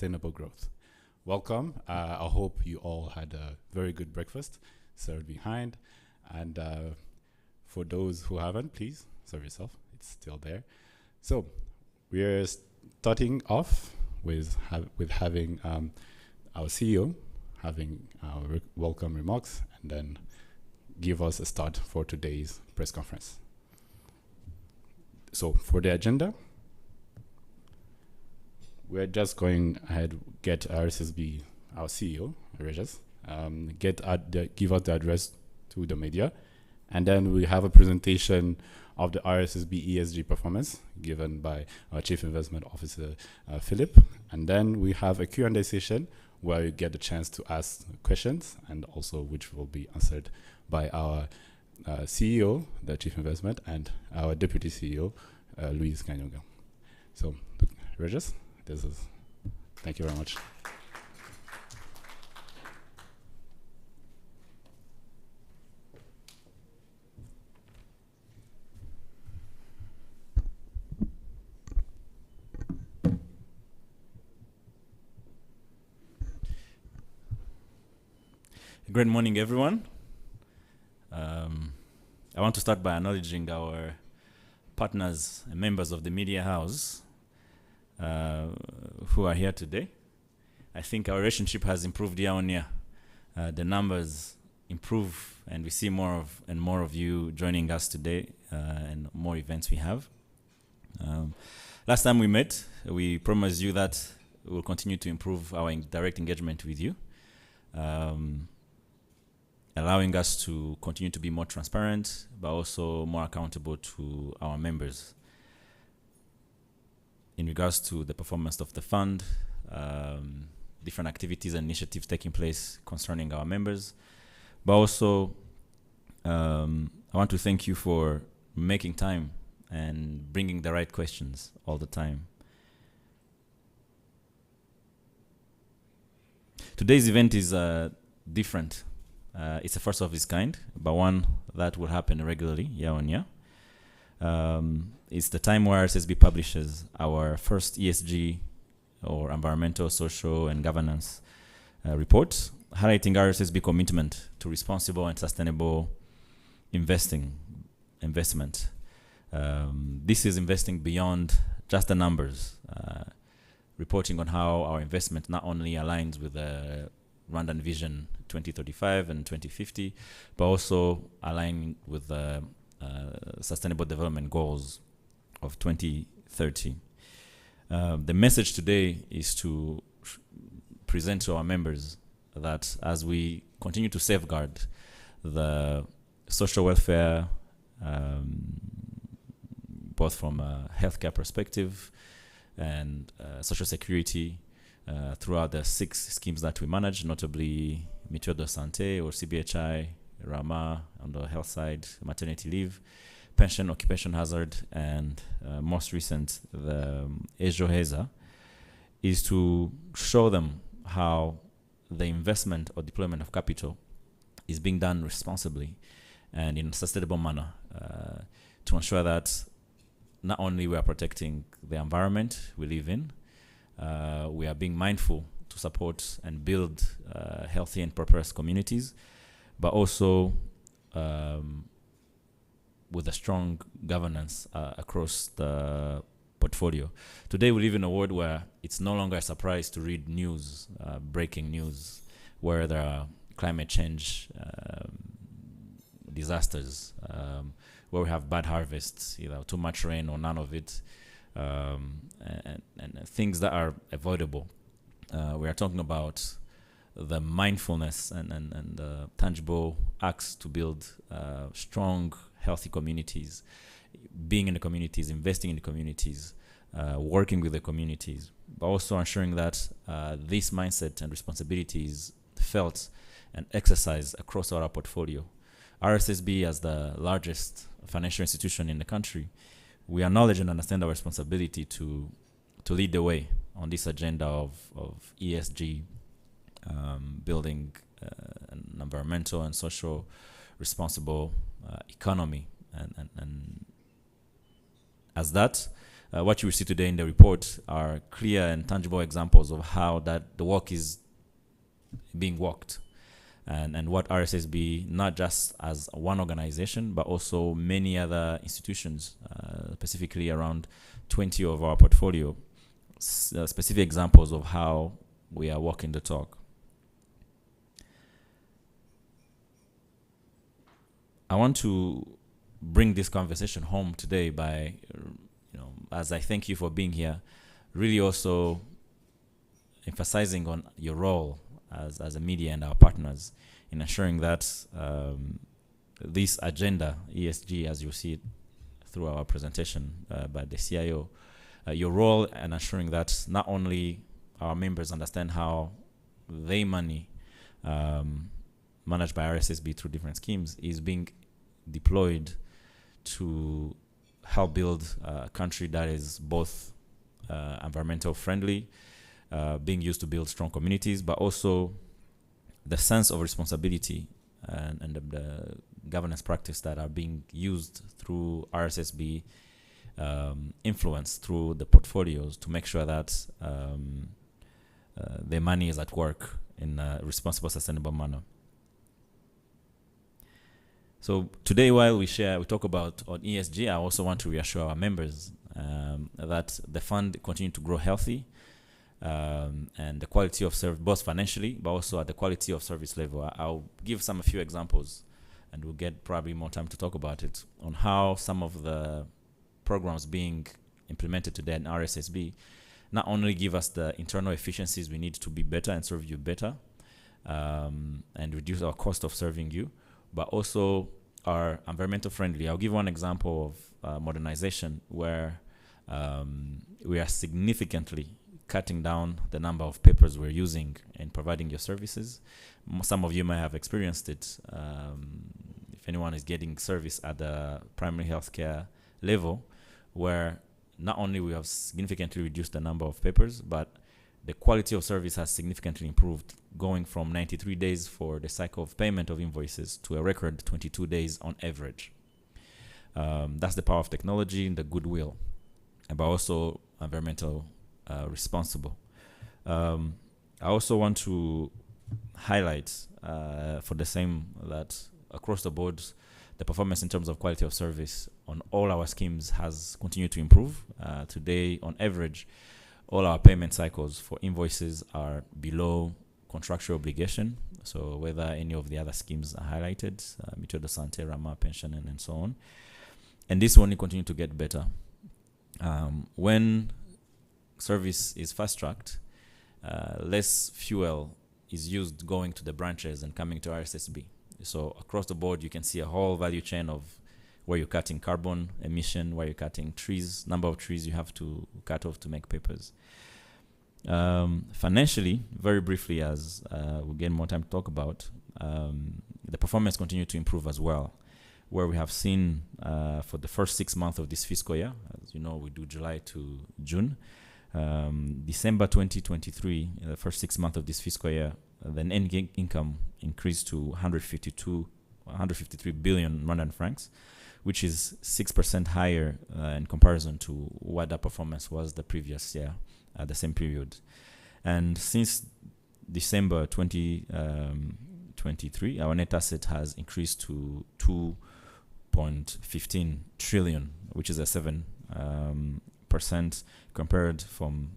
sustainable growth. Welcome. I hope you all had a very good breakfast served behind. And for those who haven't, please serve yourself. It's still there. So we're starting off with having our CEO having our welcome remarks and then give us a start for today's press conference. So for the agenda, we're just going ahead, get RSSB, our CEO, Regis, give out the address to the media, and then we have a presentation of the RSSB ESG performance given by our Chief Investment Officer, Philip, and then we have a Q&A session where you get the chance to ask questions and also which will be answered by our CEO, the Chief Investment, and our Deputy CEO, Luis Kanyoga. So, Regis, thank you very much. Good morning, everyone. I want to start by acknowledging our partners and members of the media house who are here today. I think our relationship has improved year on year. The numbers improve, and we see more of you joining us today, and more events we have. Last time we met, we promised you that we will continue to improve our direct engagement with you, allowing us to continue to be more transparent, but also more accountable to our members in regards to the performance of the fund, different activities and initiatives taking place concerning our members. But also, I want to thank you for making time and bringing the right questions all the time. Today's event is different. It's a first of its kind, but one that will happen regularly, year on year. It's the time where RSSB publishes our first ESG, or environmental, social, and governance report, highlighting RSSB commitment to responsible and sustainable investment. This is investing beyond just the numbers, reporting on how our investment not only aligns with the Rwandan Vision 2035 and 2050, but also aligning with the Sustainable Development Goals of 2030. The message today is to present to our members that as we continue to safeguard the social welfare, both from a healthcare perspective and social security, throughout the 6 schemes that we manage, notably Mutuelle de Santé or CBHI, Rama on the health side, maternity leave, pension, occupation hazard, and most recent, the Ejoheza, is to show them how the investment or deployment of capital is being done responsibly and in a sustainable manner, to ensure that not only we are protecting the environment we live in, we are being mindful to support and build healthy and prosperous communities, but also with a strong governance across the portfolio. Today we live in a world where it's no longer a surprise to read news, breaking news, where there are climate change disasters, where we have bad harvests, either too much rain or none of it, and things that are avoidable. We are talking about the mindfulness and tangible acts to build strong, healthy communities, being in the communities, investing in the communities, working with the communities, but also ensuring that this mindset and responsibility is felt and exercised across our portfolio. RSSB, as the largest financial institution in the country, we acknowledge and understand our responsibility to lead the way on this agenda of ESG, building an environmental and social responsible economy. And as that, what you will see today in the report are clear and tangible examples of how that the work is being worked, and what RSSB, not just as one organization, but also many other institutions, specifically around 20 of our portfolio, specific examples of how we are walking the talk. I want to bring this conversation home today by, as I thank you for being here, really also emphasizing on your role as a media and our partners in ensuring that this agenda, ESG, as you see it through our presentation by the CIO, your role in ensuring that not only our members understand how their money managed by RSSB through different schemes is being deployed to help build a country that is both environmental friendly, being used to build strong communities, but also the sense of responsibility and the governance practice that are being used through RSSB influence through the portfolios to make sure that their money is at work in a responsible, sustainable manner. So today, while we talk about on ESG, I also want to reassure our members that the fund continue to grow healthy, and the quality of service, both financially, but also at the quality of service level. I'll give a few examples, and we'll get probably more time to talk about it, on how some of the programs being implemented today in RSSB not only give us the internal efficiencies we need to be better and serve you better, and reduce our cost of serving you, but also are environmental friendly. I'll give one example of modernization where we are significantly cutting down the number of papers we're using in providing your services. Some of you may have experienced it. If anyone is getting service at the primary healthcare level, where not only we have significantly reduced the number of papers, but the quality of service has significantly improved, going from 93 days for the cycle of payment of invoices to a record 22 days on average. That's the power of technology and the goodwill, but also environmental responsible. I also want to highlight for the same that across the board, the performance in terms of quality of service on all our schemes has continued to improve. Today, on average, all our payment cycles for invoices are below contractual obligation. So whether any of the other schemes are highlighted, Mutuelle de Santé, Rama, Pension, and so on. And this will only continue to get better. When service is fast-tracked, less fuel is used going to the branches and coming to RSSB. So across the board, you can see a whole value chain of where you're cutting carbon emission, where you're cutting trees, number of trees you have to cut off to make papers. Financially, very briefly, as we'll get more time to talk about, the performance continued to improve as well, where we have seen for the first 6 months of this fiscal year, as you know, we do July to June, December 2023, the first 6 months of this fiscal year, the net income increased to 153 billion Rwandan francs, which is 6% higher in comparison to what that performance was the previous year at the same period. And since December 2023, our net asset has increased to 2.15 trillion, which is a 7% compared from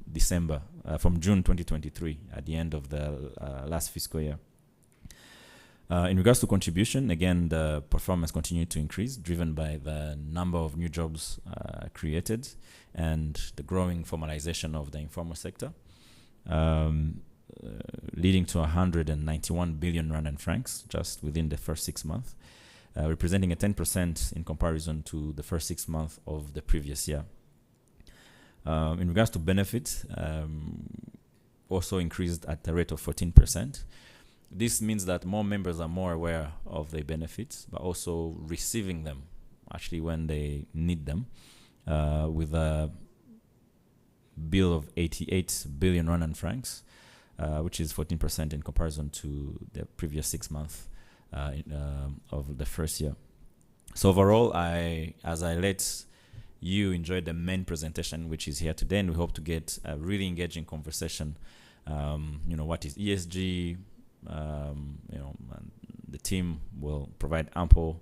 June 2023 at the end of the last fiscal year. In regards to contribution, again, the performance continued to increase, driven by the number of new jobs created and the growing formalization of the informal sector, leading to 191 billion Rwandan francs just within the first 6 months, representing a 10% in comparison to the first 6 months of the previous year. In regards to benefits, also increased at a rate of 14%. This means that more members are more aware of their benefits, but also receiving them actually when they need them, with a bill of 88 billion Rwandan francs, which is 14% in comparison to the previous 6 months of the first year. So overall, as I let you enjoyed the main presentation, which is here today, and we hope to get a really engaging conversation. What is ESG? And the team will provide ample,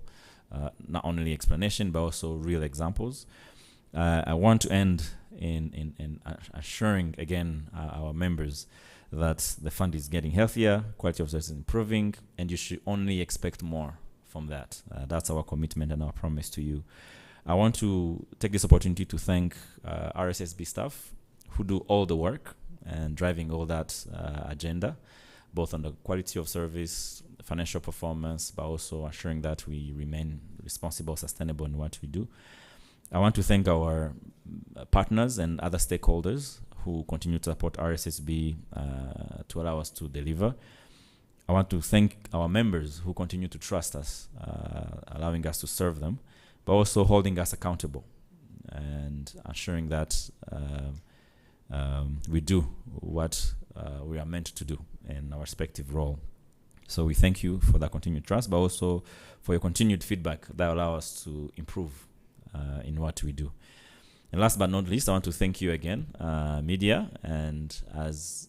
not only explanation, but also real examples. I want to end in assuring again our members that the fund is getting healthier, quality of service is improving, and you should only expect more from that. That's our commitment and our promise to you. I want to take this opportunity to thank RSSB staff who do all the work and driving all that agenda, both on the quality of service, financial performance, but also assuring that we remain responsible, sustainable in what we do. I want to thank our partners and other stakeholders who continue to support RSSB to allow us to deliver. I want to thank our members who continue to trust us, allowing us to serve them, but also holding us accountable and assuring that we do what we are meant to do in our respective role. So we thank you for that continued trust, but also for your continued feedback that allow us to improve in what we do. And last but not least, I want to thank you again, media. And as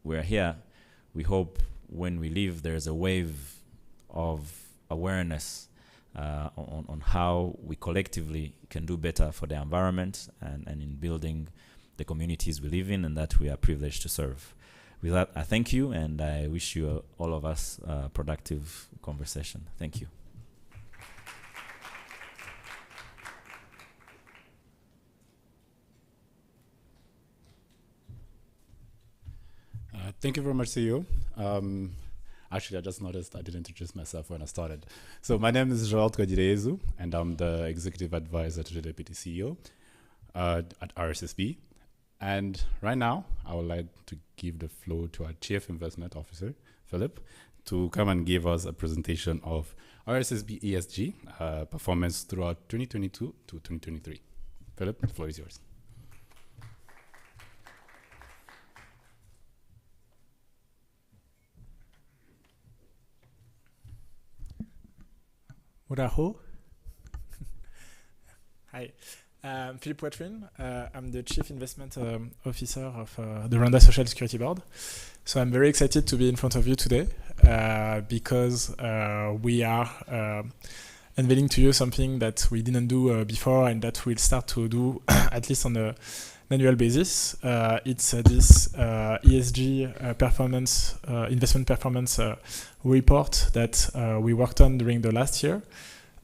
we're here, we hope when we leave, there's a wave of awareness on how we collectively can do better for the environment and in building the communities we live in and that we are privileged to serve. With that, I thank you, and I wish you all of us a productive conversation. Thank you. Thank you very much, CEO. Actually, I just noticed I didn't introduce myself when I started. So my name is Joel Twadirezu, and I'm the Executive Advisor to the Deputy CEO at RSSB. And right now, I would like to give the floor to our Chief Investment Officer, Philip, to come and give us a presentation of RSSB ESG performance throughout 2022 to 2023. Philip, the floor is yours. Uraho. Hi, I'm Philippe Poitrine. I'm the Chief Investment Officer of the Rwanda Social Security Board. So I'm very excited to be in front of you today because we are unveiling to you something that we didn't do before and that we'll start to do at least on an annual basis. It's this ESG performance, investment performance report that we worked on during the last year.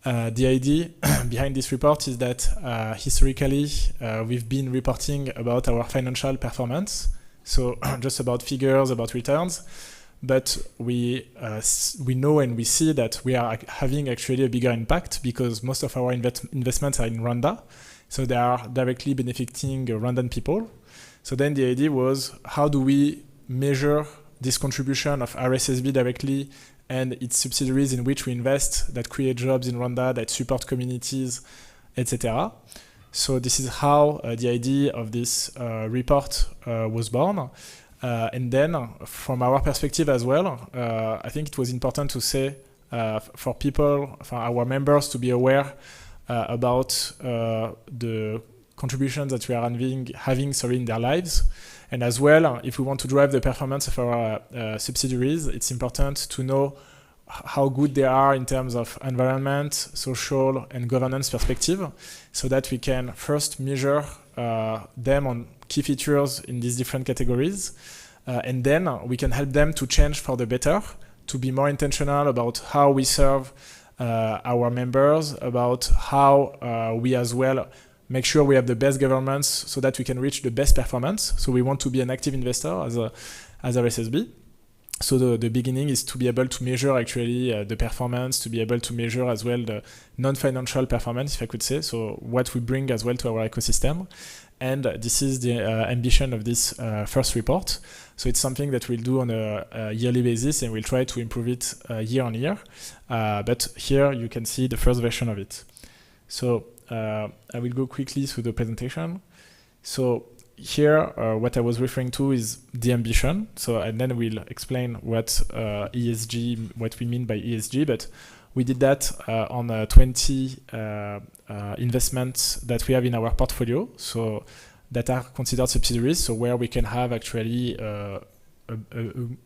The idea behind this report is that historically we've been reporting about our financial performance, so just about figures, about returns, but we know and we see that we are having actually a bigger impact because most of our investments are in Rwanda, so they are directly benefiting Rwandan people. So then the idea was, how do we measure this contribution of RSSB directly and its subsidiaries in which we invest that create jobs in Rwanda, that support communities, etc. So this is how the idea of this report was born. And then from our perspective as well, I think it was important to say for people, for our members to be aware about the contributions that we are having in their lives. And as well, if we want to drive the performance of our subsidiaries, it's important to know how good they are in terms of environment, social, and governance perspective, so that we can first measure them on key features in these different categories. And then we can help them to change for the better, to be more intentional about how we serve our members, about how we as well make sure we have the best governance so that we can reach the best performance. So we want to be an active investor as RSSB. So the beginning is to be able to measure actually the performance, to be able to measure as well the non-financial performance, if I could say, so what we bring as well to our ecosystem. And this is the ambition of this first report. So it's something that we'll do on a yearly basis, and we'll try to improve it year on year. But here you can see the first version of it. So I will go quickly through the presentation. So here, what I was referring to is the ambition. So, and then we'll explain what ESG, what we mean by ESG. But We did that on 20 investments that we have in our portfolio, so that are considered subsidiaries, so where we can have actually a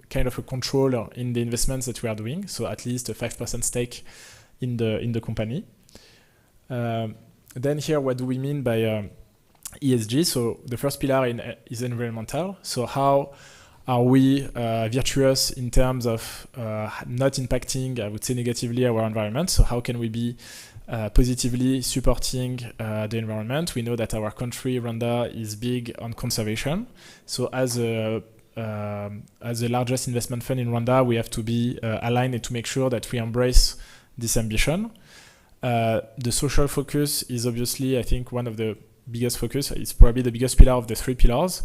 kind of a control in the investments that we are doing, so at least a 5% stake in the company. Then here, what do we mean by ESG? So the first pillar is environmental. So how are we virtuous in terms of not impacting, I would say, negatively our environment? So how can we be positively supporting the environment? We know that our country, Rwanda, is big on conservation. So as the largest investment fund in Rwanda, we have to be aligned and to make sure that we embrace this ambition. The social focus is obviously, I think, one of the biggest focus. It's probably the biggest pillar of the three pillars,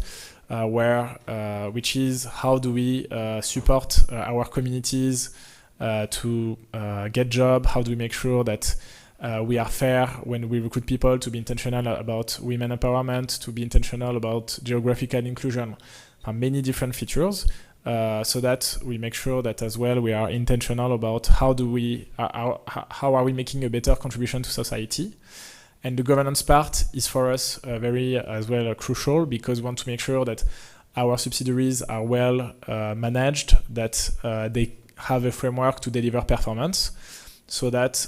which is how do we support our communities to get jobs? How do we make sure that we are fair when we recruit people, to be intentional about women empowerment, to be intentional about geographical inclusion, many different features, so that we make sure that as well we are intentional about how are we making a better contribution to society. And the governance part is for us very as well crucial, because we want to make sure that our subsidiaries are well managed, that they have a framework to deliver performance, so that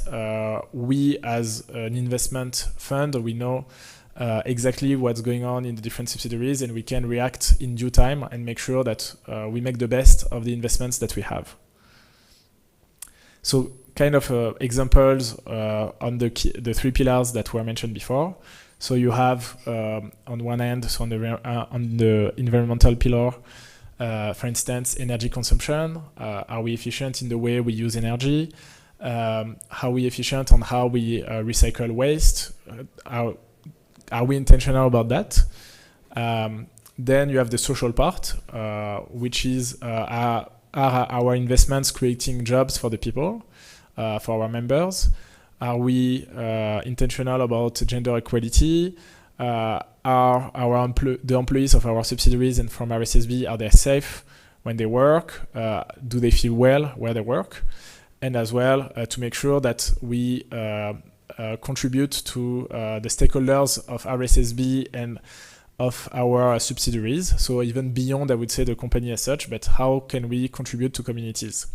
we as an investment fund, we know exactly what's going on in the different subsidiaries, and we can react in due time and make sure that we make the best of the investments that we have. So kind of examples on the three pillars that were mentioned before. So you have on one end, so on the environmental pillar, for instance, energy consumption. Are we efficient in the way we use energy? Are we efficient on how we recycle waste? Are we intentional about that? Then you have the social part, which is are our investments creating jobs for the people, for our members? Are we intentional about gender equality? Are the employees of our subsidiaries and from RSSB, are they safe when they work? Do they feel well where they work? And as well to make sure that we contribute to the stakeholders of RSSB and of our subsidiaries. So even beyond, I would say, the company as such, but how can we contribute to communities?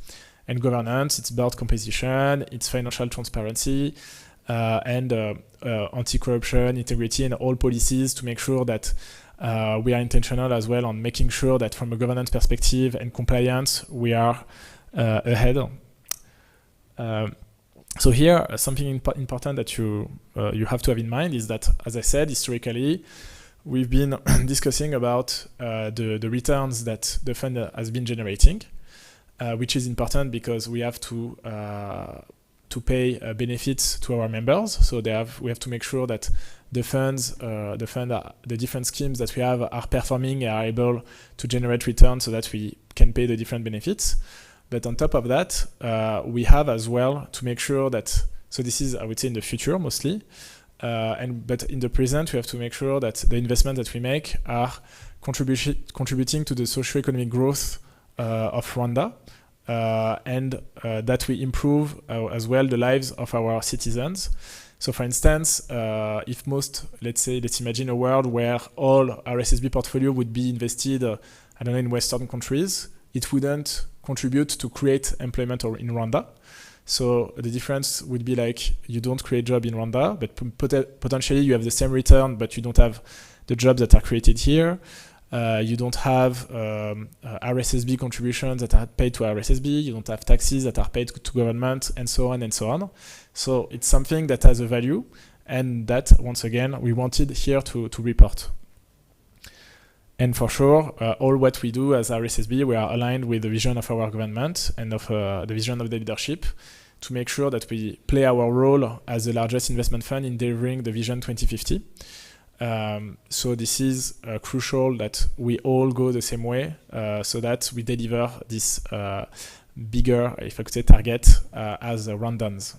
And governance, it's about composition, it's financial transparency, and anti-corruption, integrity, and all policies to make sure that we are intentional as well on making sure that from a governance perspective and compliance, we are ahead. So here, something important that you have to have in mind is that, as I said, historically, we've been discussing about the returns that the fund has been generating, which is important because we have to pay benefits to our members. So we have to make sure that the different schemes that we have are performing and are able to generate returns so that we can pay the different benefits. But on top of that, we have as well to make sure that, so this is, I would say, in the future mostly, but in the present, we have to make sure that the investments that we make are contributing to the socio-economic growth of Rwanda, and that we improve as well the lives of our citizens. So for instance, if let's imagine a world where all RSSB portfolio would be invested, in Western countries, it wouldn't contribute to create employment in Rwanda. So the difference would be like you don't create job in Rwanda, but potentially you have the same return, but you don't have the jobs that are created here. You don't have RSSB contributions that are paid to RSSB. You don't have taxes that are paid to government, and so on and so on. So it's something that has a value, and that, once again, we wanted here to report. And for sure, all what we do as RSSB, we are aligned with the vision of our government and of the vision of the leadership to make sure that we play our role as the largest investment fund in delivering the Vision 2050. So this is crucial that we all go the same way so that we deliver this bigger, if I could say, target as Rwandans.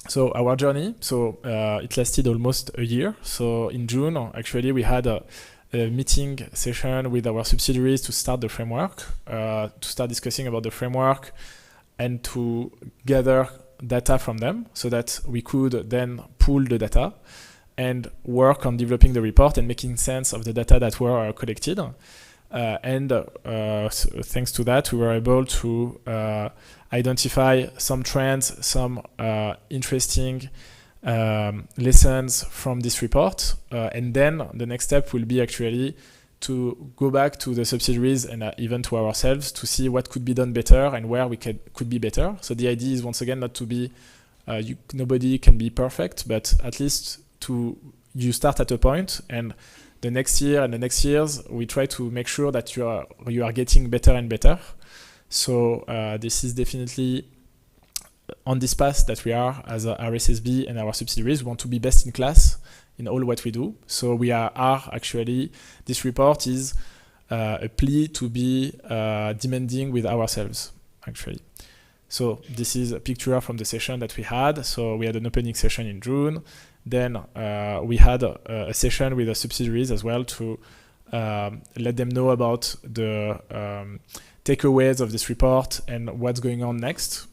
So our journey, it lasted almost a year. So in June, actually, we had a meeting session with our subsidiaries to start the framework, to start discussing about the framework and to gather data from them so that we could then pool the data and work on developing the report and making sense of the data that were collected. Thanks to that, we were able to identify some trends, some interesting lessons from this report. And then the next step will be actually to go back to the subsidiaries and even to ourselves to see what could be done better and where we could be better. So the idea is once again not to be, nobody can be perfect, but at least you start at a point, and the next year and the next years we try to make sure that you are getting better and better. So this is definitely on this path that we are as a RSSB and our subsidiaries. We want to be best in class in all what we do. So we are actually, this report is a plea to be demanding with ourselves, actually. So this is a picture from the session that we had. So we had an opening session in June. Then we had a session with the subsidiaries as well to let them know about the takeaways of this report and what's going on next.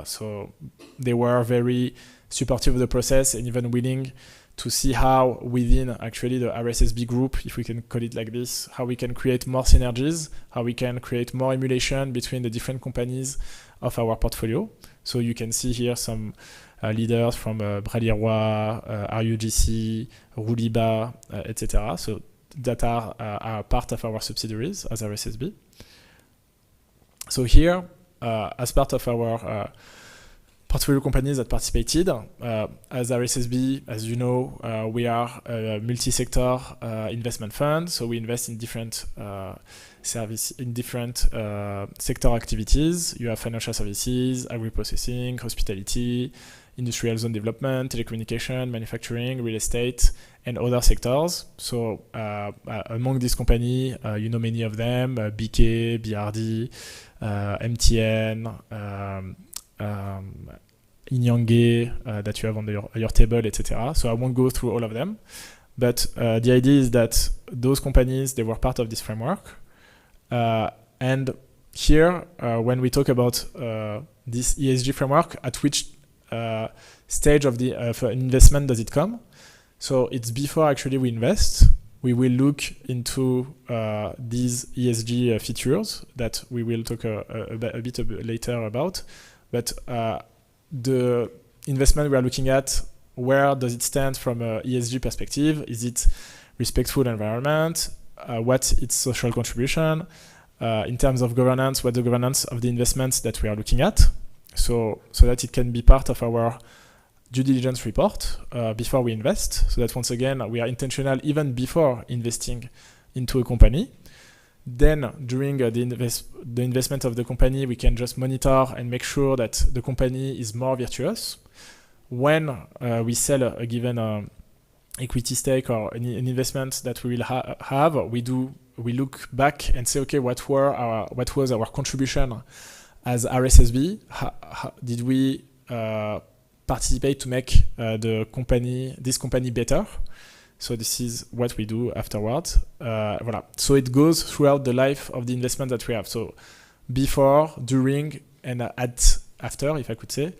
So they were very supportive of the process and even willing to see how within actually the RSSB group, if we can call it like this, how we can create more synergies, how we can create more emulation between the different companies of our portfolio. So you can see here some leaders from Bralirwa, RUGC, Rouliba, etc. So that are part of our subsidiaries as RSSB. So here, as part of our portfolio companies that participated, as RSSB, as you know, we are a multi-sector investment fund. So we invest in different sector activities. You have financial services, agri-processing, hospitality, industrial zone development, telecommunication, manufacturing, real estate, and other sectors. So among these companies, you know many of them, BK, BRD, MTN, Inyange, that you have on your table, etc. So I won't go through all of them. But the idea is that those companies, they were part of this framework. And here, when we talk about this ESG framework, at which stage of the investment does it come? So it's before actually we invest. We will look into these ESG features that we will talk a bit later about. But the investment we are looking at, where does it stand from an ESG perspective? Is it respectful environment? What's its social contribution? In terms of governance, what's the governance of the investments that we are looking at? So that it can be part of our due diligence report before we invest. So that once again, we are intentional even before investing into a company. Then during the investment of the company, we can just monitor and make sure that the company is more virtuous. When we sell a given equity stake or an investment that we will have, we look back and say, okay, what was our contribution as RSSB? How did we participate to make this company better? So this is what we do afterwards. Voilà. So it goes throughout the life of the investment that we have. So before, during, and after, if I could say,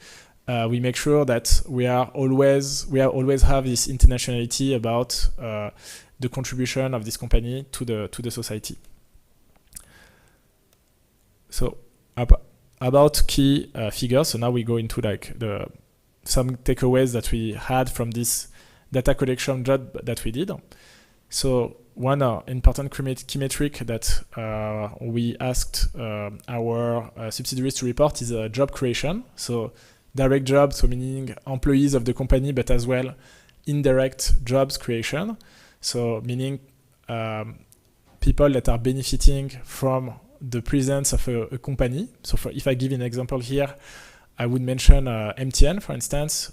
we make sure that we always have this internationality about the contribution of this company to the society. So about key figures. So now we go into some takeaways that we had from this data collection job that we did. So one important key metric that we asked our subsidiaries to report is job creation. So direct jobs, so meaning employees of the company, but as well indirect jobs creation. So meaning people that are benefiting from the presence of a company. So if I give an example here, I would mention MTN, for instance,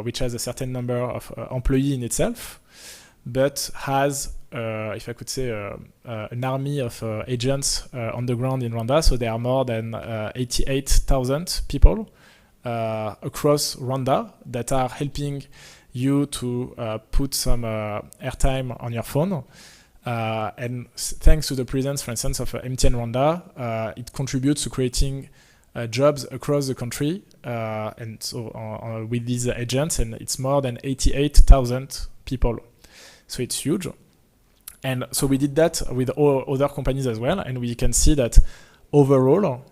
which has a certain number of employees in itself, but has, if I could say, an army of agents on the ground in Rwanda. So there are more than 88,000 people across Rwanda that are helping you to put some airtime on your phone. And thanks to the presence, for instance, of MTN Rwanda, it contributes to creating jobs across the country. And so with these agents, and it's more than 88,000 people. So it's huge. And so we did that with all other companies as well. And we can see that overall,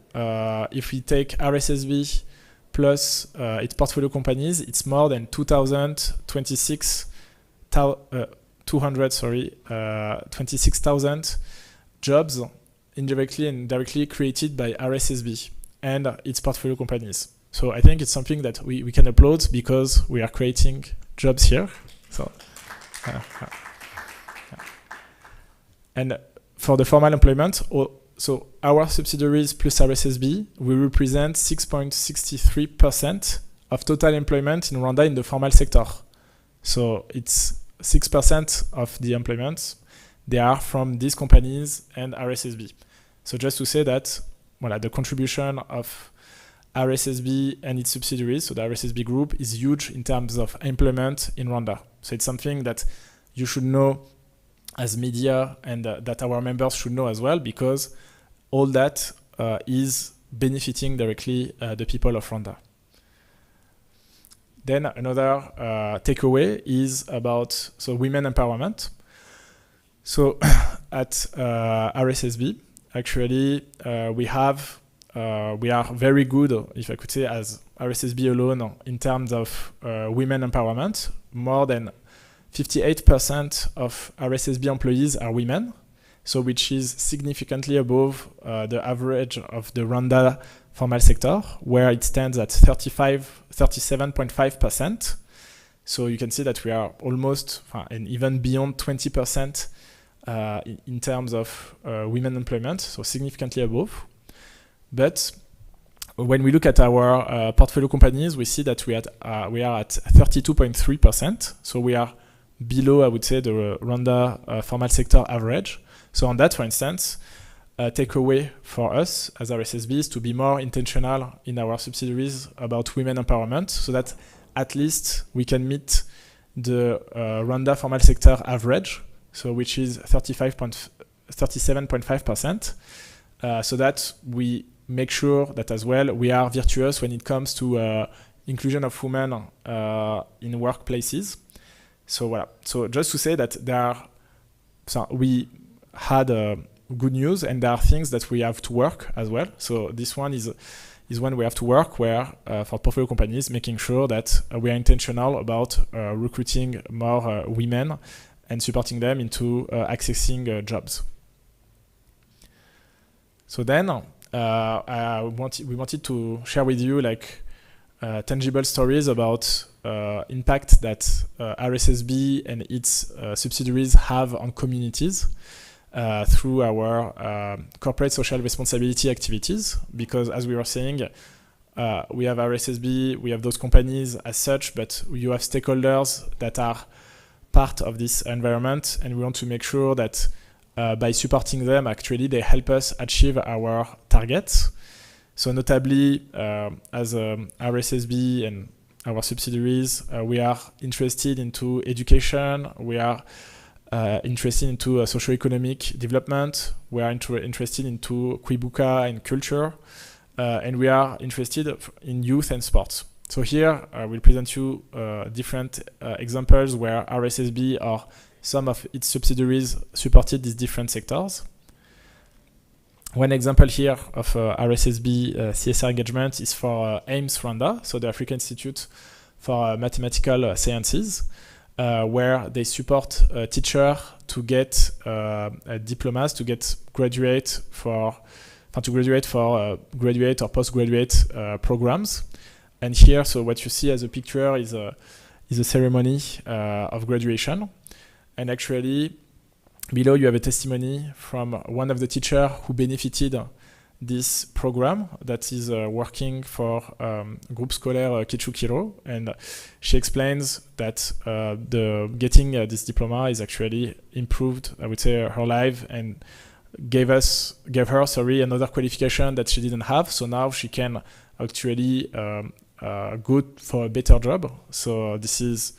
if we take RSSB plus its portfolio companies, it's more than 26,000 jobs indirectly and directly created by RSSB and its portfolio companies. So I think it's something that we can applaud because we are creating jobs here. So, and for the formal employment, so our subsidiaries plus RSSB, we represent 6.63% of total employment in Rwanda in the formal sector. So it's 6% of the employment, they are from these companies and RSSB. So just to say that the contribution of RSSB and its subsidiaries, so the RSSB group, is huge in terms of employment in Rwanda. So it's something that you should know as media and that our members should know as well, because all that is benefiting directly the people of Rwanda. Then another takeaway is about women empowerment. So at RSSB, actually, we are very good, if I could say, as RSSB alone, in terms of women empowerment. More than 58% of RSSB employees are women, so which is significantly above the average of the Rwanda formal sector, where it stands at 37.5%. So you can see that we are almost, and even beyond 20% in terms of women employment, so significantly above. But when we look at our portfolio companies, we see that we are at 32.3%. So we are below, I would say, the Rwanda formal sector average. So on that, for instance, a takeaway for us as RSSB is to be more intentional in our subsidiaries about women empowerment, so that at least we can meet the Rwanda formal sector average, so which is 37.5%, so that we make sure that as well we are virtuous when it comes to inclusion of women in workplaces. So So just to say that we had good news, and there are things that we have to work as well. So this one is when we have to work, where for portfolio companies, making sure that we are intentional about recruiting more women and supporting them into accessing jobs. So then we wanted to share with you tangible stories about impact that RSSB and its subsidiaries have on communities through our corporate social responsibility activities. Because as we were saying, we have RSSB, we have those companies as such, but you have stakeholders that are part of this environment, and we want to make sure that by supporting them, actually, they help us achieve our targets. So notably, as RSSB and our subsidiaries, we are interested into education, we are interested into socio-economic development, we are interested into Kwibuka and culture, and we are interested in youth and sports. So here, we'll present you different examples where RSSB or some of its subsidiaries supported these different sectors. One example here of RSSB CSR engagement is for AIMS Rwanda, so the African Institute for Mathematical Sciences, where they support a teacher to get diplomas, to graduate for graduate or postgraduate programs. And here, so what you see as a picture is a ceremony of graduation. And actually, below you have a testimony from one of the teachers who benefited this program that is working for Groupe Scolaire Kichukiro, and she explains that getting this diploma is actually improved, I would say, her life, and gave her another qualification that she didn't have. So now she can actually go for a better job. So this is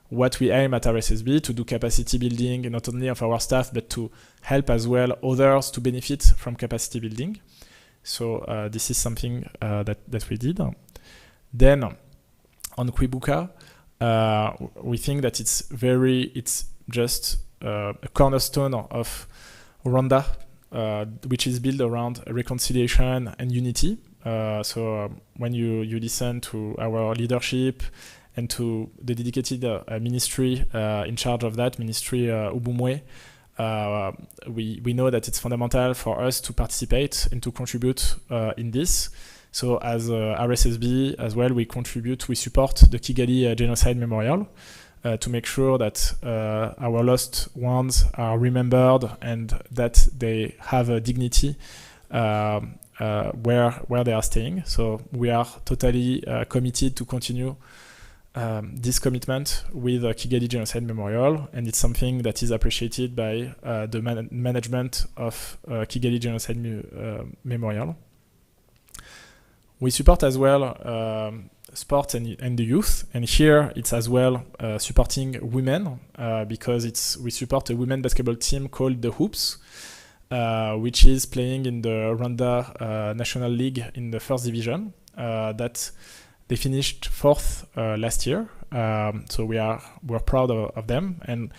what we aim at RSSB to do capacity building, not only of our staff, but to help as well others to benefit from capacity building. So this is something that we did. Then on Kwibuka, we think that it's just a cornerstone of Rwanda, which is built around reconciliation and unity. So when you listen to our leadership and to the dedicated ministry in charge of that, Ministry Ubumwe, we know that it's fundamental for us to participate and to contribute in this. So as RSSB as well, we support the Kigali Genocide Memorial to make sure that our lost ones are remembered and that they have a dignity where they are staying. So we are totally committed to continue this commitment with the Kigali Genocide Memorial, and it's something that is appreciated by the management of Kigali Genocide Memorial. We support as well sport and the youth, and here it's as well supporting women because we support a women basketball team called the Hoops, which is playing in the Rwanda National League in the first division. That they finished 4th last year, so we're proud of them. And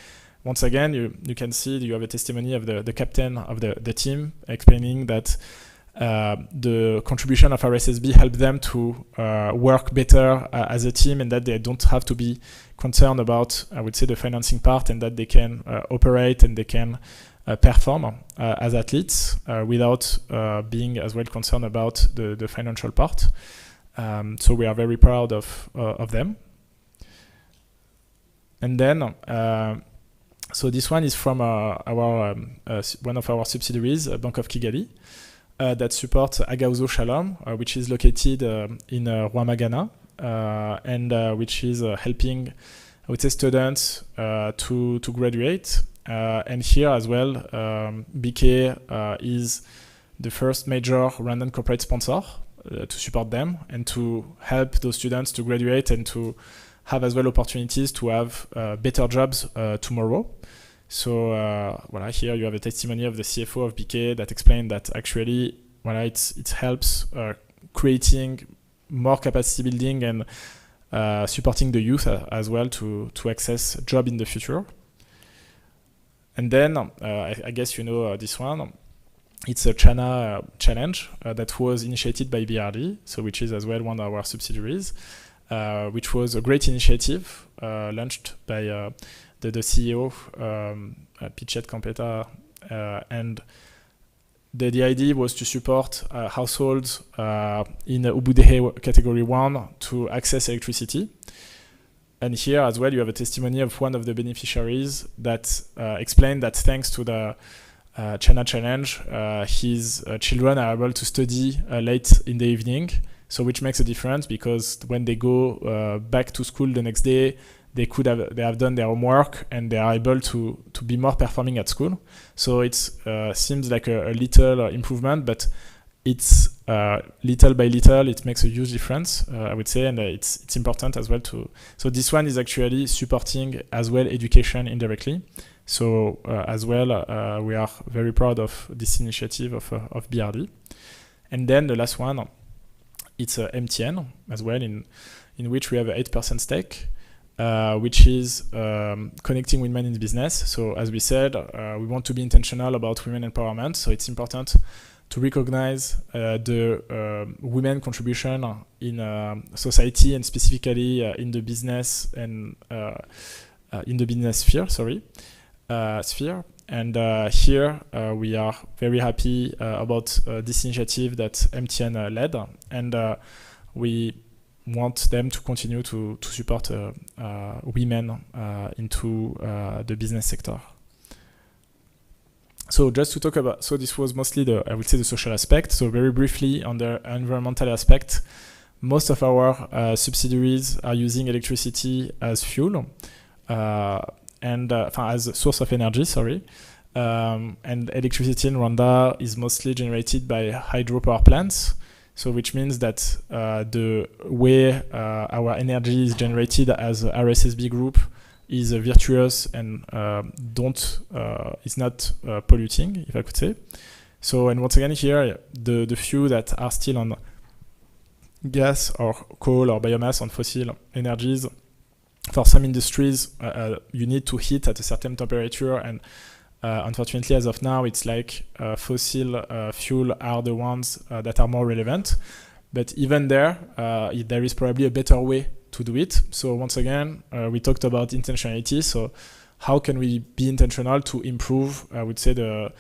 once again, you can see you have a testimony of the captain of the team explaining that the contribution of RSSB helped them to work better as a team, and that they don't have to be concerned about, I would say, the financing part, and that they can operate and they can perform as athletes without being as well concerned about the financial part. So we are very proud of them. And then, so this one is from one of our subsidiaries, Bank of Kigali, that supports Agauzo Shalom, which is located in Rwamagana, and which is helping, I would say, students to graduate. And here as well, BK is the first major Rwandan corporate sponsor to support them and to help those students to graduate and to have as well opportunities to have better jobs tomorrow. So here you have a testimony of the CFO of BK that explained that actually it helps creating more capacity building and supporting the youth as well to access job in the future. And then I guess you know this one. It's a China challenge that was initiated by BRD, so which is as well one of our subsidiaries, which was a great initiative launched by the CEO, Pichet Campeta, and the idea was to support households in Ubudehe category 1 to access electricity. And here as well you have a testimony of one of the beneficiaries that explained that thanks to the China Challenge, his children are able to study late in the evening, so which makes a difference because when they go back to school the next day, they have done their homework and they are able to be more performing at school. So it seems like a little improvement, but it's little by little it makes a huge difference, I would say, and it's important as well to. So this one is actually supporting as well education indirectly. So as well, we are very proud of this initiative of BRD. And then the last one, it's MTN as well, in which we have an 8% stake, which is connecting women in business. So as we said, we want to be intentional about women empowerment. So it's important to recognize the women contribution in society and specifically in the business and in the business sphere. And here we are very happy about this initiative that MTN led, and we want them to continue to support women into the business sector. So just to talk about, so this was mostly I would say the social aspect. So very briefly on the environmental aspect, most of our subsidiaries are using electricity as fuel. And as a source of energy, and electricity in Rwanda is mostly generated by hydropower plants. So which means that the way our energy is generated as a RSSB group is virtuous and is not polluting, if I could say. So, and once again here, the few that are still on gas or coal or biomass, on fossil energies, for some industries, you need to heat at a certain temperature, and unfortunately, as of now, it's like fossil fuel are the ones that are more relevant. But even there is probably a better way to do it. So once again, we talked about intentionality. So how can we be intentional to improve, I would say, the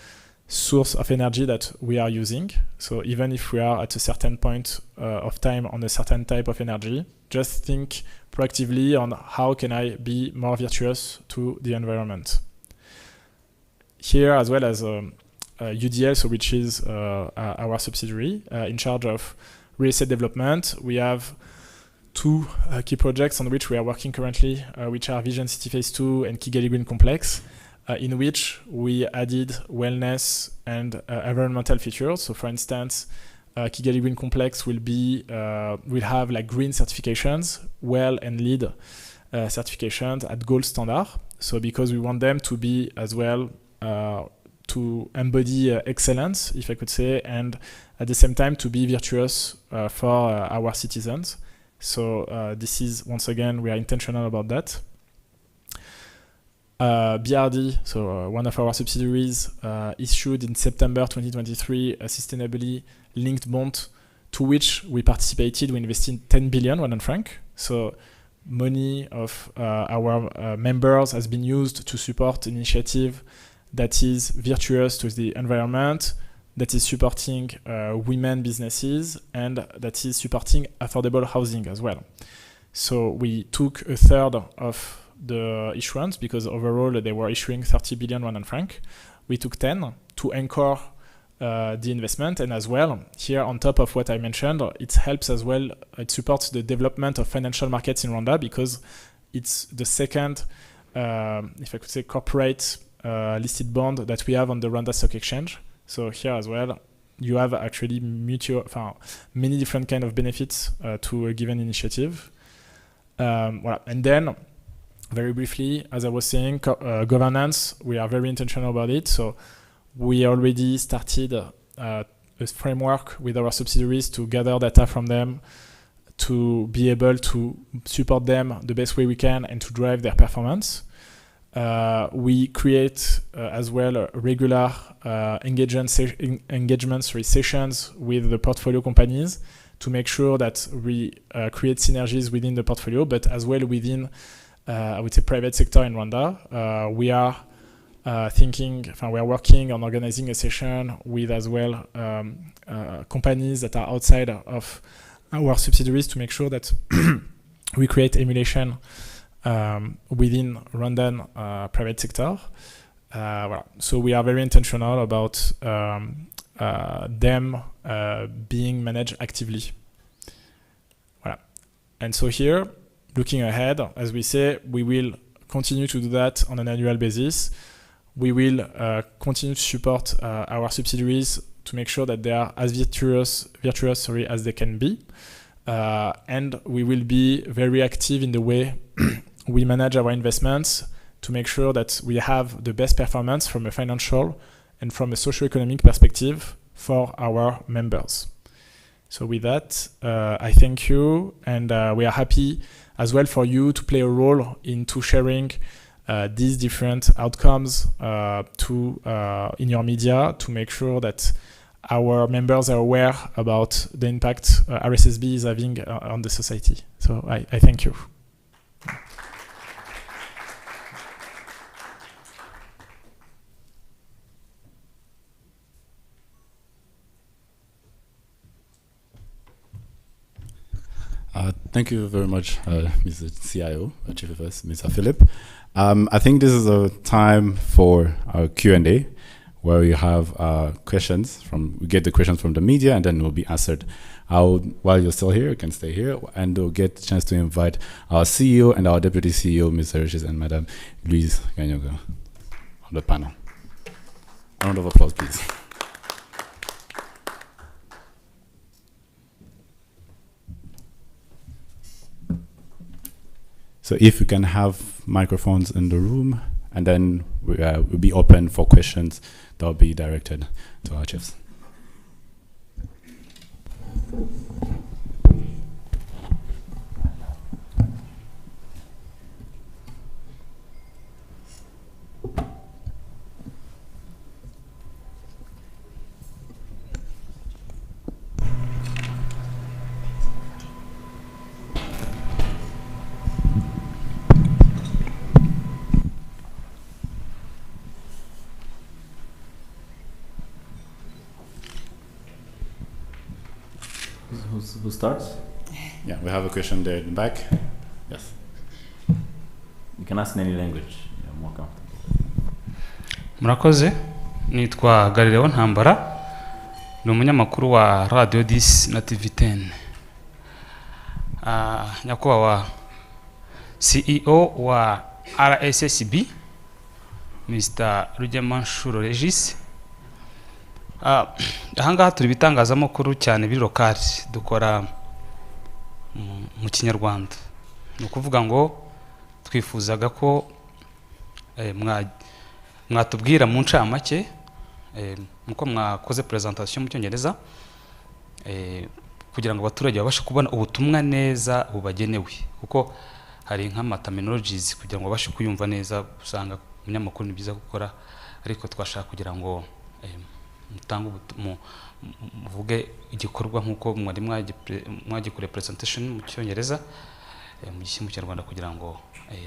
source of energy that we are using? So even if we are at a certain point of time on a certain type of energy, just think proactively on how can I be more virtuous to the environment. Here, as well as UDL, so which is our subsidiary in charge of real estate development, we have two key projects on which we are working currently, which are Vision City Phase 2 and Kigali Green Complex, in which we added wellness and environmental features. So, for instance, Kigali Green Complex will have like green certifications, WELL and LEED certifications at gold standard. So, because we want them to be as well to embody excellence, if I could say, and at the same time to be virtuous for our citizens. So this is, once again, we are intentional about that. BRD, so one of our subsidiaries, issued in September 2023 a sustainably linked bond to which we participated. We invested 10 billion Rwandan franc. So money of our members has been used to support an initiative that is virtuous to the environment, that is supporting women businesses, and that is supporting affordable housing as well. So we took a third of the issuance because overall they were issuing 30 billion Rwandan franc. We took 10 to anchor the investment, and as well, here on top of what I mentioned, it helps as well, it supports the development of financial markets in Rwanda because it's the second, if I could say, corporate listed bond that we have on the Rwanda Stock Exchange. So here as well, you have actually many different kind of benefits to a given initiative. Voilà. And then, very briefly, as I was saying, governance, we are very intentional about it. So we already started a framework with our subsidiaries to gather data from them, to be able to support them the best way we can and to drive their performance. We create as well regular engagement sessions with the portfolio companies to make sure that we create synergies within the portfolio, but as well within, I would say, private sector in Rwanda. We are working on organizing a session with as well companies that are outside of our subsidiaries to make sure that we create emulation within Rwandan private sector. Voilà. So we are very intentional about them being managed actively. Voilà. And so here, looking ahead, as we say, we will continue to do that on an annual basis. We will continue to support our subsidiaries to make sure that they are as virtuous as they can be. And we will be very active in the way we manage our investments to make sure that we have the best performance from a financial and from a socio-economic perspective for our members. So with that, I thank you, and we are happy as well for you to play a role into sharing these different outcomes in your media to make sure that our members are aware about the impact RSSB is having on the society. So I thank you. Thank you very much, Mr. CIO, Chief of S, Mr. Philip. I think this is a time for our Q&A, where we have questions we get the questions from the media, and then will be answered. While you're still here, you can stay here, and we'll get a chance to invite our CEO and our Deputy CEO, Mr. Regis and Madam Louise Ganyoga, on the panel. A round of applause, please. So if you can have microphones in the room, and then we'll be open for questions that will be directed to our chiefs. Who starts? Yeah, we have a question there in the back. Yes. You can ask in any language. You're more comfortable. Murakoze, nitwa Galileo Ntambara, ni umunyamakuru wa Radio 10 na TV 10. Nyakubahwa CEO wa RSSB, Mr. Rugemanshuro Regis. Ahangaha turi bitangazamakuru cyane biri lokali, dukora mu Kinyarwanda. Ni ukuvuga ngo twifuzaga ko mwatubwira mu ncamake muko mwakoze presentation mu Cyongereza kugira ngo abaturage babashe kubona ubutumwa neza bubagenewe, kuko hari nk'ama terminologies kugira ngo babashe kuyumva neza. Usanga umunyamakuru ni byiza gukora, ariko twashaka kugira ngo mutange muvuge igikorwa nk'uko mwari mwagikore presentation mu Cyongereza mu gishyimbo cy'Rwanda, kugira ngo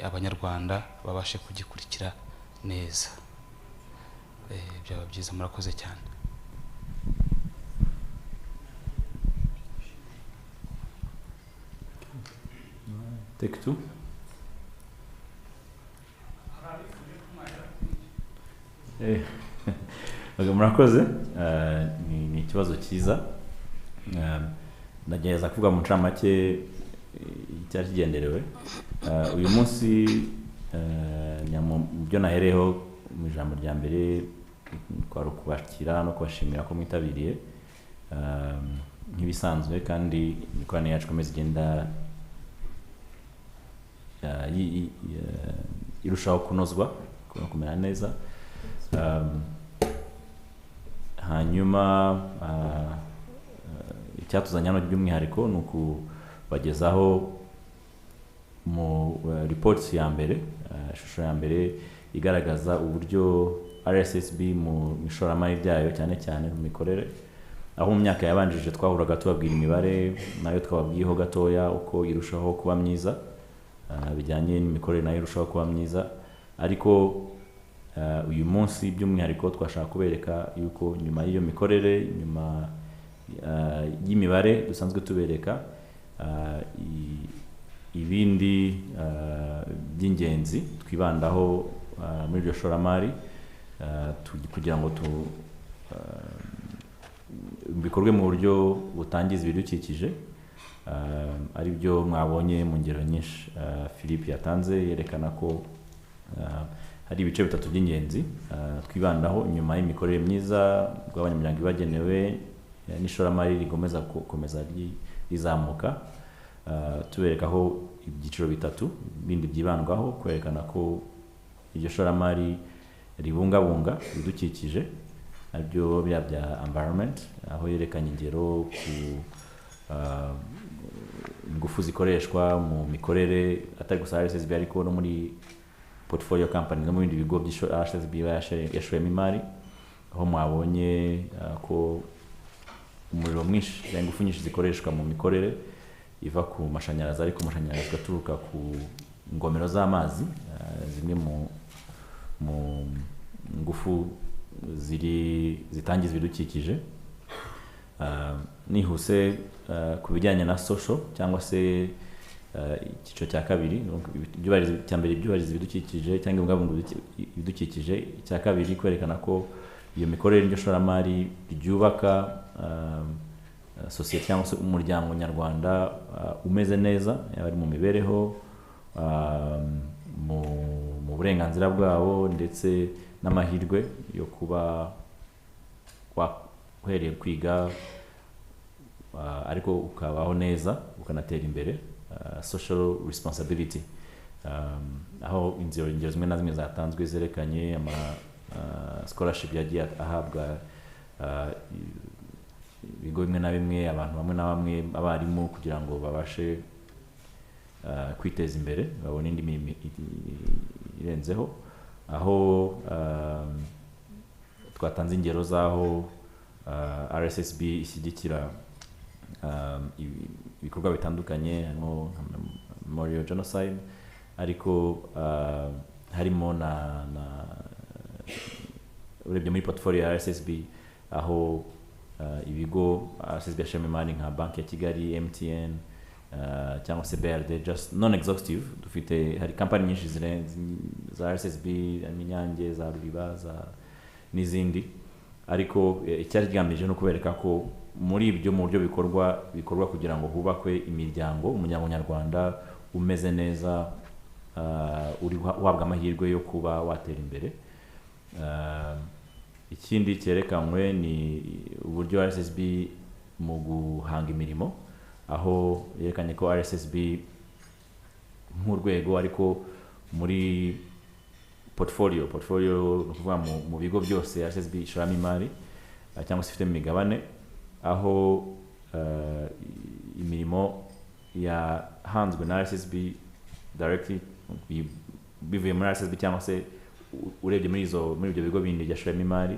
abanyarwanda babashe kugikurikira neza. Byaba byiza, murakoze cyane. Take two. Murakoze, ni ikibazo cyiza. Ndagerageza kuvuga mu ncamake icyari kigenderewe. Uyu munsi byo nahereho mu ijambo rya mbere twari kubakira no kubashimira ko mwitabiriye nk'ibisanzwe, kandi imikoranire yacu ikomeza igenda irushaho kunozwa, kumera neza. Hanyuma icyatuzanye hano by'umwihariko ni ukubagezaho mu reports ya mbere, ishusho ya mbere igaragaza uburyo RSSB mu mishoramari byayo cyane cyane mu mikorere, aho mu myaka yabanjije twahuraga tubabwira imibare nayo twababwiyeho gatoya uko irushaho kuba myiza, bijyanye n'imikorere nayo irushaho kuba myiza. Ariko uyu munsi by'umwihariko twashaka kubereka yuko nyuma y'iyo mikorere, nyuma y'imibare dusanzwe tubereka, ibindi by'ingenzi twibandaho muri iryo shoramari kugira ngo bikorwe mu buryo butangiza ibidukikije, ari byo mwabonye mu ngero nyinshi Philippe yatanze, yerekana ko hari ibice bitatu by'ingenzi twibandaho nyuma y'imikorere myiza rw'abanyamuryango ibagenewe n'ishoramari rigomeza gukomeza rizamuka. Tuberekaho ibyiciro bitatu bindi byibandwaho, kwerekana ko iryo shoramari ribungabunga ibidukikije, nabyo bya environment, aho yerekanye ingero ku ingufu zikoreshwa mu mikorere atari gusa RSSB ariko no muri portfolio company no mu bindi bigo RSSB yashoyemo imari, aho mwabonye ko umuriro mwinshi, ingufu nyinshi zikoreshwa mu mikorere iva ku mashanyarazi, ariko amashanyarazi aturuka ku ngomero z'amazi, zimwe mu ngufu zitangiza ibidukikije. Nihuse ku bijyanye na social cyangwa se icyiciro cya kabiri, cya mbere ibyubahiriza ibidukikije cyangwa ibungabunga ibidukikije, icya kabiri kwerekana ko iyo mikorere n'iryo shoramari ryubaka sosiyete cyangwa se umuryango nyarwanda umeze neza, yaba ari mu mibereho, mu burenganzira bwabo, ndetse n'amahirwe yo kuba uhereye kwiga ariko ukabaho neza ukanatera imbere, social responsibility. aho ingero zimwe na zimwe zatanzwe zerekanye ama scholarship yagiye ahabwa ibigo bimwe na bimwe, abantu bamwe na bamwe, abarimu, kugira ngo babashe kwiteza imbere, babone indi mirimo irenzeho, aho twatanze ingero z'aho RSSB ishyigikira ibikorwa bitandukanye, harimo Memorial Genocide, ariko harimo na urebye muri portfolio ya RSSB aho ibigo RSSB yashema imari nka Banki ya Kigali, MTN, cyangwa se BRD, just non exhaustive. Dufite hari company nyinshi za RSSB, Inyange, za Ruriba, n'izindi, ariko icyari kigamije no kubereka ko muri ibyo mu buryo bikorwa kugira ngo hubakwe imiryango, umuryango nyarwanda umeze neza, uri uhabwa amahirwe yo kuba watera imbere. Ikindi cyerekanwe ni uburyo RSSB mu guhanga imirimo, aho yerekanye ko RSSB nk'urwego, ariko muri portfolio no kuvuga mu bigo byose RSSB ishoramo imari cyangwa se ifite imigabane, aho imirimo yahanzwe na RSSB directly bivuye muri RSSB, cyangwa se urebye muri ibyo bigo bindi byashoramo imari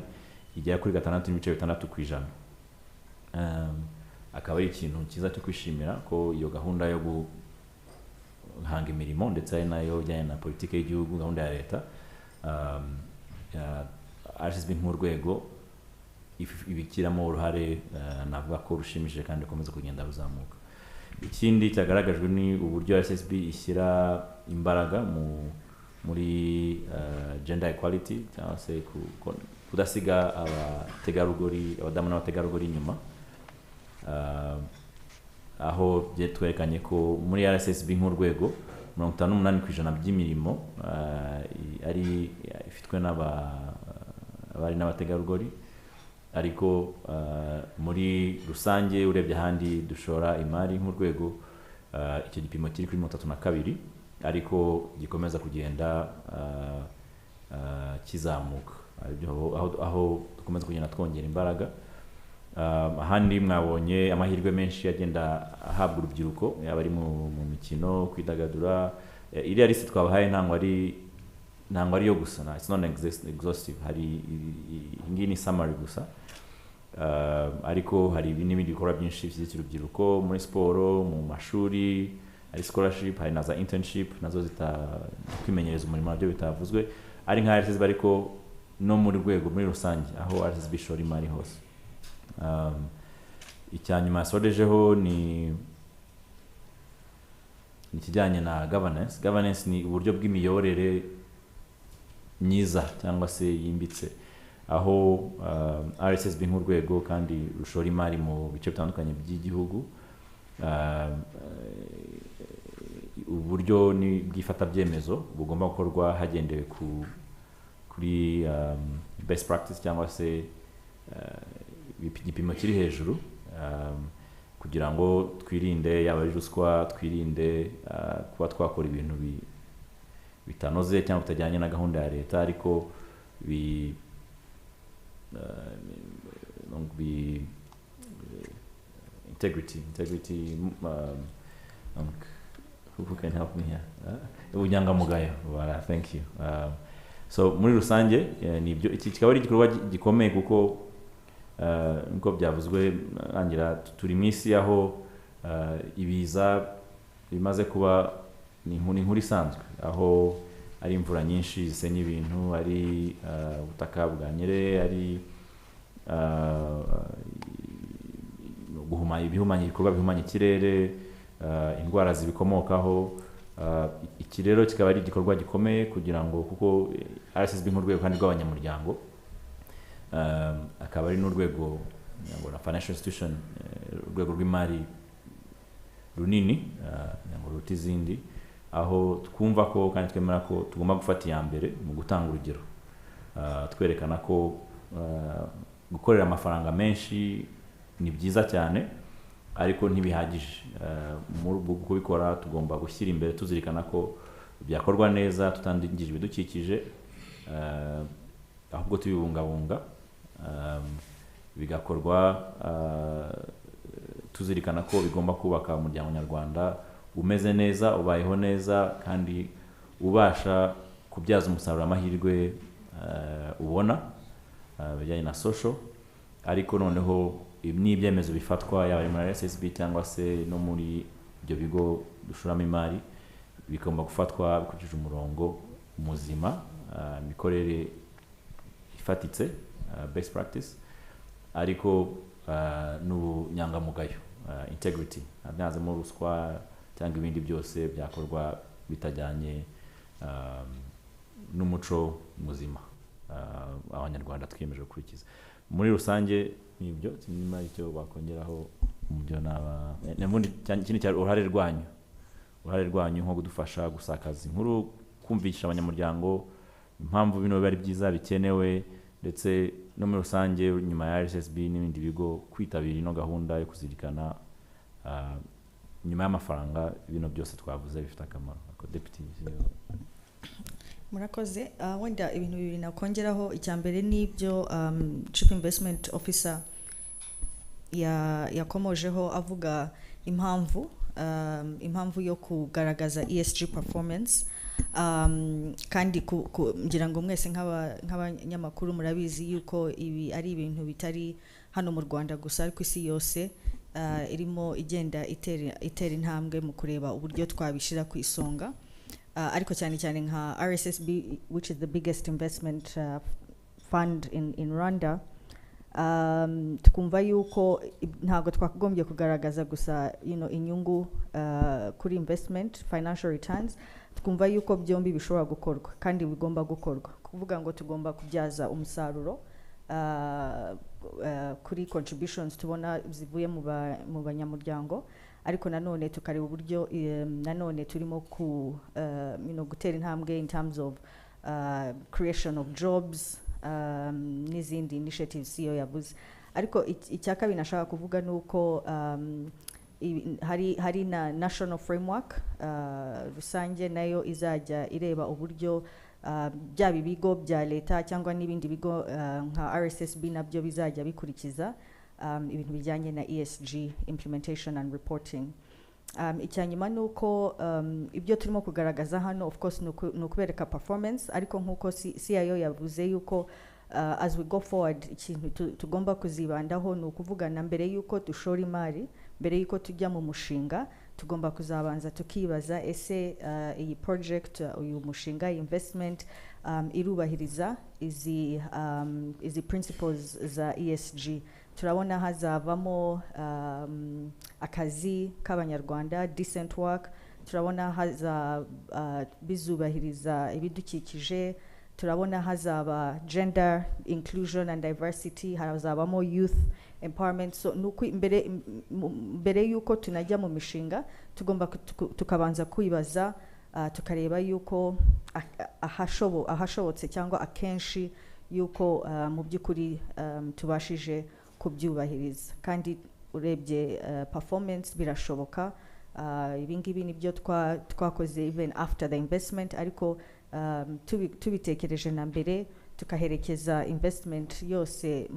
igera kuri 6.6%. Akaba ari ikintu cyiza cyo kwishimira ko iyo gahunda yo guhanga imirimo ndetse ari nayo ijyanye na politiki y'igihugu, gahunda ya leta, RSSB nk'urwego ibikiramo uruhare, navuga ko rushimishije kandi rukomeza kugenda ruzamuka. Ikindi cyagaragajwe ni uburyo RSSB ishyira imbaraga muri gender equality, cyangwa se kudasiga abadamu n'abategarugori inyuma, aho twerekanye ko muri RSSB nk'urwego 58% by'imirimo ari ifitwe n'abari n'abategarugori, ariko muri rusange urebye ahandi dushora imari nk'urwego icyo gipimo kiri kuri 32, ariko gikomeza kugenda kizamuka, aho dukomeza kugenda twongera imbaraga. Ahandi mwabonye amahirwe menshi agenda ahabwa urubyiruko, yaba ari mu mikino, kwidagadura. Iriya liste twabahaye ntabwo ari yo gusa, it's not exhaustive, hari ingi ni summary gusa, ariko hari n'ibindi bikorwa byinshi by'iki rubyiruko muri siporo, mu mashuri, hari scholarship, hari na za internship nazo kwimenyereza umurimo nabyo bitavuzwe, ari nka RSSB, ariko no muri rwego muri rusange aho RSSB ishora imari hose. Icyanyuma yasorejeho ni ikijyanye na governance ni uburyo bw'imiyoborere myiza cyangwa se yimbitse, aho RSSB nk'urwego kandi rushora imari mu bice bitandukanye by'igihugu, uburyo ni bwifata byemezo bugomba gukorwa hagendewe kuri best practice, cyangwa se igipimo kiri hejuru, kugira ngo twirinde yaba ari ruswa, twirinde kuba twakora ibintu bitanoze cyangwa bitajyanye na gahunda ya leta, ariko integrity who can help me here, ubunyangamugayo. Thank you. So muri rusange nibyo, iki kikaba ari igikorwa gikomeye, kuko nko byavuzwe angira turi mu isi aho ibiza bimaze kuba ni inkuru isanzwe, aho ari imvura nyinshi zisenya ibintu, ari ubutaka bwanyereye, ari ibikorwa bihumanya ikirere, indwara zibikomokaho. Iki rero kikaba ari igikorwa gikomeye, kugira ngo kuko RSSB nk'urwego kandi rw'abanyamuryango, akaba ari n'urwego na financial institution, urwego rw'imari runini ruta izindi, aho twumva ko kandi twemera ko tugomba gufata iya mbere mu gutanga urugero, twerekana ko gukorera amafaranga menshi ni byiza cyane, ariko ntibihagije. Mu kubikora tugomba gushyira imbere, tuzirikana ko byakorwa neza tutandingije ibidukikije ahubwo tubibungabunga bigakorwa tuzirikana ko bigomba kubaka umuryango nyarwanda umeze neza ubayeho neza kandi ubasha kubyaza umusaruro amahirwe ubona bijyanye na social ariko noneho n'ibyemezo bifatwa yaba muri RSSB cyangwa se no muri ibyo bigo dushoramo imari bigomba gufatwa bikurikije umurongo muzima imikorere ifatitse best practice ariko n'ubunyangamugayo integrity ntabwo ruswa cyangwa ibindi byose byakorwa bitajyanye n'umuco muzima abanyarwanda twiyemeje gukurikiza muri rusange nibyo nyuma icyo bakongeraho umujyo naba n'ubundi cyane cyane uruhare rwanyu nko kudufasha gusakaza inkuru kumvisha abanyamuryango impamvu bino bari byiza bikenewe ndetse no muri rusange nyuma ya RSSB n'ibindi bigo kwitabira ino gahunda yo kuzirikana nyuma y'amafaranga ibintu byose twavuze bifite akamaro ako deputy murakoze wenda ibintu bibiri nakongeraho icyambere n'ibyo chief investment officer yakomojeho avuga impamvu yo kugaragaza ESG performance kandi ngira ngo mwese nk'abanyamakuru murabizi yuko ibi ari ibintu bitari hano mu Rwanda gusa ariko isi yose irimo igenda itera intambwe mu kureba uburyo twabishira ku isonga ariko cyane cyane nka RSSB which is the biggest investment fund in Rwanda tukumva yuko ntago twakagombye kugaragaza gusa inyungu kuri investment financial returns tukumva yuko byombi bishobora gukorwa kandi bigomba gukorwa kuvuga ngo tugomba kubyaza umusaruro kuri contributions tubona zivuye mu banyamuryango ariko nanone tukareba uburyo nanone turimo gutera intambwe in terms of creation of jobs n'izindi initiatives iyo yabuze ariko icyaka binashaka kuvuga nuko hari na national framework rusange nayo izajya ireba uburyo byaba ibigo bya leta cyangwa n'ibindi bigo nka RSSB nabyo bizajya bikurikiza ibintu bijyanye na ESG implementation and reporting icyanyuma nuko ibyo turimo kugaragaza hano of course nukubereka performance ariko nkuko CIO yavuze yuko as we go forward ikintu tugomba kuzibandaho nukuvugana mbere yuko dushora imari mbere yuko tujya mu mushinga tugomba kuzabanza tukibaza ese iyi project uyu mushinga investment irubahiriza izi principles za ESG turabona hazavamo akazi k'abanyarwanda decent work turabona bizubahiriza ibidukikije turabona hazaba gender inclusion and diversity hazabamo youth empowerment so nuko mbere yuko tunajya mu mishinga tugomba tukabanza kwibaza tukareba yuko ahashobotse cyangwa akenshi yuko mu by'ukuri tubashije kubyubahiriza kandi urebye performance birashoboka ibingibi nibyo twakoze even after the investment ariko tubitekereje na mbere tukaherekeza investment yose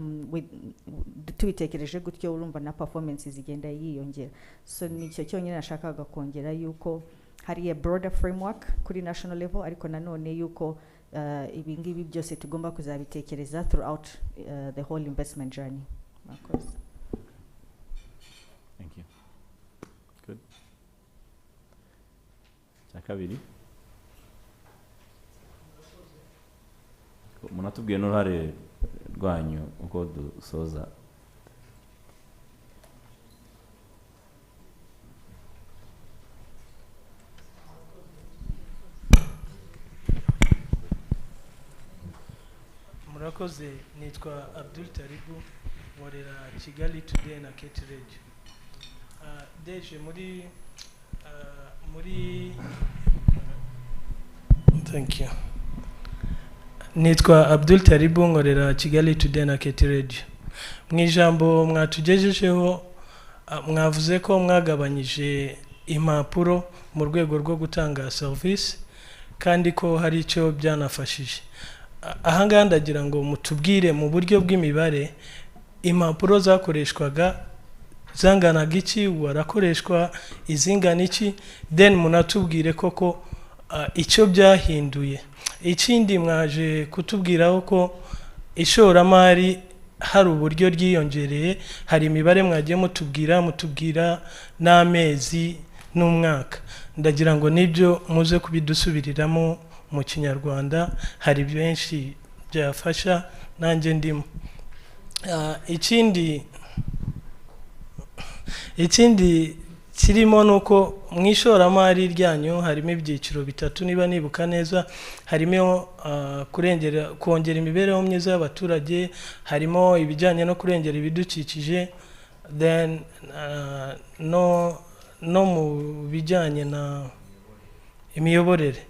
tubitekereje gutyo urumva na performance zigenda yiyongera so nicyo cyonyine nashakaga kongera yuko hari a broader framework kuri national level ariko nanone yuko ibingibi byose tugomba kuzabitekereza throughout the whole investment journey. Thank you. Good. Kabiri. Munatubwiye n'uruhare rwanyu uko dusoza. Murakoze, nitwa Abdul Taribu, nkorera Kigali Today na Kate Radio. Deje muri thank you. Nitwa Abdul Taribu, nkorera Kigali Today na Kate Radio. Mu ijambo mwatugejejeho mwavuze ko mwagabanyije impapuro mu rwego rwo gutanga service kandi ko hari icyo byanafashije. Ahangaha ndagira ngo mutubwire mu buryo bw'imibare impapuro zakoreshwaga zanganaga iki, warakoreshwa izingana iki, then munatubwire koko icyo byahinduye. Ikindi mwaje kutubwiraho ko ishoramari hari uburyo ryiyongereye, hari imibare mwagiye mutubwira n'amezi n'umwaka. Ndagira ngo nibyo muze kubidusubiriramo mu Kinyarwanda, hari benshi byafasha nanjye ndimo. Ikindi kirimo nuko mu ishoramari ryanyu harimo ibyiciro bitatu niba nibuka neza. Harimo kongera imibereho myiza y'abaturage, harimo ibijyanye no kurengera ibidukikije, then no mu bijyanye na imiyoborere,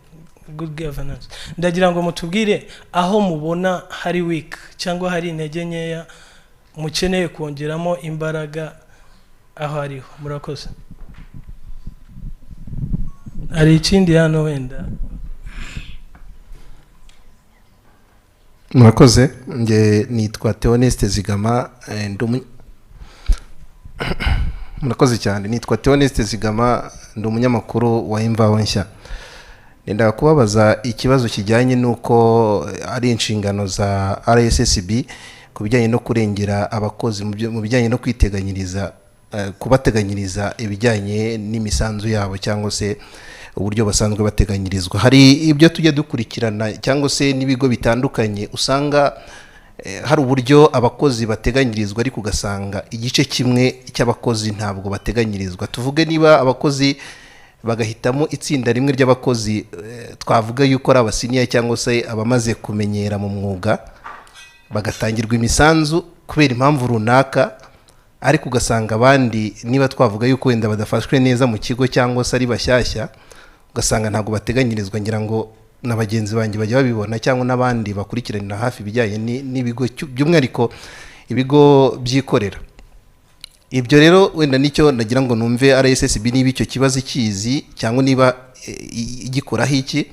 good governance. Ndagira ngo mutubwire aho mubona hari weak cyangwa hari intege nkeya mukeneye kongeramo imbaraga aho ariho. Murakoze. Hari ikindi hano wenda? Murakoze. Nge nitwa Theoneste Zigama, murakoze cyane. Nitwa Theoneste Zigama, ndi umunyamakuru wa Imvaho Nshya. Nenda kubabaza ikibazo kijyanye nuko ari inshingano za RSSB ku bijyanye no kurengera abakozi mu bijyanye no kwiteganyiriza, kubateganyiriza ibijyanye n'imisanzu yabo cyangwa se uburyo basanzwe bateganyirizwa. Hari ibyo tujya dukurikirana cyangwa se n'ibigo bitandukanye usanga hari uburyo abakozi bateganyirizwa ariko ugasanga igice kimwe cy'abakozi ntabwo bateganyirizwa. Tuvuge niba abakozi bagahitamo itsinda rimwe ry'abakozi twavuga yuko ari abasiniya cyangwa se abamaze kumenyera mu mwuga, bagatangirwa imisanzu kubera impamvu runaka, ariko ugasanga abandi niba twavuga yuko wenda badafashwe neza mu kigo cyangwa se ari bashyashya, ugasanga ntabwo bateganyirizwa. Ngira ngo na bagenzi banjye bajya babibona cyangwa n'abandi bakurikiranira hafi bijyanye n'ibigo by'umwihariko ibigo byikorera. Ibyo rero wenda nicyo nagira ngo numve RSSB niba icyo kibazo kizi cyangwa niba igikoraho iki.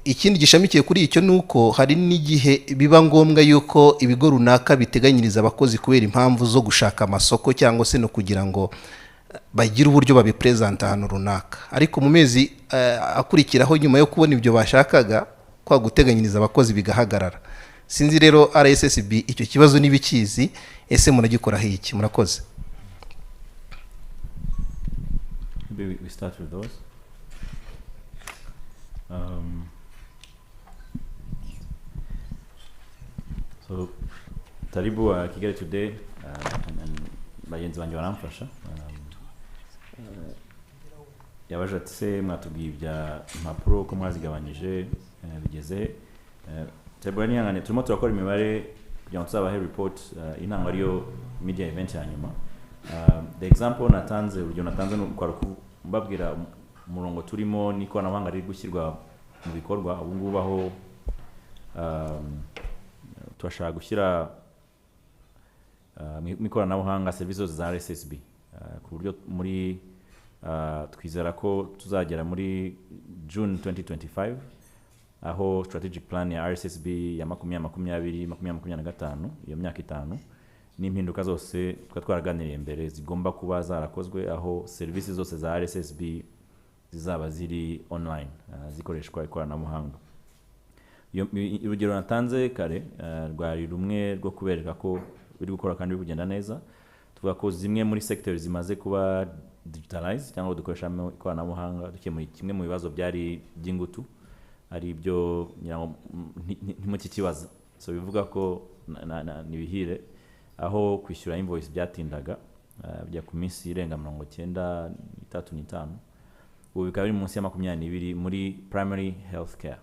Ikindi gishamikiye kuri icyo nuko hari n'igihe biba ngombwa yuko ibigo runaka biteganyiriza abakozi kubera impamvu zo gushaka amasoko cyangwa se no kugira ngo bagira uburyo babipresenta ahantu runaka, ariko mu mezi akurikiraho nyuma yo kubona ibyo bashakaga kwa guteganyiriza abakozi bigahagarara. Sinzi rero RSSB icyo kibazo nibikizi, ese muragikoraho iki? Murakoze. Maybe we start with those. So Taribu Kigali today and bagenzi banjye baramfasha. Yabaje ati se mwatubwiye ibya impapuro ko mwazigabanyije bigeze. Taribu nihangane turimo turakora imibare kugira ngo tuzabahe report intango ariyo media event ya nyuma. The example natanze, urugero natanze no mbabwira umurongo turimo n'ikoranabuhanga riri gushyirwa mu bikorwa. Ubu ngubu aho turashaka gushyira mu ikoranabuhanga services za RSSB ku buryo muri twizera ko tuzagera muri June 2025 aho strategic plan ya RSSB ya 2020-2025 iyo myaka 5 n'impinduka zose twaraganiriye mbere zigomba kuba zarakozwe, aho services zose za RSSB zizaba ziri online zikoreshwa ikoranabuhanga. Urugero natanze kare rwari rumwe rwo kubereka ko biri gukora kandi biri kugenda neza. Tuvuga ko zimwe muri sectors zimaze kuba digitalized cyangwa dukoresha ikoranabuhanga dukemuye kimwe mu bibazo byari by'ingutu, ari ibyo ntimuki kibaza. So bivuga ko nibihire aho kwishyura invoice byatindaga bya ku minsi irenga 93 ubu bikaba biri munsi ya 22 muri primary health care,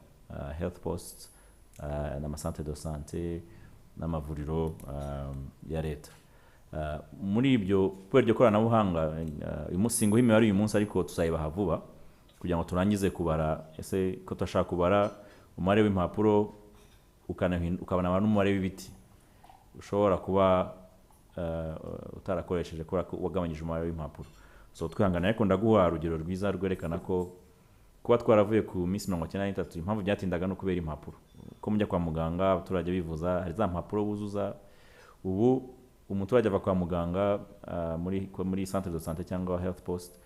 health posts n'amasantere de santé n'amavuriro ya leta. Muri ibyo kubera iryo koranabuhanga umusingo w'imibare uyu munsi ariko tuzayibaha vuba kugira ngo turangize kubara. Ese ko tashaka kubara umubare w'impapuro ukabana abantu n'umubare w'ibiti ushobora kuba utarakoresheje kora wagabanyije umubare w'impapuro. So twihangana, ariko ndaguha urugero rwiza rwerekana ko kuba twaravuye ku minsi 93 impamvu byatindaga no kubera impapuro ko mujya kwa muganga abaturage bivuza hari za mpapuro buzuza ubu umuturage ava kwa muganga muri centre de santé cyangwa health post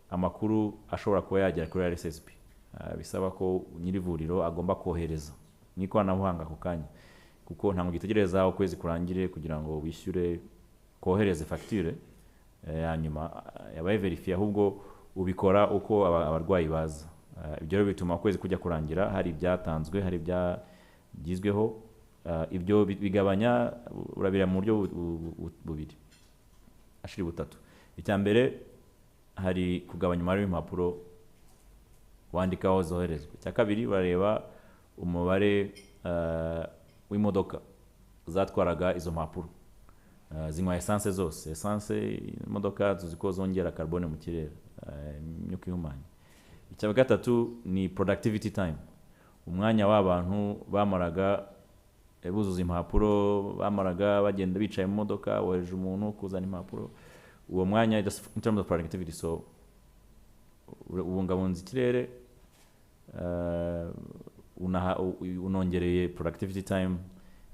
amakuru ashobora kuba yagera kuri RSSB bisaba ko nyirivuriro agomba kohereza n'ikoranabuhanga ako kanya kuko ntabwo gitegereza ukwezi kurangire kugira ngo wishyure kohereze facture yanyuma yabaye verify ahubwo ubikora uko abarwayi baza ibyo rero bituma ukwezi kujya kurangira hari ibyatanzwe hari byagizweho ibyo bigabanya urabira mu buryo bubiri ashiri butatu icya mbere hari kugabanya umubare w'impapuro wandikaho zoherezwa icya kabiri urareba umubare w'imodoka zatwaraga izo mpapuro zinywa essence zose essence imodoka tuziko zongera carbone mu kirere imyuka ihumanya icya gatatu ni productivity time umwanya w'abantu bamaraga buzuza impapuro bamaraga bagenda bicaye mu modoka wohereje umuntu kuzana impapuro uwo mwanya in terms of productivity so ubungabunza ikirere unongereye productivity time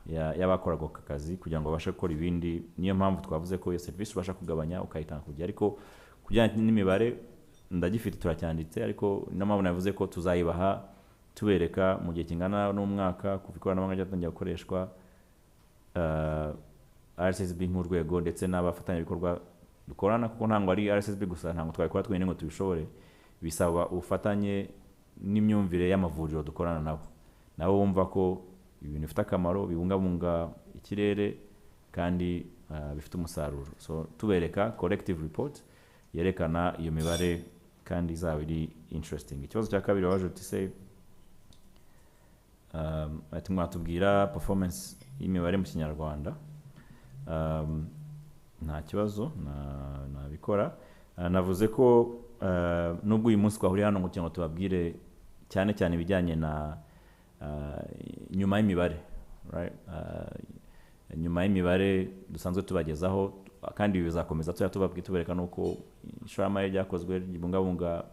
y'abakoraga ako kazi kugira ngo babashe gukora ibindi niyo mpamvu twavuze ko iyo service ubasha kugabanya ukayitanga ku gihe ariko kujyanye n'imibare ndagifite turacyanditse ariko n'amabona navuze ko tuzayibaha tubereka mu gihe kingana n'umwaka kuva ikoranabuhanga ryatangiye gukoreshwa RSSB nk'urwego ndetse n'abafatanyabikorwa dukorana kuko ntabwo ari RSSB gusa ntabwo twabikora twenyine ngo tubishobore bisaba ubufatanye n'imyumvire y'amavuriro dukorana nabo bumva ko ibintu bifite akamaro bibungabunga ikirere kandi bifite umusaruro so tubereka collective report yerekana iyo mibare kandi izaba iri interesting ikibazo cya kabiri waje utise ati mwatubwira performance y'imibare mu Kinyarwanda nta kibazo nabikora navuze ko nubwo uyu munsi twahuriye hano kugira ngo tubabwire cyane cyane ibijyanye na nyuma y'imibare right nyuma y'imibare dusanzwe tubagezaho kandi bizakomeza tubabwira tubereka nuko ishoramari ryakozwe ryibungabunga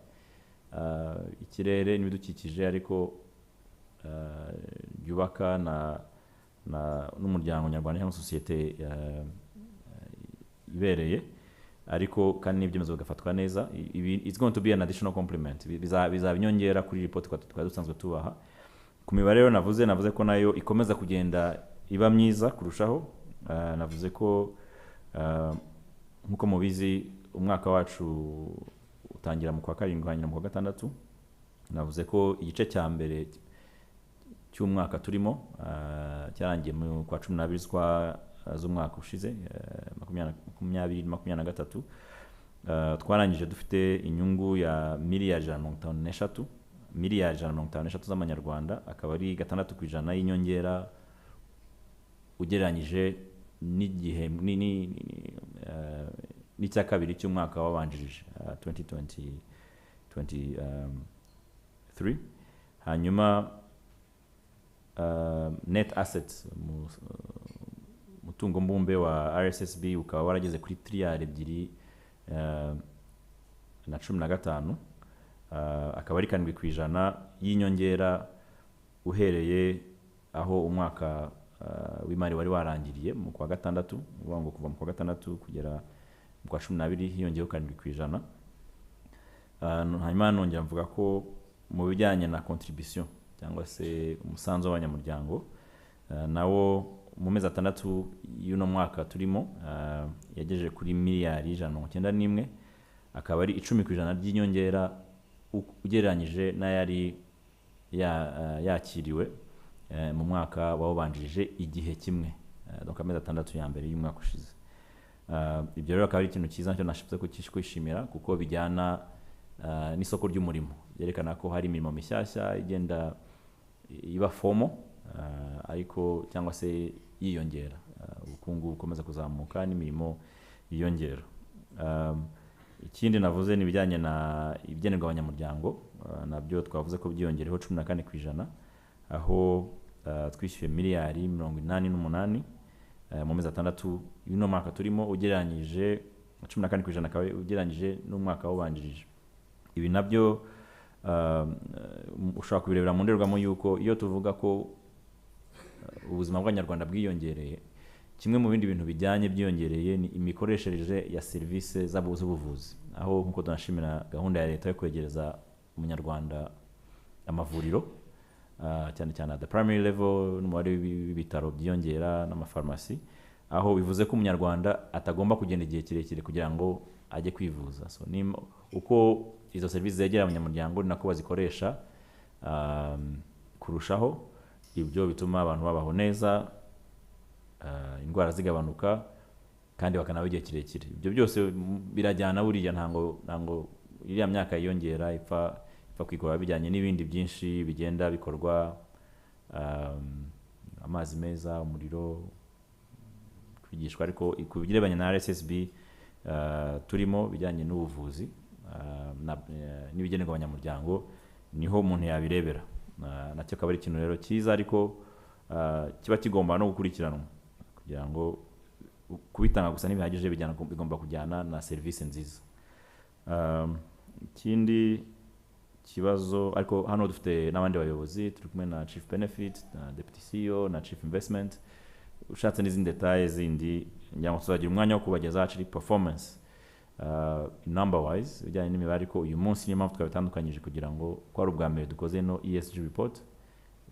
ikirere n'ibidukikije ariko byubaka n'umuryango nyarwanda cyangwa sosiyete ibereye ariko kandi n'ibyemezo bigafatwa neza it's going to be an additional complement bizaba inyongera kuri report twari dusanzwe tubaha ku mibare rero navuze ko nayo ikomeza kugenda iba myiza kurushaho navuze ko nkuko mubizi umwaka wacu utangira mu kwa karindwi hanyuma mu kwa gatandatu navuze ko igice cya mbere cy'umwaka turimo cyarangiye mu kwa 12 z'umwaka ushize 2023 twarangije dufite inyungu ya miliyari 153 miliyari 153 z'amanyarwanda akaba ari 6% y'inyongera ugereranyije n'igihe n'icya kabiri cy'umwaka wabanjirije 2023 hanyuma net assets mutungo mbumbe wa RSSB ukaba warageze kuri trilliard 2.15 akaba ari 7% y'inyongera uhereye aho umwaka w'imari wari warangiriye mu kwa gatandatu ubango kuva mu kwa gatandatu kugera mu kwa 12 hiyongeyeho 7%. Hanyuma nongera mvuga ko mu bijyanye na contribution cyangwa se umusanzu w'abanyamuryango nawo mu mezi 6 y'uno mwaka turimo yagejeje kuri miliyari 191 akaba ari 10% ry'inyongera ugereranyije n'ayari yakiriwe mu mwaka wawubanjirije igihe kimwe donc amezi 6 ya mbere y'umwaka ushize ibyo rero akaba ari ikintu cyiza cyo nashibye ko kwishimira kuko bijyana n'isoko ry'umurimo yerekana ko hari imirimo mishyashya igenda iba fomo ariko cyangwa se yiyongera ubukungu bukomeza kuzamuka n'imirimo yiyongera ikindi navuze ni bijyanye na ibyenerwa abanyamuryango nabyo twavuze ko byiyongereho 14% aho twishyuye miliyari 88 mu mezi 6 y'uno mwaka turimo ugereranyije 14% akaba ugereranyije n'umwaka wabanjirije ibi nabyo ushobora kubirebera mu ndorerwamo yuko iyo tuvuga ko ubuzima bw'Abanyarwanda bwiyongereye, kimwe mu bindi bintu bijyanye byiyongereye ni imikoreshereje ya serivisi z'ubuvuzi, aho nkuko tunashimira gahunda ya leta yo kwegereza umunyarwanda amavuriro, cyane cyane at the primary level, n'umubare w'ibitaro byiyongera n'amafarmasi, aho bivuze ko umunyarwanda atagomba kugenda igihe kirekire kugira ngo ajye kwivuza. So uko izo serivisi zegera abanyamuryango ni nako bazikoresha kurushaho, ibyo bituma abantu babaho neza, indwara zigabanuka kandi bakanabaho igihe kirekire. Ibyo byose birajyana buriya, ntango iriya myaka yiyongera ipfa kwikora bijyanye n'ibindi byinshi bigenda bikorwa, amazi meza, umuriro, kwigishwa. Ariko ku birebanye na RSSB turimo bijyanye n'ubuvuzi n'ibigenerwa abanyamuryango, niho umuntu yabirebera. Nacyo akaba ari ikintu rero cyiza, ariko kiba kigomba no gukurikiranwa kugira ngo kubitanga gusa ntibihagije, bigomba kujyana na serivisi nziza. Ikindi kibazo, ariko hano dufite n'abandi bayobozi, turi kumwe na Chief Benefit, na Deputy CEO, na Chief Investment. Ushatse n'izindi details zindi ngira ngo tuzagira umwanya wo kubageza actually performance number wise bijyanye n'imibare, ariko uyu munsi niyo mpamvu twabitandukanyije kugira ngo ko ari ubwa mbere dukoze no ESG report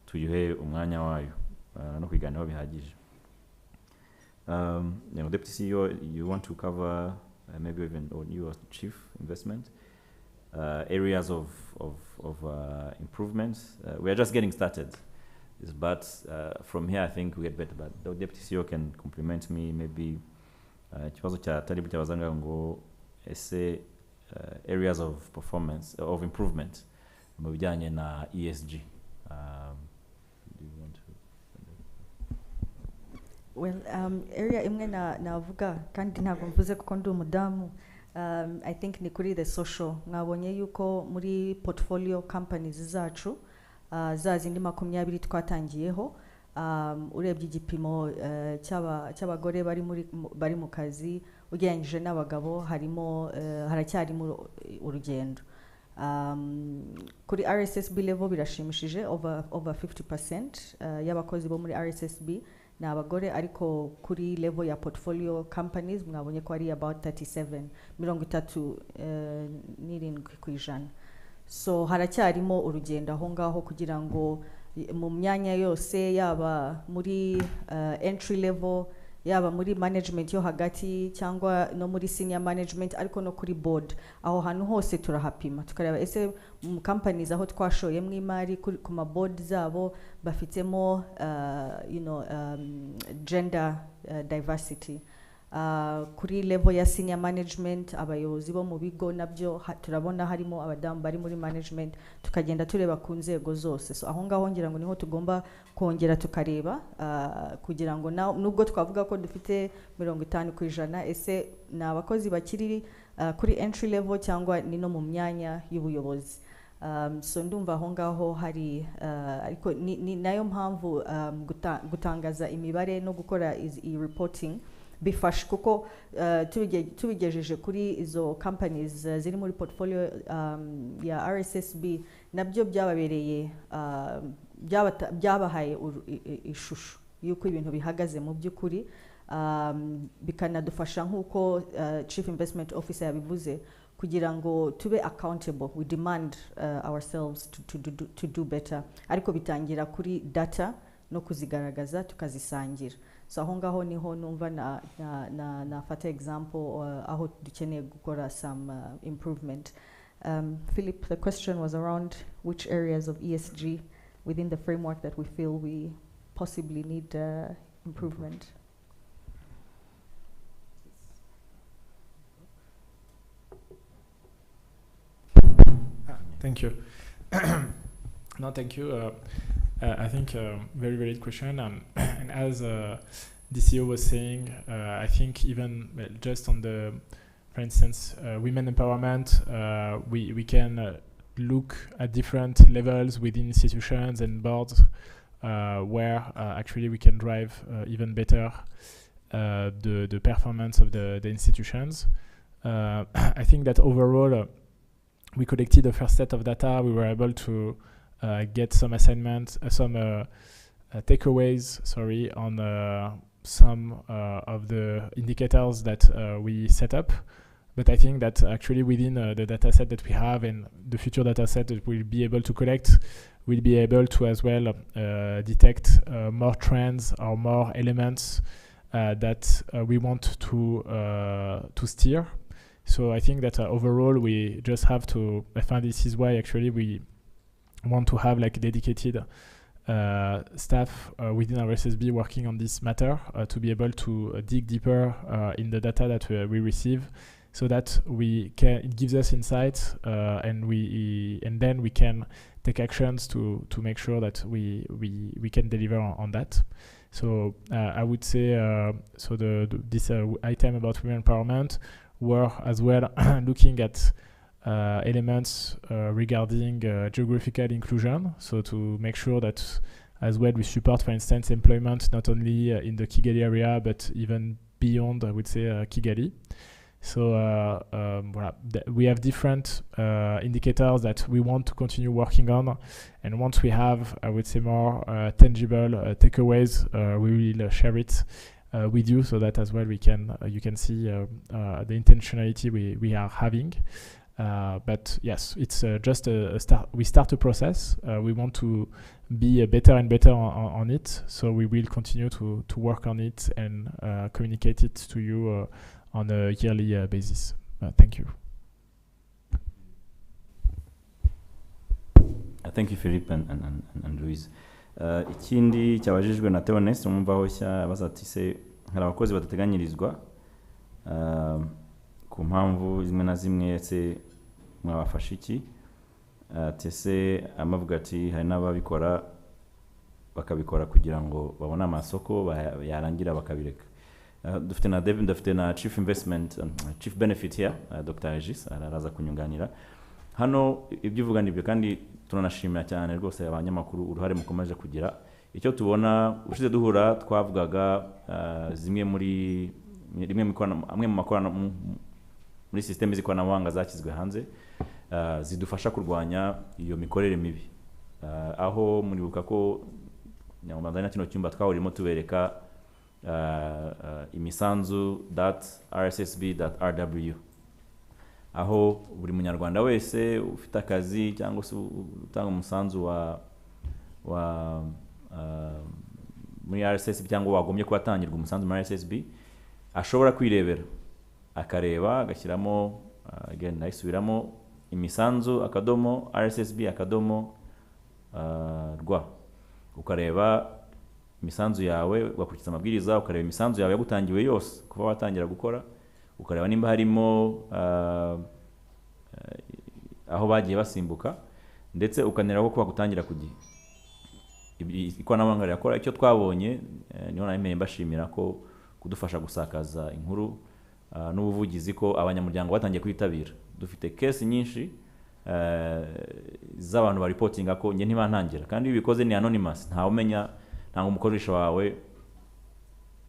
tuyuhe umwanya wayo no kwiganiraho bihagije. Deputy CEO, you want to cover maybe even, or you as Chief Investment, areas of improvements. We are just getting started, but from here I think we get better. But the Deputy CEO can compliment me, maybe ikibazo cyatari byabazanga ngo ese areas of performance, of improvement mu bijyanye na ESG. Do you want to? Well, area imwe navuga kandi ntabwo mvuze kuko ndi umudamu, I think ni kuri the social. Mwabonye yuko muri portfolio companies zacu za zindi 20 twatangiyeho, urebye igipimo cy'abagore bari mu kazi ugereranyije n'abagabo haracyarimo urugendo. Kuri RSSB level birashimishije, over 50% y'abakozi bo muri RSSB ni abagore, ariko kuri level ya portfolio companies mwabonye ko ari about 37%. So haracyarimo urugendo aho ngaho kugira ngo mu myanya yose, yaba muri entry level, yaba muri management yo hagati cyangwa no muri senior management, ariko no kuri board, aho hantu hose turahapima tukareba ese mu companies aho twashoyemo imari ku ma board zabo bafitemo gender diversity. Kuri level ya senior management, abayobozi bo mu bigo nabyo turabona harimo abadamu bari muri management, tukagenda tureba ku nzego zose. So aho ngaho ngira ngo niho tugomba kongera tukareba kugira ngo nubwo twavuga ko dufite 50%, ese ni abakozi bakiri kuri entry level cyangwa ni no mu myanya y'ubuyobozi. So ndumva aho ngaho hari ariko ni nayo mpamvu gutangaza imibare no gukora reporting bifasha, kuko tubigejeje kuri izo companies ziri muri portfolio ya RSSB, nabyo byababereye byabahaye ishusho yuko ibintu bihagaze mu by'ukuri, bikanadufasha nk'uko Chief Investment Officer yabivuze, kugira ngo tube accountable. We demand ourselves to do better, ariko bitangira kuri data no kuzigaragaza tukazisangira. So aho ngaho niho numva nafata example aho dukeneye gukora some improvement. Philip, the question was around which areas of ESG within the framework that we feel we possibly need improvement. Thank you. No, thank you. I think very valid question, and as the CEO was saying, I think even just on the, for instance, women empowerment, we can look at different levels within institutions and boards where actually we can drive even better the performance of the institutions. I think that overall we collected the first set of data. We were able to get some assignments, some takeaways, on some of the indicators that we set up. But I think that actually within the data set that we have and the future data set that we'll be able to collect, we'll be able to as well detect more trends or more elements that we want to steer. So I think that overall we just have to, I find this is why actually we want to have like dedicated staff within our RSSB working on this matter to be able to dig deeper in the data that we receive, so that it gives us insights and then we can take actions to make sure that we can deliver on that. So I would say this item about women empowerment were as well looking at elements regarding geographical inclusion, so to make sure that as well we support, for instance, employment not only in the Kigali area but even beyond, I would say, Kigali. So we have different indicators that we want to continue working on, and once we have, I would say, more tangible takeaways, we will share it with you, so that as well you can see the intentionality we are having. But yes, it's just a start. We start a process. We want to be better and better on it, so we will continue to work on it and communicate it to you on a yearly basis. Thank you. Thank you, Philippe and Louise. Ikindi cyabajijwe na Theoneste umumvaho cya bazati se hari abakozi batateganyirizwa ku mpamvu zimwe na zimwe se mwabafasha iki tese amavuga ati hari n'ababikora bakabikora kugira ngo babone amasoko yarangira bakabireka. Dufite na David, dufite na Chief Investment Chief Benefit here, Dr. Regis araza kunyunganira hano. Ibyo uvuga nibyo, kandi tunanashimira cyane rwose abanyamakuru uruhare mukomeje kugira. Icyo tubona ushize duhura twavugaga zimwe amwe mu makorana muri system z'ikoranabuhanga zakizwe hanze zidufasha kurwanya iyo mikorere mibi, aho muribuka ko nyamubanda na kino cyumba twahurimo tubereka imisanzu.rssb.rw, aho buri munyarwanda wese ufite akazi cyangwa se utanga umusanzu wa muri RSSB cyangwa wagombye kubatangirwa umusanzu muri RSSB ashobora kwirebera, akareba agashyiramo again nayisubiramo imisanzu akadomo RSSB akadomo rwa, ukareba imisanzu yawe ugakurikiza amabwiriza, ukareba imisanzu yawe yagutangiwe yose kuva watangira gukora, ukareba nimba harimo aho bagiye basimbuka, ndetse ukanera ko bagutangira ku gihe. Ikoranabuhanga rirakora. Icyo twabonye niho narimeye mbashimira ko kudufasha gusakaza inkuru n'ubuvugizi ko abanyamuryango batangiye kwitabira. Dufite case nyinshi z'abantu ba reportinga ko nge ntibantangira, kandi bikoze ni anonymous, ntawe umenya, ntango umukoresha wawe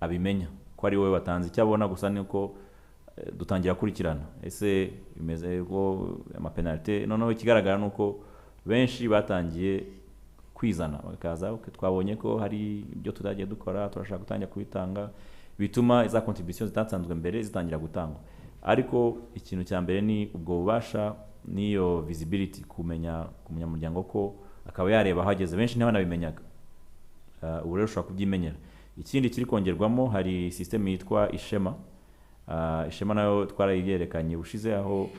abimenya ko ari wowe watanze. Icyo abona gusa niko dutangira kurikirana ese bimeze ko amapenalite. Noneho ikigaragara nuko benshi batangiye kwizana bakaza, twabonye ko hari ibyo tutagiye dukora, turashaka gutangira kubitanga, bituma iza contribution zitanzwe mbere zitangira gutangwa. Ariko ikintu cya mbere ni ubwo bubasha niyo visibility, kumenya ku munyamuryango ko akaba yareba ahageze. Benshi ntibanabimenyaga, ubu rero ushobora kubyimenyera. Ikindi kiri kongerwamo, hari system yitwa Ishema. Ishema nayo twarayigerekanye ushize, aho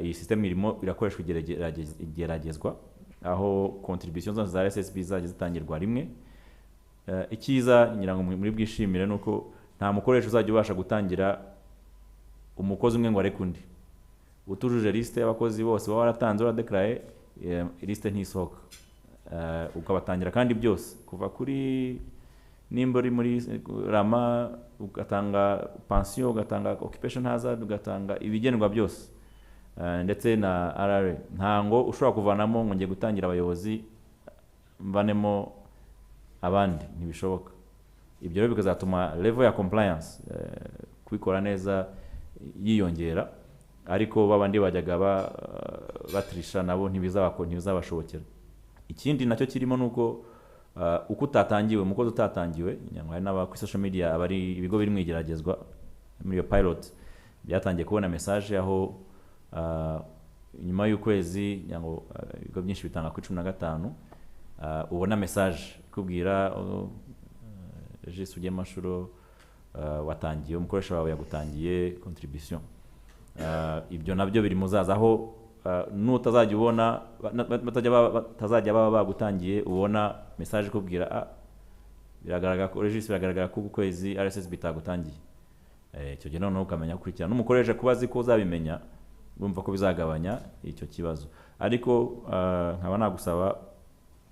iyi system irimo irakoreshwa igeragezwa, aho contributions za RSSB zaje zitangirwa rimwe. Ikiza nyirango muri bwishimire nuko nta mukoresha uzajya ubasha gutangira umukozi umwe ngo areke undi. Utujuje liste y'abakozi bose baba baratanze declare liste ntisohoka, ukabatangira kandi byose kuva kuri nimba uri muri rama, ugatanga pension, ugatanga occupation hazard, ugatanga ibigenwa byose, ndetse na RRA. Ntango ushobora kuvanamo ngo ngiye gutangira abayobozi mvanemo abandi, ntibishoboka. Ibyo rero bikazatuma level ya compliance kubikora neza yiyongera, ariko babandi bajyaga batrisha nabo ntibizabashobokera. Ikindi nacyo kirimo nuko uko utatangiwe umukozi utatangiwe hari n'aba kuri social media abari ibigo biri mwigeragezwa muri iyo pilot byatangiye kubona message aho nyuma y'ukwezi ngo ibigo byinshi bitanga ku 15 ubona message kubwira Regis ugiye mashuro watangiye umukoresha wawe yagutangiye contribution. Ibyo nabyo biri muzaza aho nutazajya ubona batazajya baba bagutangiye ubona message kubwira biragaragara ko Regis biragaragara ko ukwezi RSSB bitagutangiye. Icyo gihe noneho ukamenya gukurikirana n'umukoresha kubazi ko uzabimenya bumva ko bizagabanya icyo kibazo. Ariko nkaba nagusaba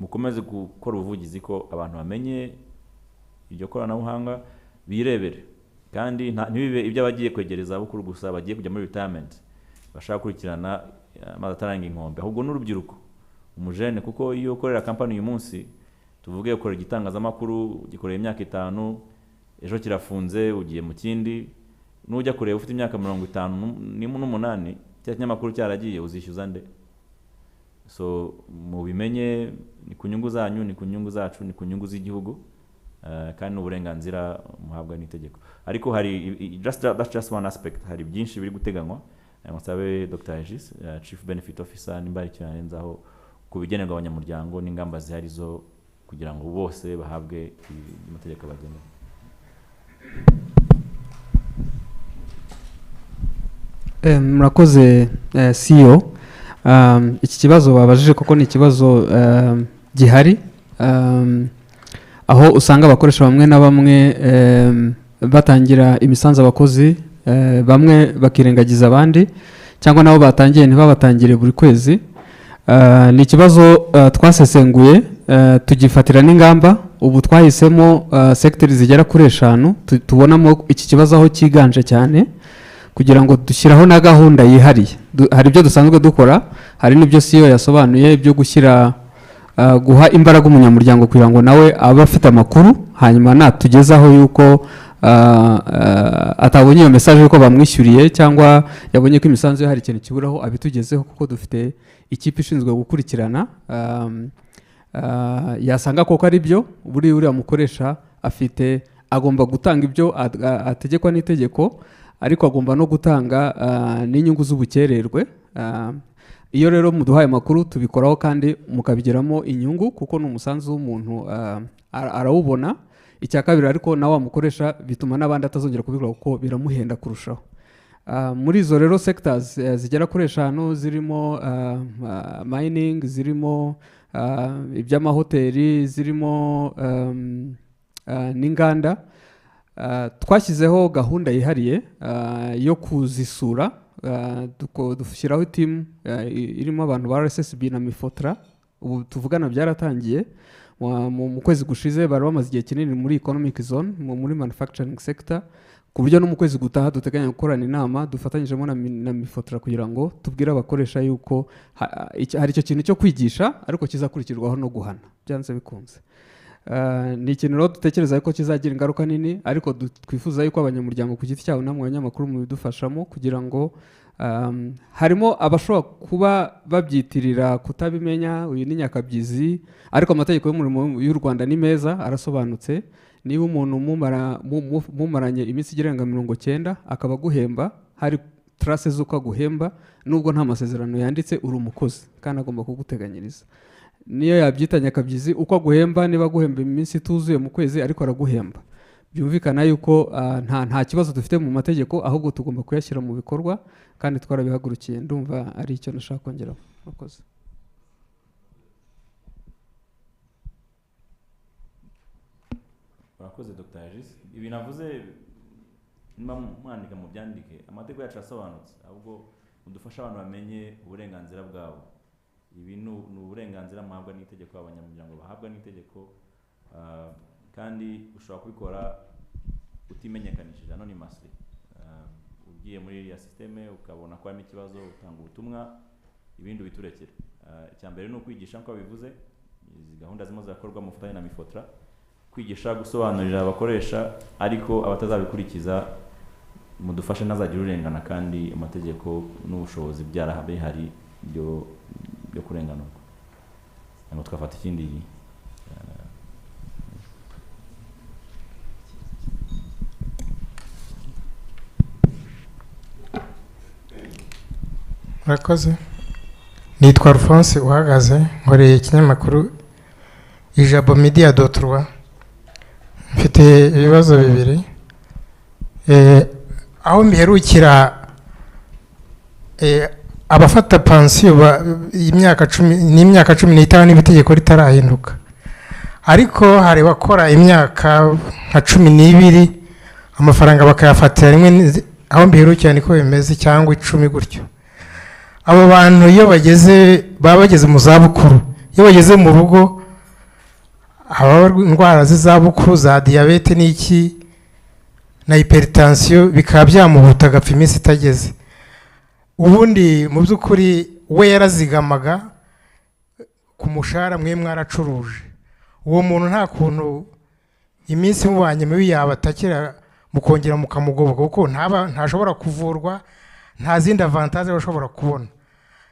mukomeze gukora ubuvugizi ko abantu bamenye iryo koranabuhanga birebere kandi ntibibe ibyo abagiye kwegereza abukuru gusa bagiye kujya muri retirement bashaka kurikirana amataranga inkombe, ahubwo n'urubyiruko umujene, kuko iyo ukorera company uyu munsi tuvuge ukora igitangazamakuru gikoreye imyaka 5 ejo kirafunze ugiye mu kindi nujya kureba ufite imyaka 58 cya kinyamakuru cyaragiye uzishyuza nde? So mubimenye ni ku nyungu zanyu, ni ku nyungu zacu, ni ku nyungu z'igihugu kandi uburenganzira muhabwa n'itegeko. Ariko hari that's just one aspect, hari byinshi biri guteganywa. Musabe Dr. Regis, Chief Benefit Officer, nimbari cyarenzaho kubigenerwa abanyamuryango n'ingamba zihari zo kugira ngo bose bahabwe amategeko bagenewe. Murakoze CEO. Iki kibazo babajije koko ni ikibazo gihari, aho usanga abakoresha bamwe na bamwe batangira imisanzu abakozi bamwe bakirengagiza abandi cyangwa nabo batangiye ntibabatangire buri kwezi. Ni ikibazo twasesenguye tugifatira n'ingamba. Ubu twahisemo sectors zigera kuri 5 tubonamo iki kibazo aho kiganje cyane kugira ngo dushyiraho na gahunda yihariye. Hari ibyo dusanzwe dukora, hari n'ibyo CEO yasobanuye byo gushyira guha imbaraga umunyamuryango kugira ngo nawe aba afite amakuru hanyuma natugezaho yuko atabonye iyo message yuko bamwishyuriye cyangwa yabonye ko imisanzu hari ikintu kiburaho abitugezeho, kuko dufite ikipe ishinzwe gukurikirana. Yasanga koko ari byo buri amukoresha afite agomba gutanga ibyo ategekwa n'itegeko, ariko agomba no gutanga n'inyungu z'ubukererwe. Iyo rero muduhaye amakuru tubikoraho kandi mukabigeramo inyungu, kuko n'umusanzu w'umuntu arawubona. Icya kabiri ariko nawe amukoresha bituma n'abandi atazongera kubikora kuko biramuhenda kurushaho. Muri izo rero sectors zigera kuri 5 zirimo mining, zirimo iby'amahoteli, zirimo n'inganda. Twashyizeho gahunda yihariye yo kuzisura. Dushyiraho team irimo abantu ba RSSB na Mifotra. Ubu tuvugana byaratangiye mu kwezi gushize, bari bamaze igihe kinini muri economic zone muri manufacturing sector, ku buryo no mu kwezi gutaha duteganya gukorana inama dufatanyijemo na Mifotra kugira ngo tubwire abakoresha yuko hari icyo kintu cyo kwigisha ariko kizakurikirwaho no guhana byanze bikunze. Ni ikintu rero dutekereza ko kizagira ingaruka nini, ariko twifuza yuko abanyamuryango ku giti cyabo namwe abanyamakuru mu bidufashamo kugira ngo harimo abashobora kuba babyitirira kutabimenya. Uyu ni nyakabyizi, ariko amategeko y'umurimo y'u Rwanda ni meza, arasobanutse. Niba umuntu mumaranye iminsi irenga 90 akaba guhemba, hari trace z'uko aguhemba nubwo nta masezerano yanditse, uri umukozi kandi agomba kuguteganyiriza. Niyo yabyitanya akabyizi uko aguhemba, niba guhemba iminsi tuzuye mu kwezi ariko araguhemba, byumvikana yuko nta kibazo dufite mu mategeko, ahubwo tugomba kuyashyira mu bikorwa kandi twarabihagurukiye. Ndumva ari icyo nashaka kongeraho. Murakoze. Murakoze Dr. Regis. Ibi navuze mwandika mu byandike, amategeko yacu asobanutse, ahubwo udufasha abantu bamenye uburenganzira bwabo. Ibi ni uburenganzira muhabwa n'itegeko, abanyamuryango bahabwa n'itegeko, kandi ushobora kubikora utimenyekanishije anonymously. Ugiye muri iriya systeme ukabona ko harimo ikibazo, utanga ubutumwa, ibindi biturekera. Icyambere ni ukwigisha nko bivuze, izi gahunda zimwe zakorwa mu bufatanye na Mifotra, kwigisha gusobanurira abakoresha, ariko abatazabikurikiza mudufashe ntazagire urengana kandi amategeko n'ubushobozi byarabihari byo kurenganurwa. Ngo twafata ikindi Murakoze. Nitwa Alphonse uhagaze nkoreye ikinyamakuru Ijabo Media.rwa. Mfite ibibazo bibiri. Aho mbiherukira abafata pansiyo imyaka 15 n'ibitegeko ritarahinduka. Ariko hari bakora imyaka nka 12 amafaranga bakayafatira rimwe, aho mbiherukira niko bimeze, cyangwa 10 gutyo. Abo bantu iyo bageze mu zabukuru, iyo bageze mu rugo, aba indwara z'izabukuru za diabete n'iki na hypertension bikaba byamuhuta agapfa iminsi itageze. Ubundi mu by'ukuri we yarazigamaga ku mushahara mwe mwaracuruje. Uwo muntu nta kuntu iminsi mubanye mibi yabatakira mukongera mukamugoboka, kuko ntashobora kuvurwa, nta zindi avantage bashobora kubona,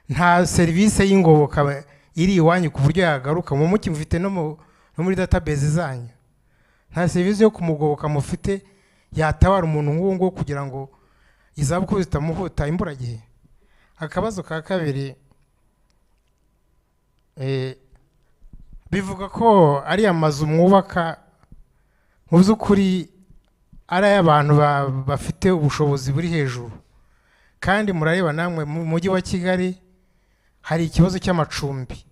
nta service y'ingoboka iri iwanyu ku buryo yagaruka mu muki mufite no muri database zanyu. Nta service yo kumugoboka mufite yatabara umuntu nk'uwo kugira ngo izabukuru zitamuhuta imburagihe. Akabazo ka kabiri, bivuga ko ari amazu mwubaka mu by'ukuri ari ay'abantu bafite ubushobozi buri hejuru, kandi murareba namwe mu mujyi wa Kigali hari ikibazo cy'amacumbi.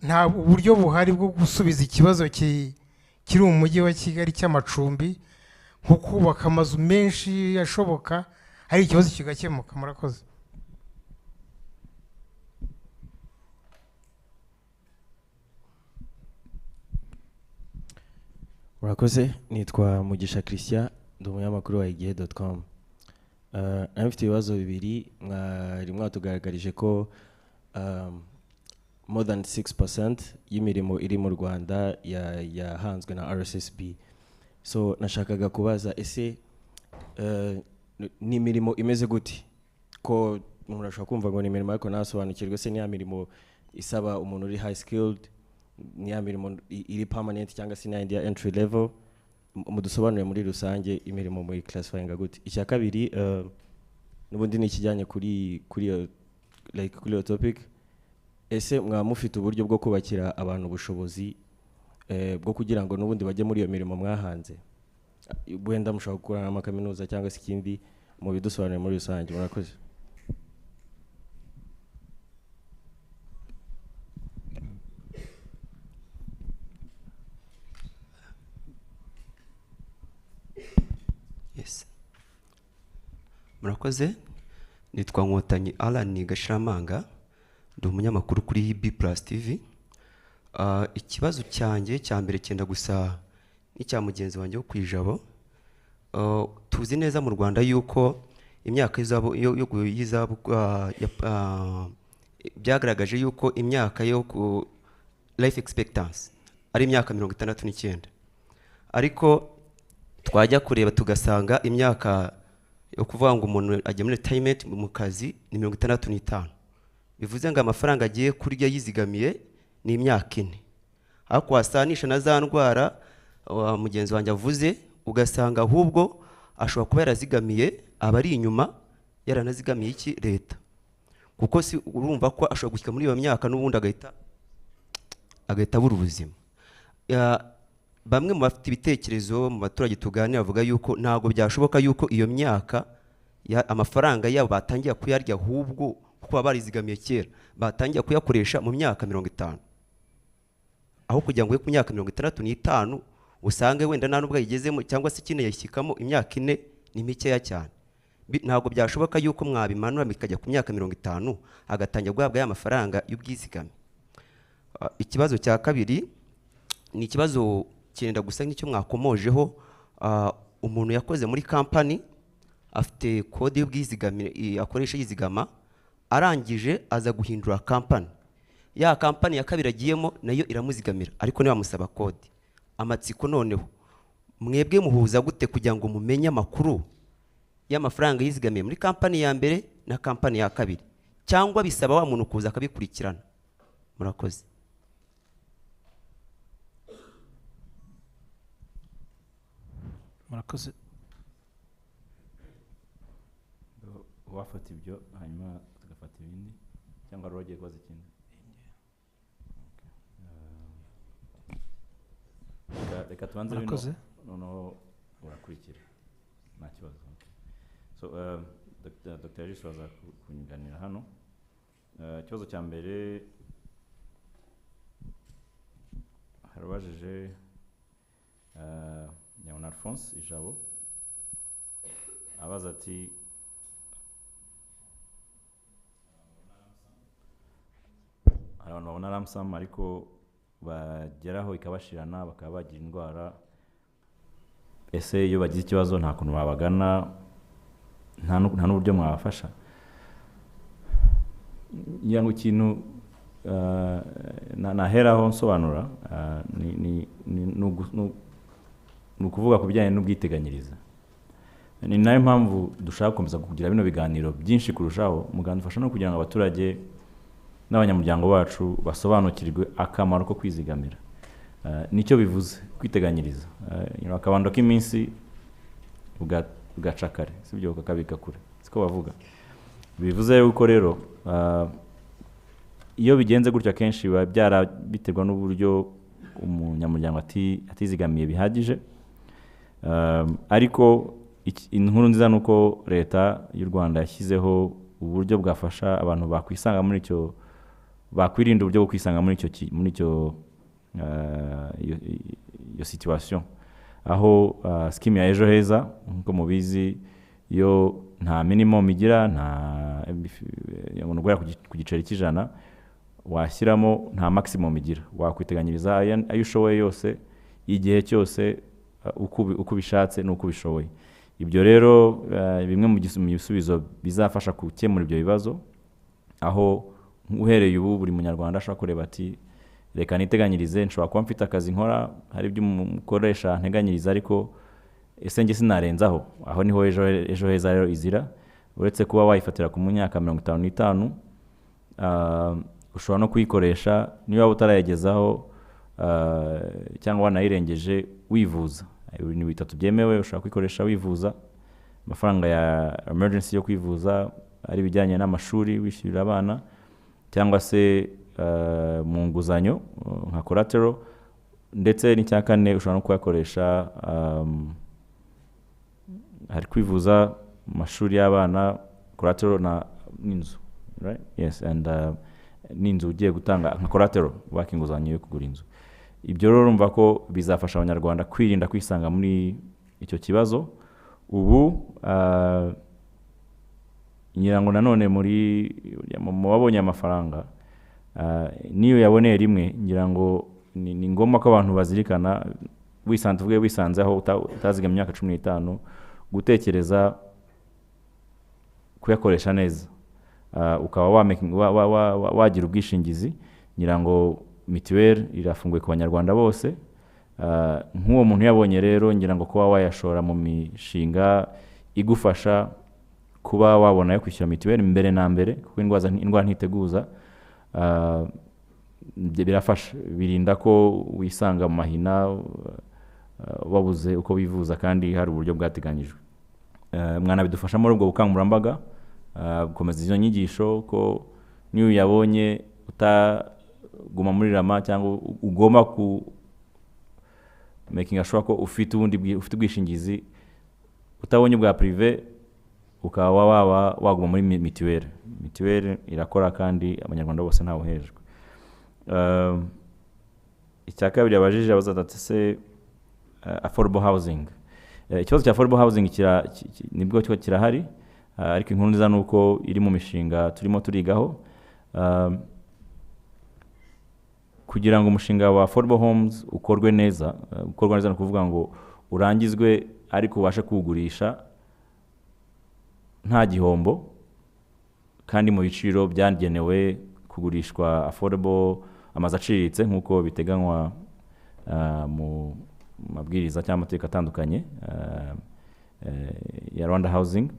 Nta uburyo buhari bwo gusubiza ikibazo kiri mu mujyi wa Kigali cy'amacumbi, nko kubaka amazu menshi yashoboka, hari ikibazo kigakemuka. Murakoze. Murakoze. Nitwa Mugisha Christian, ndi umunyamakuru wa igihe.com. Nafite ibibazo bibiri. Mwari mwatugaragarije ko more than 6% y'imirimo iri mu Rwanda yahanzwe na RSSB. So nashakaga kubaza ese ni imirimo imeze gute? Ko umuntu ashobora kumva ngo ni imirimo ariko nasobanukirwe se ni ya mirimo isaba umuntu uri high skilled, ni ya mirimo iri permanent cyangwa se ni ya entry level? Mudusobanurire muri rusange imirimo muri classifying gute. Icya kabiri, n'ubundi ni ikijyanye kuri iyo topic. Ese mwamufite uburyo bwo kubakira abantu ubushobozi bwo kugira ngo n'ubundi bajye muri iyo mirimo mwahanze? Wenda mushobora gukorana n'amakaminuza cyangwa se ikindi, mu bidusobanurire muri rusange. Murakoze. Yes. Murakoze. Nitwa Nkotanyi Alan Gashiramanga, ndi umunyamakuru kuri B+ TV. Ikibazo cyanjye cya mbere cyenda gusa n'icya mugenzi wanjye wo kwijabo. Tuzi neza mu Rwanda yuko imyaka byagaragaje yuko imyaka yo ku life expectancy ari imyaka 69, ariko twajya kureba tugasanga imyaka yo kuvuga ngo umuntu ajya muri retirement mu kazi ni 65. Bivuze ngo amafaranga agiye kurya yizigamiye ni imyaka 4. Ariko wasanisha na za ndwara mugenzi wanjye avuze, ugasanga ahubwo ashobora kuba yarazigamiye abari inyuma, yaranazigamiye iki leta, kuko si urumva ko ashobora gushyika muri iyo myaka n'ubundi agahita abura ubuzima. Bamwe mu bafite ibitekerezo mu baturage tuganira bavuga yuko ntago byashoboka yuko iyo myaka amafaranga yabo batangiye kuyarya, ahubwo kuko barizigamiye kera batangiye kuyakoresha mu myaka 50, aho kugira ngo ku myaka 65 usange wenda nta nubwo yigezemo cyangwa se kine yashyikamo imyaka 4 ni mikeya cyane. Ntago byashoboka yuko mwabimanura bikajya ku myaka 50 agatangira guhabwa ya mafaranga y'ubwizigame. Ikibazo cya kabiri ni ikibazo cyenda gusa nk'icyo mwakomojeho. Umuntu yakoze muri company afite kode y'ubwizigame akoresha yizigama, arangije aza guhindura company, ya company ya kabiri agiyemo nayo iramuzigamira ariko niba musaba kode. Amatsiko noneho mwebwe muhuza gute kugira ngo mumenye amakuru y'amafaranga yizigamiye muri kampani ya mbere na kampani ya kabiri, cyangwa bisaba wa muntu kuza akabikurikirana? Murakoze. Murakoze. Wafata ibyo hanyuma tugafata ibindi, cyangwa rogiye kwaza ikindi? Reka tubanze bino noneho urakurikira nta kibazo. So Dr. Regis waza kunyunganira hano. Ikibazo cya mbere harabajije Nyabona Alphonse Ijabo abaza ati abantu babona ramsam ariko bageraho ikabashirana bakaba bagira indwara, ese iyo bagize ikibazo nta kuntu babagana, nta n'uburyo mwabafasha? Yango ikintu naheraho nsobanura ni ukuvuga ku bijyanye n'ubwiteganyirize. Ni nayo mpamvu dushaka gukomeza kugira bino biganiro byinshi kurushaho, mugandufasha no kugira ngo abaturage n'abanyamuryango bacu basobanukirwe akamaro ko kwizigamira. Nicyo bivuze kwiteganyiriza. Akabando k'iminsi ugacakare, sibyo kakabika kure, siko bavuga. Bivuze yuko rero iyo bigenze gutya kenshi biba biterwa n'uburyo umunyamuryango atizigamiye bihagije. Ariko inkuru nziza nuko leta y'u Rwanda yashyizeho uburyo bwafasha abantu bakwisanga muri icyo, bakwirinda uburyo bwo kwisanga muri icyo iyo situation, aho scheme ya ejo heza nko mubizi yo nta minimum igira, nta ngora ku giceri cy'ijana washyiramo, nta maximum igira. Wakwiteganyiriza ayo ushoboye yose igihe cyose uko bishatse n'uko bishoboye. Ibyo rero bimwe mu bisubizo bizafasha gukemura ibyo bibazo, aho uhereye ubu buri munyarwanda ashobora kureba ati reka niteganyirize, nshobora kuba mfite akazi nkora, hari ibyo umukoresha nteganyiriza, ariko ese njye sinarenzaho. Aho niho ejo heza rero izira. Uretse kuba wayifatira ku myaka 55, ushobora no kuyikoresha niba utarayagezaho cyangwa wanayirengeje wivuza. Ibintu bitatu byemewe, ushobora kwikoresha wivuza, amafaranga ya emergency yo kwivuza, ari bijyanye n'amashuri wishyurira abana, cyangwa se mu nguzanyo nka collateral, ndetse n'icya kane ushobora no kuyakoresha hari kwivuza amashuri y'abana, collateral na n'inzu, right? Yes, and n'inzu ugiye gutanga nka collateral waka inguzanyo yo kugura inzu. Ibyo rero urumva ko bizafasha abanyarwanda kwirinda kwisanga muri icyo kibazo. Ubu nyirango nanone mu babonye amafaranga niyo yaboneye rimwe, nyirango ni ngombwa ko abantu bazirikana, wisanze aho utaziga mu myaka 15, gutekereza kuyakoresha neza, ukaba wagira ubwishingizi. Nyirango mituweli irafunguye ku banyarwanda bose. Nk'uwo muntu yabonye rero, ngira ngo kuba wayashora mu mishinga igufasha kuba wabona yo kwishyura mituweli mbere na mbere, kuko indwara ntiteguza. Birafasha, birinda ko wisanga mu mahina wabuze uko bivuza kandi hari uburyo bwateganyijwe. Mwana bidufasha muri ubwo bukangurambaga, gukomeza izo nyigisho ko niyo yabonye guma muri rama, cyangwa ugomba ku making sure ko ufite ubwishingizi, utabonye bwa privé ukaba waguma muri mituweli. Mituweli irakora kandi abanyarwanda bose ntawe hejwe. Icya kabiri abajije abazatse se affordable housing. Ikibazo cya affordable housing nibwo kirahari, ariko inkuru nziza nuko iri mu mishinga turimo turigaho. Kugira ngo umushinga wa affordable homes ukorwe neza no kuvuga ngo urangizwe ariko ubashe kugurisha nta gihombo, kandi mu biciro byagenewe kugurishwa affordable amazu aciriritse nk'uko biteganywa mu mabwiriza cyangwa amategeko atandukanye. ya Rwanda Housing.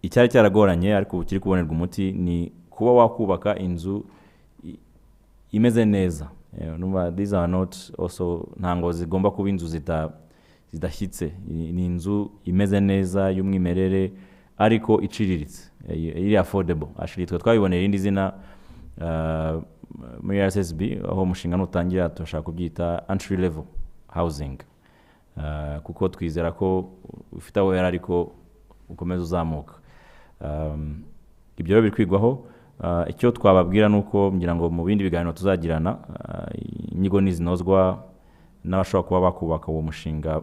Icyari cyaragoranye ariko ukiri kubonerwa umuti ni kuba wakubaka inzu imeze neza. These are not also ntango zigomba kuba inzu zidashyitse. Ni inzu imeze neza y'umwimerere ariko iciriritse, iri affordable. Actually twabibonera irindi zina muri RSSB aho umushinga nutangira turashaka kubyita entry level housing, kuko twizera ko ufite aho yari ariko ukomeza uzamuka. Ibyo biri kwigwaho. Icyo twababwira nuko ngira ngo mu bindi biganiro tuzagirana inyigo nizinozwa n'abashobora kuba bakubaka uwo mushinga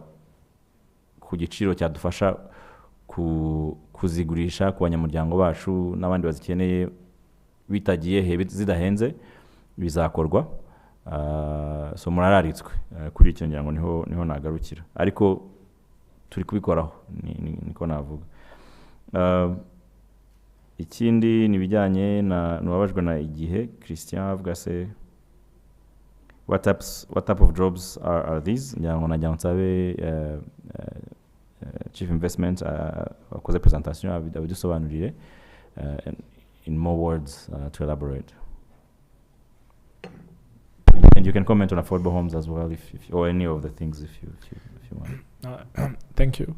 ku giciro cyadufasha kuzigurisha ku banyamuryango bacu n'abandi bazikeneye bitagiye zidahenze bizakorwa. So murararitswe kuri icyo ngira ngo niho nagarukira, ariko turi kubikoraho niko navuga. Ikindi nibijyanye nubabajwe na igihe Christian avuga se what type of jobs are these. Ngira ngo najya nsabe Chief Investment akoze presentation abidusobanurire in more words to elaborate. And you can comment on affordable homes as well if or any of the things if you want. Thank you.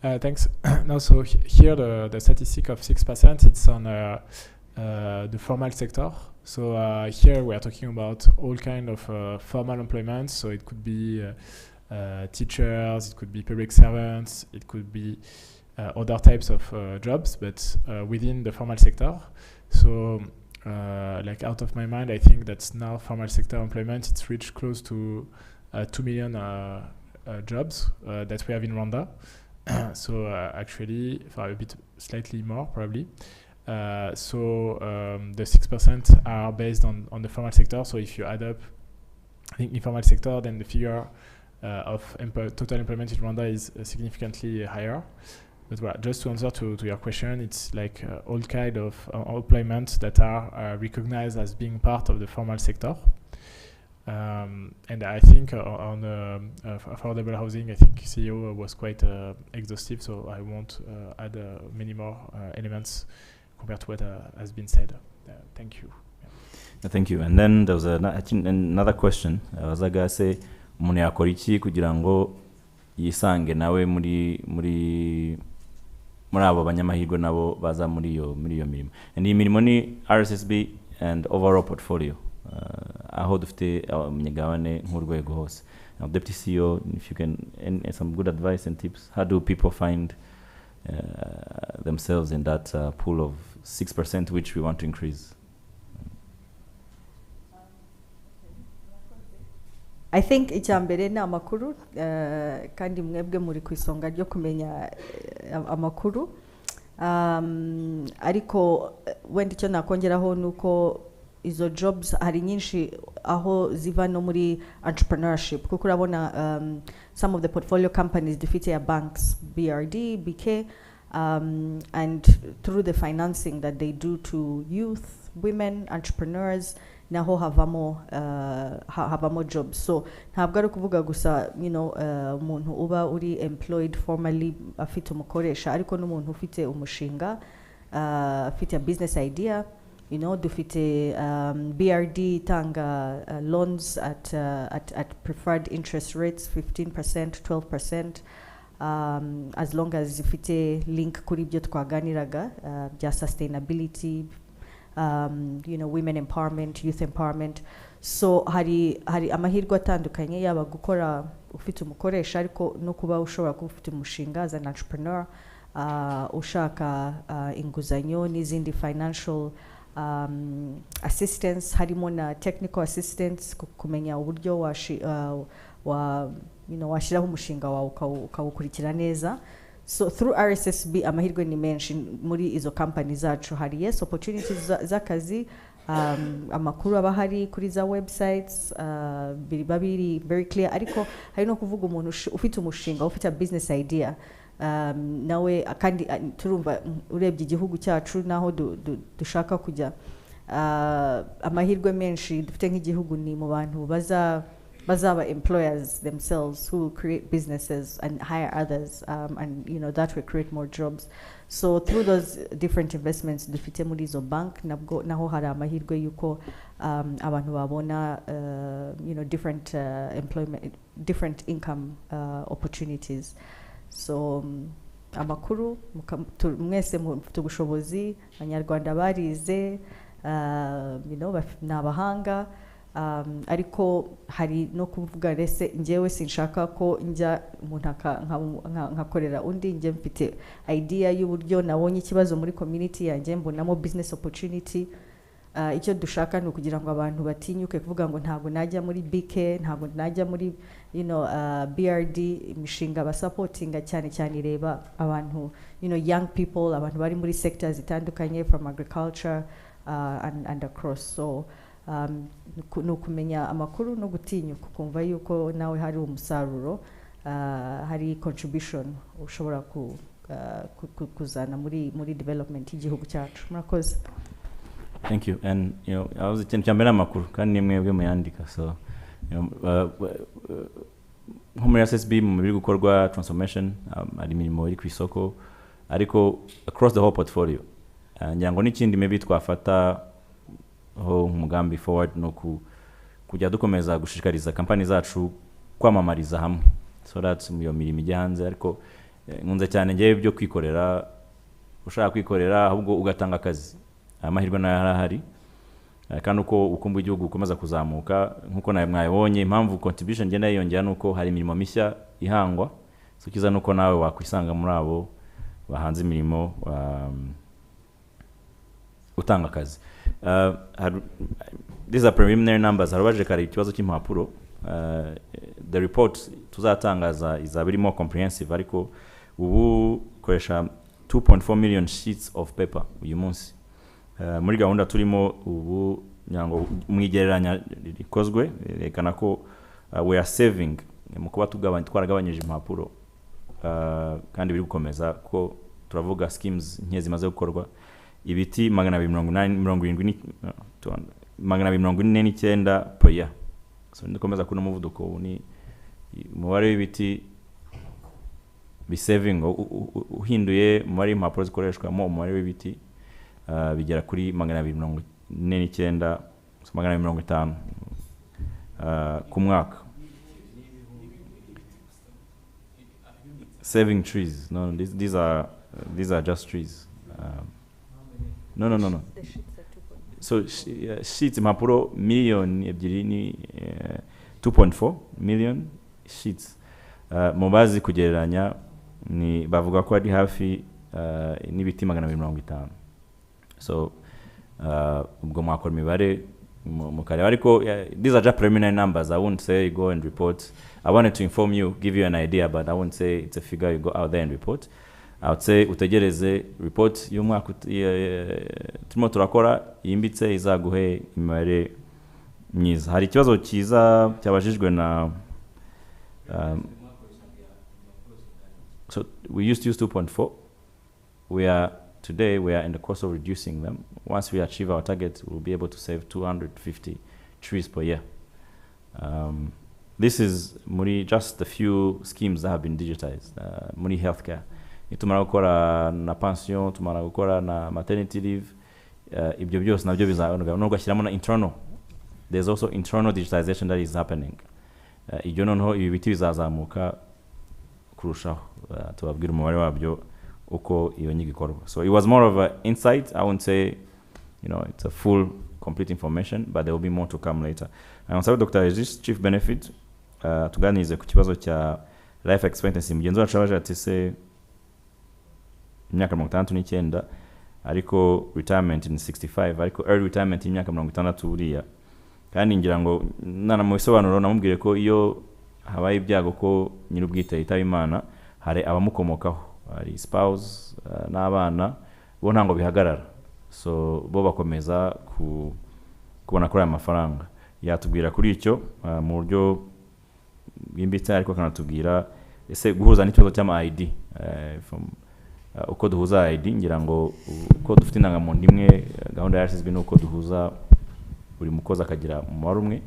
Thanks. Now, so here the statistic of 6%, it's on the formal sector. So here we are talking about all kind of formal employment. So it could be teachers, it could be public servants, it could be other types of jobs, but within the formal sector. So like out of my mind, I think that's now formal sector employment, it's reached close to 2 million jobs that we have in Rwanda. So actually, for a bit slightly more probably. So the 6% are based on the formal sector. So if you add up, I think informal sector, then the figure of total employment in Rwanda is significantly higher. But well, just to answer to your question, it's like all kind of employment that are recognized as being part of the formal sector. And I think on affordable housing, I think CEO was quite exhaustive, so I won't add many more elements compared to what has been said. Thank you. Thank you. And then there was another question. Wazaga say umuntu yakora iki kugira ngo yisange nawe muri abo banyamahirwe nabo baza muri iyo mirimo. And iyi mirimo ni RSSB and overall portfolio. Aho dufite umunyagabane nk'urwego hose. Now, Deputy CEO, if you can, and some good advice and tips, how do people find themselves in that pool of 6% which we want to increase? I think icyambere ni amakuru kandi mwebwe muri ku isonga ryo kumenya amakuru, ariko wenda icyo nakongeraho nuko izo jobs hari nyinshi aho ziva no muri entrepreneurship, kuko urabona some of the portfolio companies dufite ya banks, BRD, BK, and through the financing that they do to youth, women, entrepreneurs, naho havamo jobs. So ntabwo ari kuvuga gusa umuntu uba uri employed formally afite umukoresha, ariko n'umuntu ufite umushinga, afite a business idea. Dufite BRD tanga loans at preferred interest rates, 15%, 12%, as long as ifite link kuri byo twaganiraga bya sustainability, women empowerment, youth empowerment. So hari amahirwe atandukanye yaba gukora ufite umukoresha, ariko no kuba ushobora kuba ufite umushinga as an entrepreneur, ushaka inguzanyo n'izindi financial assistance, harimo na technical assistance, kumenya uburyo washiraho umushinga wawe ukawukurikira neza. So through RSSB amahirwe ni menshi muri izo company zacu. Hari yes opportunities z'akazi, amakuru aba hari kuri za websites, biri very clear, ariko hari no kuvuga umuntu ufite umushinga, ufite a business idea, nawe kandi turumva urebye igihugu cyacu naho dushaka kujya, amahirwe menshi dufite nk'igihugu ni mu bantu bazaba employers themselves who will create businesses and hire others, and that will create more jobs. So through those different investments dufite muri izo bank nabwo naho hari amahirwe yuko abantu babona different employment, different income opportunities. So amakuru mwese mufite ubushobozi, abanyarwanda barize n'abahanga, ariko hari no kuvuga rese njyewe sinshaka ko njya umuntu nkakorera undi, njye mfite idea y'uburyo nabonye ikibazo muri community yanjye mbonamo business opportunity. Icyo dushaka ni ukugira ngo abantu batinyuke kuvuga ngo ntabwo najya muri BK, ntabwo najya muri BRD. Imishinga basupportinga cyane cyane ireba abantu young people, abantu bari muri sectors zitandukanye from agriculture and across. So ni ukumenya amakuru no gutinyuka kumva yuko nawe hari umusaruro, hari contribution ushobora kuzana muri development y'igihugu cyacu. Murakoze. Thank you. And I was ikintu cyambere amakuru kandi nimwe bwe muyandika. So nko muri RSSB mu biri gukorwa transformation, ari imirimo iri ku isoko ariko across the whole portfolio. Ngira ngo n'ikindi maybe twafata ho umugambi forward no kujya dukomeza gushishikariza company zacu kwamamariza hamwe, so that iyo mirimo ijya hanze. Ariko nkunze cyane ngiye byo kwikorera, ushaka kwikorera ahubwo ugatanga akazi, amahirwe nayo harahari, kandi uko ukumva igihugu ukomeza kuzamuka nkuko nawe mwayibonye. Impamvu contribution ngenda yiyongera nuko hari imirimo mishya ihangwa, so kiza nuko nawe wakwisanga muri abo bahanze imirimo utanga akazi. These are preliminary numbers. Harabaje kare ikibazo cy'impapuro. The report tuzatangaza is a very more comprehensive, ariko ubu koresha 2.4 million sheets of paper uyu munsi. Muri gahunda turimo ubu nyango mwigereranya rikozwe rekana ko we are saving mu kuba twaragabanyije impapuro, kandi biri gukomeza ko turavuga schemes nke zimaze gukorwa. Ibiti 249 per year. So ndikomeza kuna muvuduko ni umubare w'ibiti bi saving uhinduye umubare impapuro zikoreshwa mu umubare w'ibiti bigera kuri 249 250 ku mwaka. Saving trees. No, these are just trees. No. So sheets impapuro million ebyiri ni 2.4 million sheets. Mubazi kugereranya ni bavuga ko ari hafi n'ibiti 250. So ubwo mwakora imibare mukare, ariko these are just preliminary numbers. I won't say go and report. I wanted to inform you, give you an idea, but I won't say it's a figure you go out there and report. I would say utegereze report y'umwaka turimo turakora yimbitse izaguhe imibare myiza. Hari ikibazo cyiza cyabajijwe na so we used to use 2.4. Today we are in the course of reducing them. Once we achieve our target, we'll be able to save 250 trees per year. This is just a few schemes that have been digitized. Healthcare. Tumara gukora na pension, tumara gukora na maternity leave. Ibyo byose nabyo bizaonuga no gashyiramo na internal. There's also internal digitization that is happening. Ibyo noneho ibi biti bizazamuka kurushaho. Tubabwira umubare wabyo uko iyo nyigo ikorwa. So it was more of an insight. I won't say it's a full complete information, but there will be more to come later. And so Dr. Regis, Chief Benefit, tuganize ku kibazo cya life expectancy. Mugenzi wacu abaje ati se imyaka 69 ariko retirement in 65, ariko early retirement imyaka 60 buriya. Kandi ngira ngo nana mu bisobanuro namubwire ko iyo habaye ibyago ko nyirubwite yitaba Imana, hari abamukomokaho, hari spouse n'abana bo ntango bihagarara. So bo bakomeza kubona kuri aya mafaranga. Yatubwira kuri icyo mu buryo bwimbitse, ariko kanatubwira ese guhuza n'ikibazo cy'ama ID uko duhuza ID. Ngira ngo uko dufite indangamuntu imwe, gahunda ya RSSB nuko duhuza buri mukozi akagira umubare umwe.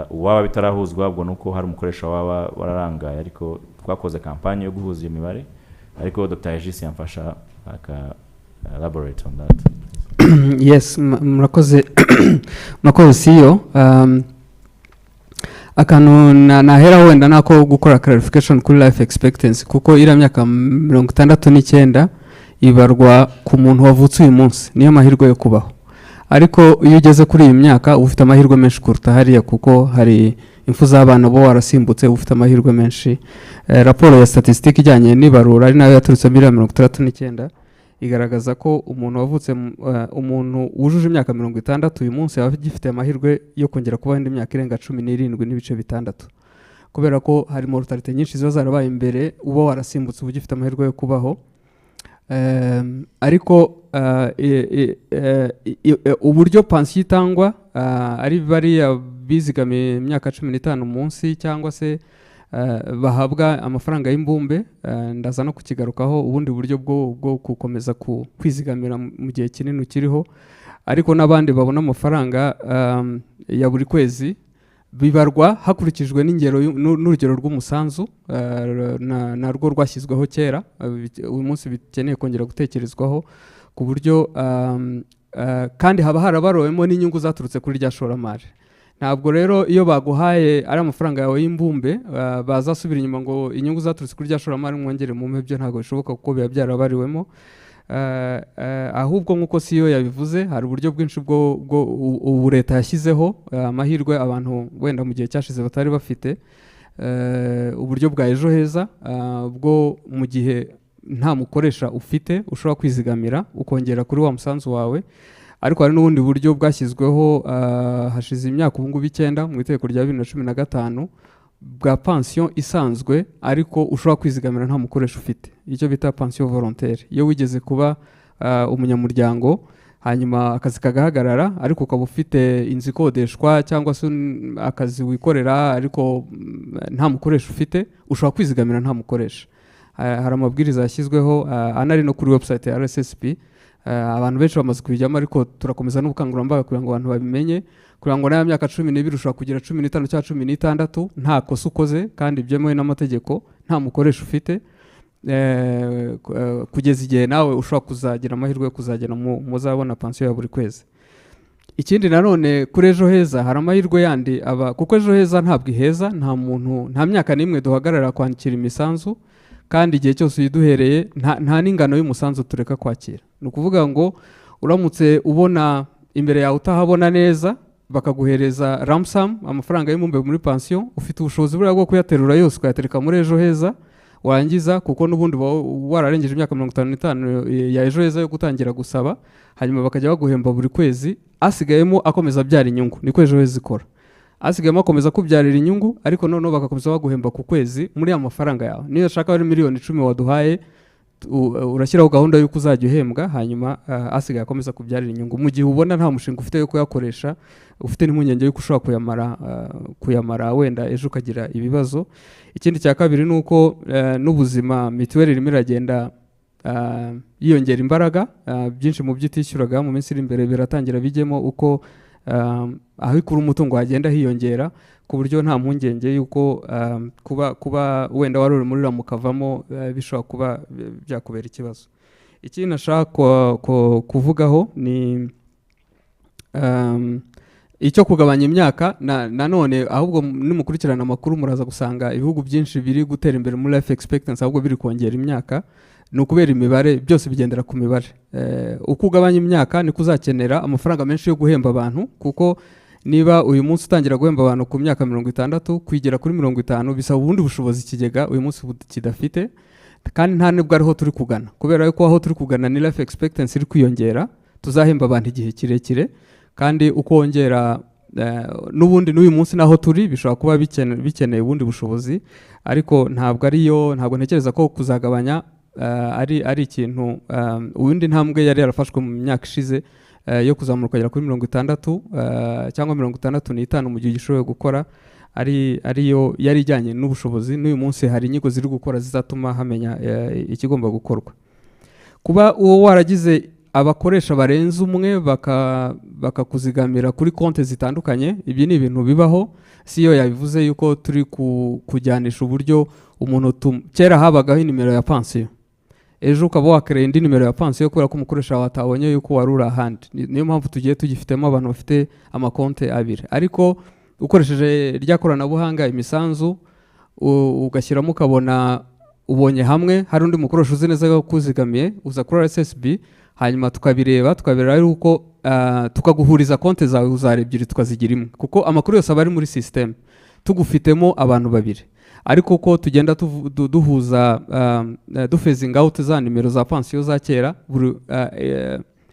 uwaba bitarahuzwa ubwo nuko hari umukoresha waba wararangaye ariko twakoze kampanye yo guhuza iyo mibare ariko Dr. Egis yamfasha elaborate on that. Yes, murakoze CEO. Akantu nahera wenda nako gukora clarification kuri life expectancy kuko ira myaka 69 ibarwa ku muntu wavutse uyu munsi niyo mahirwe yo kubaho, ariko iyo ugeze kuri iyi myaka ufite amahirwe menshi kuruta hariya kuko hari impfu z'abana bo warasimbutse ufite amahirwe menshi. Raporo ya statistique ijyanye n'ibarura ari nayo yaturutse muri 69 igaragaza ko umuntu wavutse umuntu wujuje imyaka 60 uyu munsi aba gifite amahirwe yo kongera kubaho indi myaka irenga 17 n'ibice bitandatu, kubera ko hari mortalite nyinshi ziba zarabaye imbere uba warasimbutse uba gifite amahirwe yo kubaho. Ariko uburyo pansiyo itangwa ari bariya bizigamiye imyaka 15 munsi cyangwa se bahabwa amafaranga y'imbumbe, ndaza no kukigarukaho ubundi buryo bwo gukomeza kwizigamira mu gihe kinini ukiriho, ariko n'abandi babona amafaranga ya buri kwezi bibarwa hakurikijwe n'ingero n'urugero rw'umusanzu narwo rwashyizweho kera, uyu munsi bikeneye kongera gutekerezwaho ku buryo kandi haba harabarowemo n'inyungu zaturutse kuri rya shoramari. Ntabwo rero iyo baguhaye ari amafaranga yawe y'imbumbe bazasubira inyuma ngo inyungu zaturutse kuri rya shoramari mwongere mu mpebyo, ntabwo bishoboka kuko biba byarabariwemo. Ahubwo nk'uko CEO yabivuze hari uburyo bwinshi bwo ubu leta yashyizeho amahirwe abantu wenda mu gihe cyashize batari bafite, uburyo bwa ejo heza bwo mu gihe nta mukoresha ufite ushobora kwizigamira ukongera kuri wa musanzu wawe. Ariko hari n'ubundi buryo bwashyizweho hashize imyaka ubu ngubu 9 mu itegeko rya 2015 bwa pension isanzwe ariko ushobora kwizigamira nta mukoresha ufite, icyo bita pension volontaire. Iyo wigeze kuba umunyamuryango hanyuma akazi kagahagarara ariko ukaba ufite inzu ikodeshwa cyangwa se akazi wikorera ariko nta mukoresha ufite, ushobora kwizigamira nta mukoresha. Hari amabwiriza yashyizweho anari no kuri website ya RSSB, abantu benshi bamaze kubijyamo ariko turakomeza n'ubukangurambaga kugira ngo abantu babimenye, kugira ngo nayo myaka 12 ushobora kugira 15 cyangwa 16 nta kosa ukoze kandi byemewe n'amategeko, nta mukoresha ufite, kugeza igihe nawe ushobora kuzagira amahirwe yo kuzagera muzabona pension ya buri kwezi. Ikindi nanone kuri ejo heza hari amahirwe yandi kuko ejo heza ntabwo iheza, nta myaka n'imwe duhagarara kwandikira imisanzu, kandi igihe cyose uyiduhereye nta n'ingano y'umusanzu tureka kwakira. Ni ukuvuga ngo uramutse ubona imbere yawe utahabona neza bakaguhereza ramsam amafaranga y'imbumbe muri pension, ufite ubushobozi bwo kuyaterura yose ukayatereka muri ejo heza warangiza, kuko n'ubundi wararengeje imyaka 55 ya ejo heza yo gutangira gusaba, hanyuma bakajya baguhemba buri kwezi, asigayemo akomeza byara inyungu. Niko ejo heza ikora, asigayemo akomeza kubyarira inyungu ariko noneho bagakomeza baguhemba ku kwezi muri amafaranga yawe. Niyo ushaka ari miliyoni 10 waduhaye urashyiraho gahunda y'uko uzajya uhembwa, hanyuma asigaye akomeza kubyarira inyungu mu gihe ubona nta mushinga ufite yo kuyakoresha, ufite n'impungenge y'uko ushobora kuyamara wenda ejo ukagira ibibazo. Ikindi cya kabiri ni uko n'ubuzima mituweli irimo iragenda yiyongera imbaraga, byinshi mu byo utishyuraga mu minsi iri imbere biratangira bijyemo uko aho ikura umutungo hagenda hiyongera, ku buryo nta mpungenge y'uko kuba wenda wari uri muri ramukavamo bishobora kuba byakubera ikibazo. Ikindi nashaka kuvugaho ni icyo kugabanya imyaka. Nanone ahubwo nimukurikirana amakuru muraza gusanga ibihugu byinshi biri gutera imbere muri life expectancy ahubwo biri kongera imyaka, ni ukubera imibare, byose bigendera ku mibare. Uko ugabanya imyaka niko uzakenera amafaranga menshi yo guhemba abantu, kuko niba uyu munsi utangira guhemba abantu ku myaka 60 kwigera kuri 50 bisaba ubundi bushobozi ikigega uyu munsi kidafite, kandi nta nibwo ariho turi kugana, kubera yuko aho turi kugana ni life expectancy iri kwiyongera, tuzahemba abantu igihe kirekire, kandi uko wongera n'ubundi n'uyu munsi naho turi bishobora kuba bikeneye ubundi bushobozi, ariko ntabwo ntekereza ko kuzagabanya ari ikintu ubundi ntambwe yari yarafashwe mu myaka ishize yo kuzamura ukagera kuri 60 cyangwa 65 mu gihe gishoboye gukora, ariyo yari ijyanye n'ubushobozi. N'uyu munsi hari inyigo ziri gukora zizatuma hamenya ikigomba gukorwa. Kuba uwo waragize abakoresha barenze umwe bakakuzigamira kuri konti zitandukanye. Ibi ni ibintu bibaho, CEO yabivuze yuko turi kujyanisha uburyo umuntu kera habagaho nimero ya pansiyo, ejo ukaba wakereye indi nimero ya pansiyo kubera ko umukoresha watabonye yuko wari uri ahandi. Niyo mpamvu tugiye tugifitemo abantu bafite amakonti abiri, ariko ukoresheje rya koranabuhanga imisanzu ugashyiramo ukabona ubonye hamwe, hari undi mukoresha uzi neza ko kuzigamiye, uza kuri RSSB hanyuma tukabireba yuko tukaguhuriza konti zawe uzare ebyiri tukazigira imwe, kuko amakuru yose aba ari muri system tugufitemo abantu babiri. Ariko ko tugenda duhuza dufezing out za nimero za pansiyo za kera,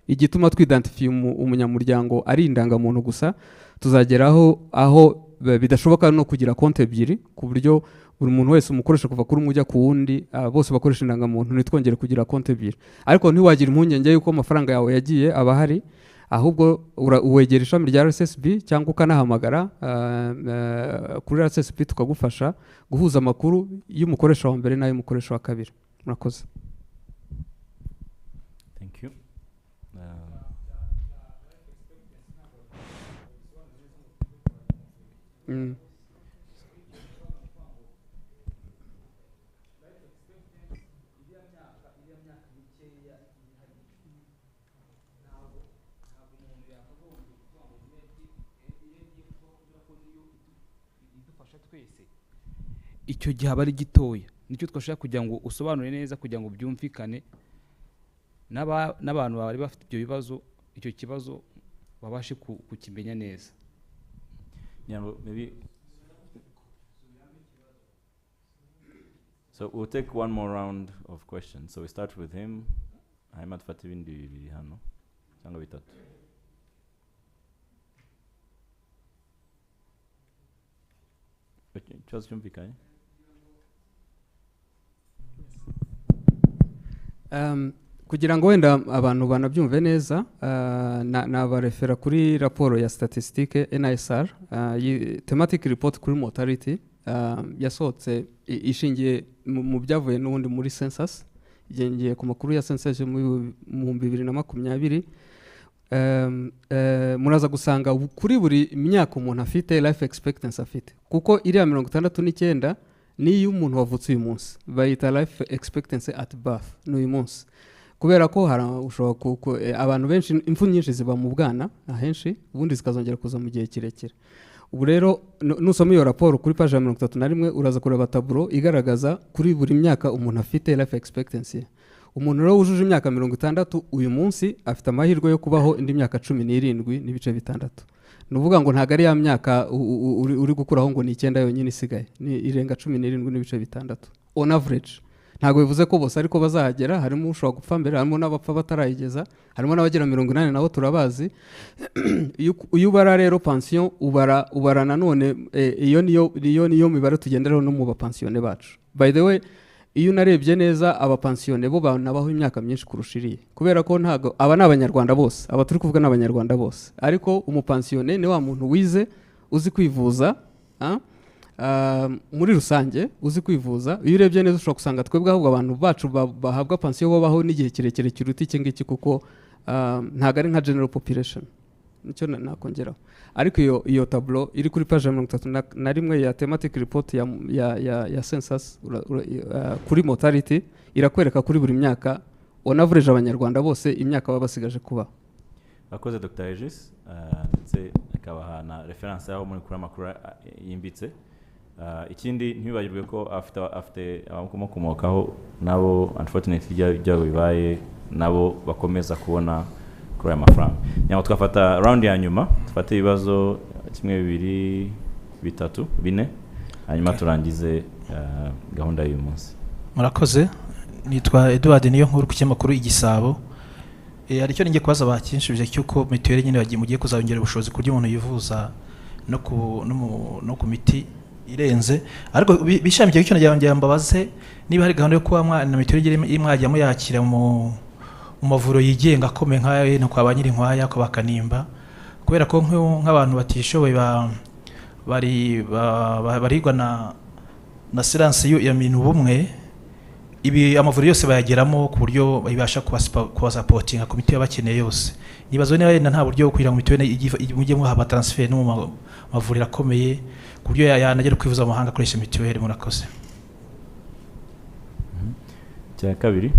igituma twidentify umunyamuryango ari indangamuntu gusa, tuzageraho aho bidashoboka no kugira konti ebyiri, ku buryo buri muntu wese umukoresha kuva kuri umujya ku wundi bose bakoresha indangamuntu, ntitwongere kugira konti ebyiri. Ariko ntiwagira impungenge yuko amafaranga yawe yagiye aba hari, ahubwo uwegera ishami rya RSSB cyangwa ukanahamagara kuri RSSB tukagufasha guhuza amakuru y'umukoresha wa mbere n'ay'umukoresha wa kabiri. Murakoze. Thank you. Icyo gihe aba ari gitoya, nicyo twashaka kugira ngo usobanure neza, kugira ngo byumvikane n'abantu bari bafite ibyo bibazo, icyo kibazo babashe kukimenya neza. Maybe so we'll take one more round of questions. So we start with him. Hanyuma tufate ibindi bibiri hano cyangwa bitatu. Ikibazo cyumvikanye? Kugira ngo wenda abantu banabyumve neza, nabarefera kuri raporo ya statistique NISR, thematic report kuri mortality yasohotse ishingiye mu byavuye n'ubundi muri census, igengiye ku makuru ya census mu 2020. Muraza gusanga kuri buri myaka umuntu afite life expectancy afite, kuko iriya 69 niyo umuntu wavutse uyu munsi bayita life expectancy at birth n'uyu munsi, kubera ko abantu benshi impfu nyinshi ziba mu bwana ahenshi, ubundi zikazongera kuza mu gihe kirekire. Ubu rero nusoma iyo raporo kuri page ya 31 uraza kureba taburo igaragaza kuri buri myaka umuntu afite life expectancy. Umuntu rero wujuje imyaka 60 uyu munsi afite amahirwe yo kubaho indi myaka 17 n'ibice bitandatu. Nuvuga ngo ntago ari ya myaka uri gukuraho ngo ni 9 yonyine isigaye, ni irenga 17 n'ibice bitandatu on average. Ntago bivuze ko bose ariko bazahagera, harimo ushobora gupfa mbere, harimo n'abapfa batarayigeza, harimo n'abagera 80 nabo turabazi. Iyo ubara rero pension ubara nanone iyo niyo mibare tugenderaho no mu bapensione bacu. By the way, iyo narebye neza abapensione bo banabaho imyaka myinshi kurushiriye, kubera ko ntago aba n'abanyarwanda bose, aba turi kuvuga n'abanyarwanda bose, ariko umupensione ni wa muntu wize uzi kwivuza muri rusange uzi kwivuza. Iyo urebye neza ushobora kusanga twebwe ahubwo abantu bacu bahabwa pension babaho n'igihe kirekire kiruta iki ngiki, kuko ntago ari nka general population. Nicyo nakongeraho. Ariko iyo tableau iri kuri page 31 ya thematic report ya census kuri mortality irakwereka kuri buri myaka on average abanyarwanda bose imyaka baba basigaje kuba. Akoze Dr. Regis, ndetse akabaha na reference yaho muri kuri amakuru yimbitse. Ikindi ntibibagirwe ko afite abakomokaho nabo unfortunately byabo bibaye nabo bakomeza kubona kuri aya mafaranga. Nyama twafata round ya nyuma, tufate ibibazo 1 2 3 4 hanyuma turangize gahunda y'uyu munsi. Murakoze. Nitwa Edward niyo nkuru ku kinyamakuru Igisabo. Aricyo ninge kubaza bakinshije cyuko mituweli nyine mugiye kuzayongera ubushobozi kurya umuntu yivuza no ku miti irenze, ariko bishamije icyo najya mbabaze niba hari gahunda yo kuba mwana mituweli imwajya muyakira mu mavuro yigenga akomeye nk'ayo no kwa banyiri nkwaya ko bakanimba, kubera ko nk'abantu batishoboye barigwa na silence ya mintu bumwe ibi amavuriro yose bayageramo ku buryo ibasha kubasapotinga ku miti bakeneye yose. Nibazo niba nta buryo kugira ngo mituweli mujye muhaba transfer no mu mavuriro akomeye ku buryo yanagera kwivuza mu mahanga akoresha mituweli. Murakoze. Cya kabiri.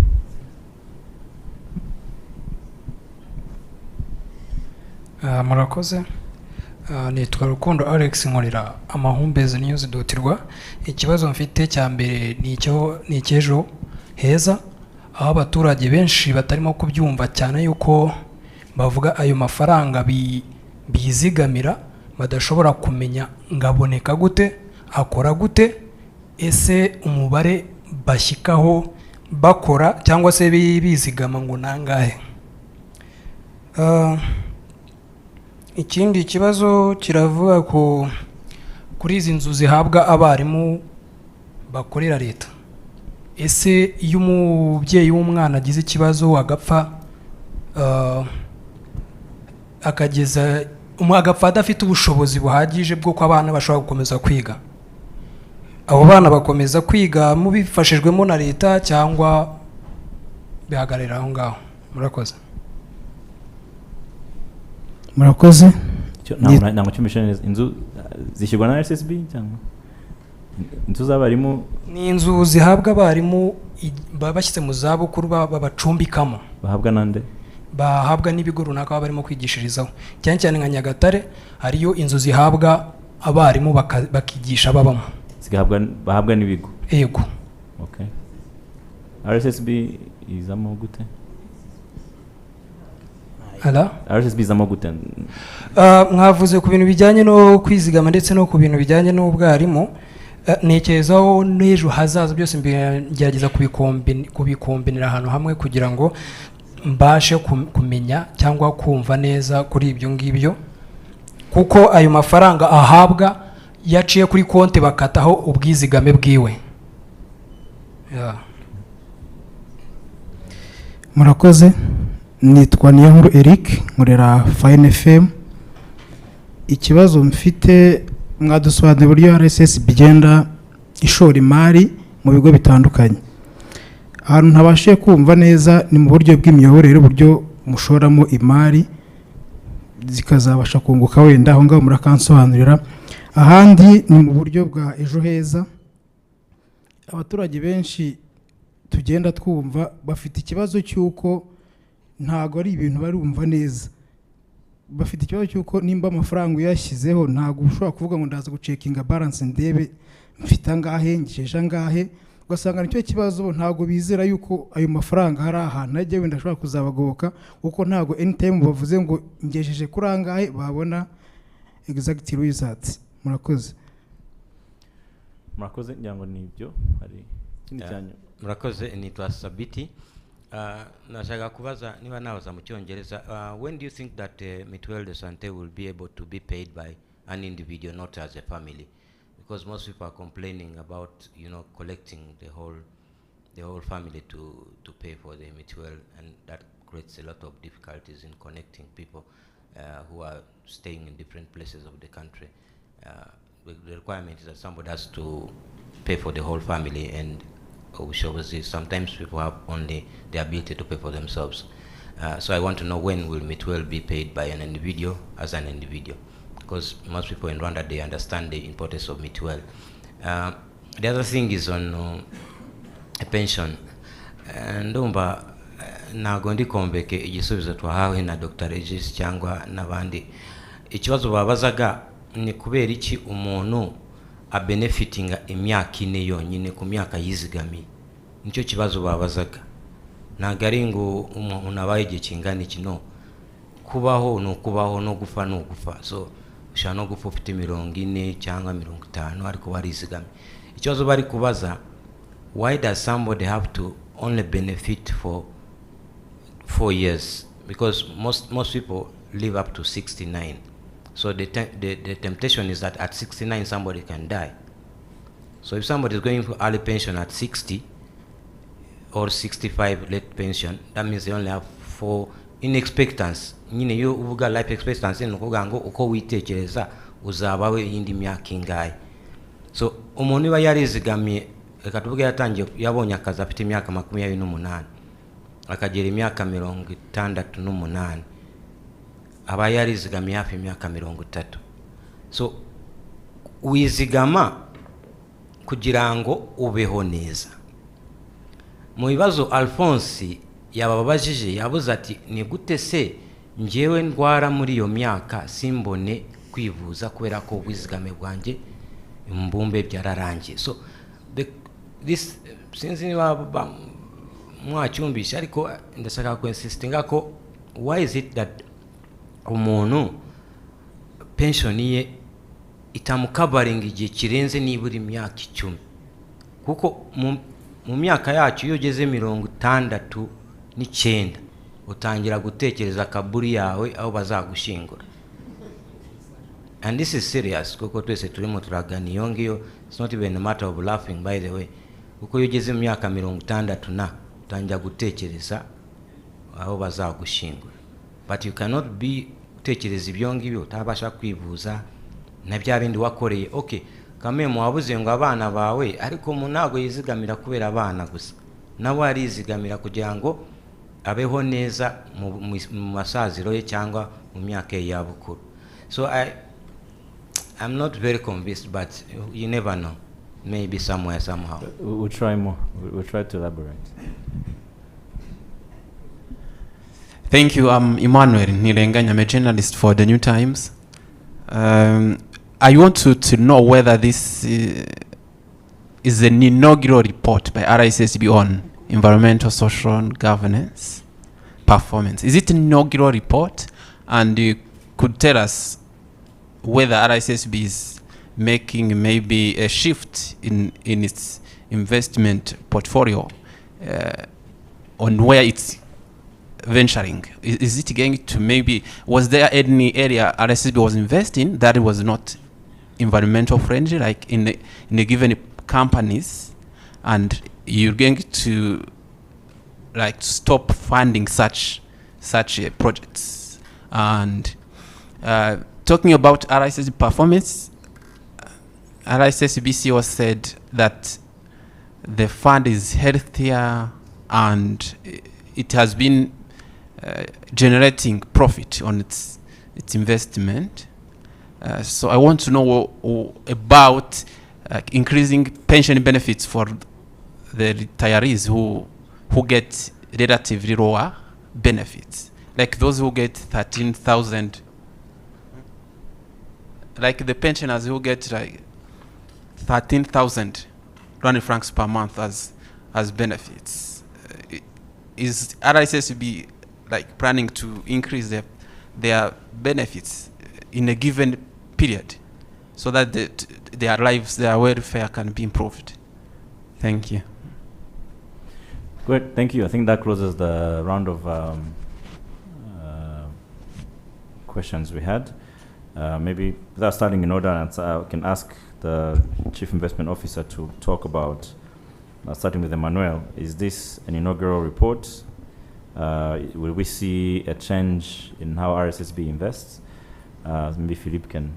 Murakoze. Nitwa Rukundo Alex nkorera amahumbezi news dotirwa. Ikibazo mfite cya mbere ni icyejo heza, aho abaturage benshi batarimo kubyumva cyane yuko bavuga ayo mafaranga bizigamira badashobora kumenya ngaboneka gute, akora gute, ese umubare bashyikaho bakora cyangwa se bizigama ngo nangahe. Ikindi kibazo kiravuga kuri izi nzu zihabwa abarimu bakorera leta. Ese iyo umubyeyi w'umwana agize ikibazo agapfa agapfa adafite ubushobozi buhagije bwo ko abana bashobora gukomeza kwiga, abo bana bakomeza kwiga mubifashijwemo na leta cyangwa bihagarara aho ngaho? Murakoze. Murakoze. Ntabwo cyumisha inzu zishyirwa na RSSB cyangwa inzu z'abarimu? Ni inzu zihabwa abarimu bashyize mu zabukuru babacumbikamo. Bahabwa nande? Bahabwa n'ibigo runaka baba barimo kwigishirizaho. Cyane cyane nka Nyagatare hariyo inzu zihabwa abarimu bakigisha babamo. Bahabwa n'ibigo? Yego. Okay. RSSB izamo gute? RSSB izamo gute? Mwavuze ku bintu bijyanye no kwizigama ndetse no ku bintu bijyanye n'ubwarimu. Nekezaho n'ejo hazaza byose ngerageza kubikombinira ahantu hamwe kugira ngo mbashe kumenya cyangwa kumva neza kuri ibyo ngibyo, kuko ayo mafaranga ahabwa yaciye kuri konti bakataho ubwizigame bwiwe. Murakoze. Nitwa Niyonkuru Eric nkorera Fine FM. Ikibazo mfite mwadusobanurira uburyo RSSB bigenda ishora imari mu bigo bitandukanye. Ahantu ntabashe kumva neza ni mu buryo bw'imiyoborere, uburyo mushoramo imari zikazabasha kunguka, wenda aho ngaho murakansobanurira. Ahandi ni mu buryo bwa ejo heza. Abaturage benshi tugenda twumva bafite ikibazo cy'uko ntago ari ibintu barumva neza. Bafite ikibazo cy'uko nimba amafaranga uyashyizeho ntago ushobora kuvuga ngo ndaza gucekinga balance ndebe mfite angahe ngisheje angahe, ugasanga nicyo kibazo. Ntago bizera yuko ayo mafaranga hari ahantu ajya wenda ashobora kuzabagoboka, kuko ntago anytime bavuze ngo ngejeje kuri angahe babona exact results. Murakoze. Murakoze nyango nibyo hari kindi cyanyu. Murakoze. Nitwa Sabiti. Nashaka kubaza niba nabaza mu Cyongereza, when do you think that mutuelle de santé will be able to be paid by an individual, not as a family? Because most people are complaining about, collecting the whole family to pay for the mutuelle, and that creates a lot of difficulties in connecting people who are staying in different places of the country. The requirement is that somebody has to pay for the whole family, and which obviously sometimes people have only the ability to pay for themselves. So I want to know, when will mutuelle be paid by an individual as an individual? Because most people in Rwanda, they understand the importance of mutuelle. The other thing is on a pension. Ndumva ntago ndikombeke igisubizo twahawe na Dr. Regis cyangwa n'abandi. Ikibazo babazaga ni kubera iki umuntu a benefitinga imyaka ine yonyine ku myaka yizigamiye. Nicyo kibazo babazaga. Ntago ari ngo umuntu abaye igihe kingana iki, no. Kubaho no kubaho, no gufa no gufa. So ushaka no gufa ufite 40 cyangwa 50 ariko warizigamiye. Ikibazo bari kubaza, why does somebody have to only benefit for 4 years? Because most people live up to 69. So the temptation is that at 69 somebody can die. So if somebody is going for early pension at 60 or 65 late pension, that means they only have 4 in expectancy. Nyine yo uvuga life expectancy nukuvuga ngo uko witekereza uzabawe yindi myaka ingahe. So umuntu iba yarizigamiye reka tuvuge yabonye akazi afite imyaka 28 akagera imyaka 68 aba yarizigamiye hafi imyaka 30. So wizigama kugira ngo ubeho neza. Mu bibazo Alphonse yababajije yabuze ati ni gute se njyewe ndwara muri iyo myaka simbone kwivuza kubera ko ubwizigame bwanjye imbumbe byararangiye. So this since niba mwacyumbisha ariko ndashaka ko insistinga ko why is it that umuntu pension ye itamukabaringa igihe kirenze nibura imyaka 10? Kuko mu myaka yacu iyo ugeze 69 utangira gutekereza kaburi yawe aho bazagushingura. And this is serious kuko twese turimo turagana iyo ngiyo. It's not even a matter of laughing, by the way. Kuko iyo ugeze mu myaka 60 utangira gutekereza aho bazagushingura. But you cannot be utekereza ibyo ngibyo utabasha kwivuza na bya bindi wakoreye. Okay, kame muwabuze ngo abana bawe ariko munago yizigamira kubera abana gusa, nawe arizigamira kugira ngo abeho neza mu masaziro ye cyangwa mu myaka y'abukuru. So I'm not very convinced, but you never know. Maybe somewhere, somehow. We'll try more. We'll try to elaborate. Thank you. I'm Emmanuel Nirenganya. I'm a journalist for the New Times. I want to know whether this is an inaugural report by RSSB on environmental, social, and governance performance. Is it an inaugural report? And you could tell us whether RSSB is making maybe a shift in its investment portfolio on where it's venturing. Is it going to maybe, was there any area RSSB was investing that was not environmental friendly, like in the given companies, and you're going to like stop funding such projects? And talking about RSSB performance, RSSB CEO said that the fund is healthier and it has been generating profit on its investment. So I want to know about increasing pension benefits for the retirees who get relatively lower benefits, like those who get 13,000, like the pensioners who get like 13,000 Rwanda francs per month as benefits. Is RSSB like planning to increase their benefits in a given period so that their lives, their welfare can be improved? Thank you. Good, thank you. I think that closes the round of questions we had. Maybe without starting in order, I can ask the Chief Investment Officer to talk about, starting with Emmanuel, is this an inaugural report? Will we see a change in how RSSB invests? Maybe Philippe can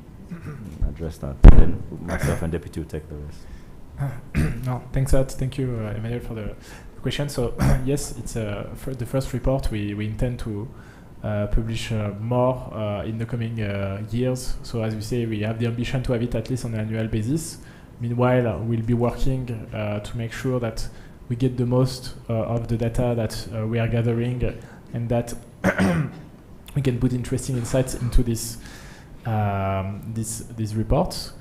address that. Then myself and Deputy will take the rest. No, thanks a lot. Thank you, Emmanuel, for the question. So yes, it's for the first report. We intend to publish more in the coming years. So as we say, we have the ambition to have it at least on an annual basis. Meanwhile, we'll be working to make sure that we get the most of the data that we are gathering, and that we can put interesting insights into this report.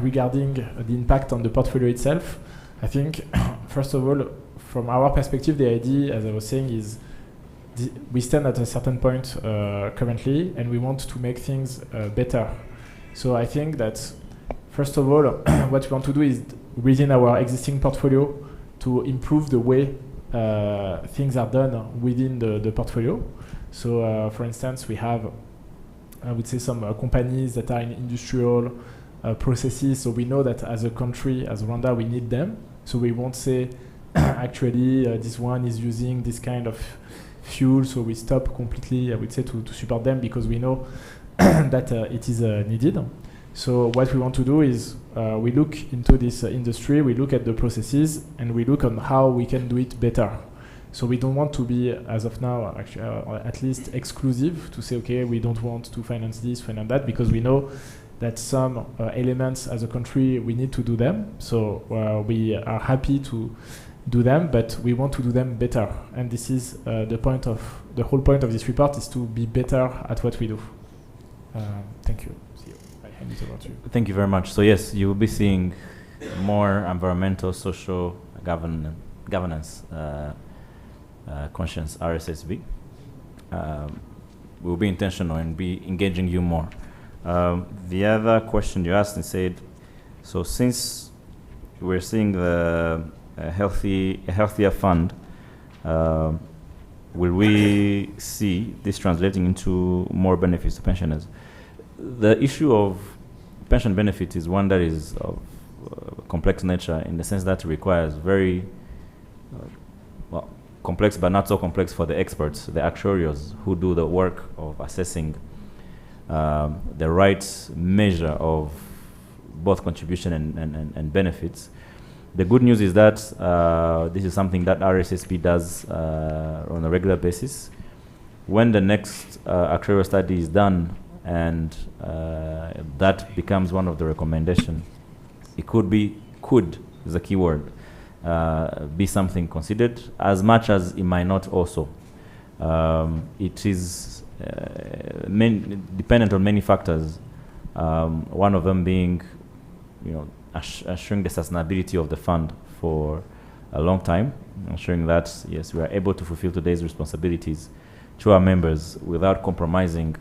Regarding the impact on the portfolio itself, I think first of all, from our perspective, the idea, as I was saying, is we stand at a certain point currently, and we want to make things better. So I think that first of all, what we want to do is within our existing portfolio to improve the way things are done within the portfolio. So for instance, we have, I would say, some companies that are in industrial processes. So we know that as a country, as Rwanda, we need them. So we won't say, actually, this one is using this kind of fuel, so we stop completely, I would say, to support them, because we know that it is needed. So what we want to do is we look into this industry, we look at the processes, and we look on how we can do it better. So we don't want to be, as of now, actually, at least exclusive to say, okay, we don't want to finance this, finance that, because we know that some elements as a country, we need to do them. So we are happy to do them, but we want to do them better. And this is the whole point of this report is to be better at what we do. Thank you. I hand it over to you. Thank you very much. So yes, you will be seeing more environmental, social governance conscious RSSB. We'll be intentional and be engaging you more. The other question you asked and said, so since we're seeing the healthier fund, will we see this translating into more benefits to pensioners? The issue of pension benefit is one that is of complex nature in the sense that it requires very complex, but not so complex for the experts, the actuaries who do the work of assessing the right measure of both contribution and benefits. The good news is that this is something that RSSB does on a regular basis. When the next actuarial study is done and that becomes one of the recommendations, it could is a key word, be something considered, as much as it might not also. It is dependent on many factors, one of them being, assuring the sustainability of the fund for a long time, ensuring that, yes, we are able to fulfill today's responsibilities to our members without compromising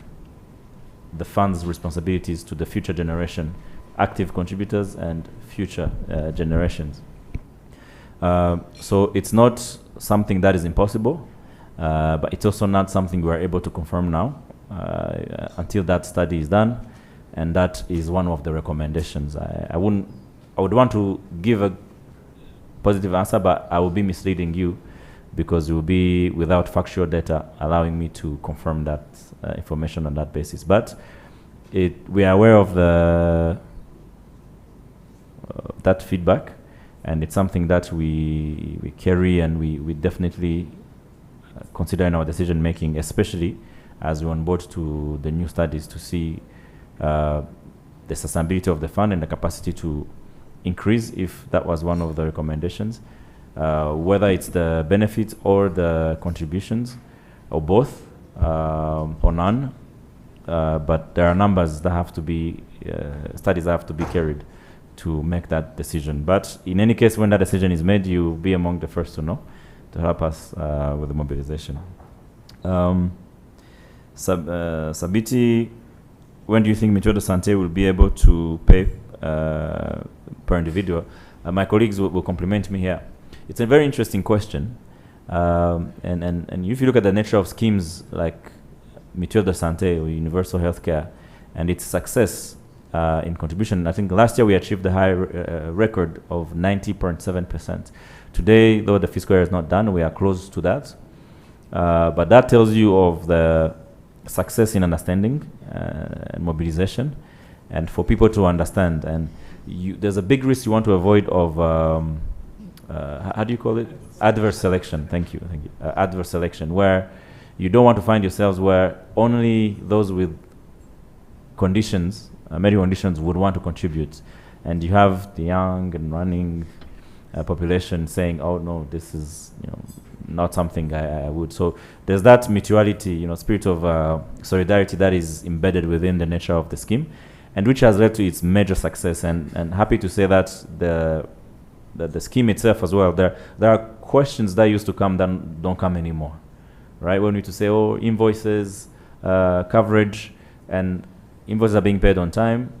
the fund's responsibilities to the future generation, active contributors and future generations. So it's not something that is impossible, but it's also not something we are able to confirm now until that study is done, and that is one of the recommendations. I would want to give a positive answer, but I will be misleading you because it will be without factual data allowing me to confirm that information on that basis. But we are aware of that feedback, and it's something that we carry and we definitely consider in our decision making, especially as we onboard to the new studies to see the sustainability of the fund and the capacity to increase if that was one of the recommendations, whether it's the benefits or the contributions or both or none, but there are numbers that have to be studies that have to be carried to make that decision. But in any case, when that decision is made, you'll be among the first to know, to help us with the mobilization. Sabiti, when do you think Mutuelle de Santé will be able to pay per individual? My colleagues will complement me here. It's a very interesting question. And if you look at the nature of schemes like Mutuelle de Santé or universal healthcare and its success in contribution, I think last year we achieved the high record of 90.7%. Today, though the fiscal year is not done, we are close to that. But that tells you of the success in understanding and mobilization, and for people to understand. And there's a big risk you want to avoid of, how do you call it? Adverse selection. Thank you. Adverse selection, where you don't want to find yourselves where only those with conditions, medical conditions, would want to contribute, and you have the young and running population saying, "Oh no, this is not something I would." So there's that mutuality, spirit of solidarity that is embedded within the nature of the scheme, and which has led to its major success. And happy to say that the scheme itself as well, there are questions that used to come that don't come anymore, right? We need to say, oh, invoices, coverage, and invoices are being paid on time.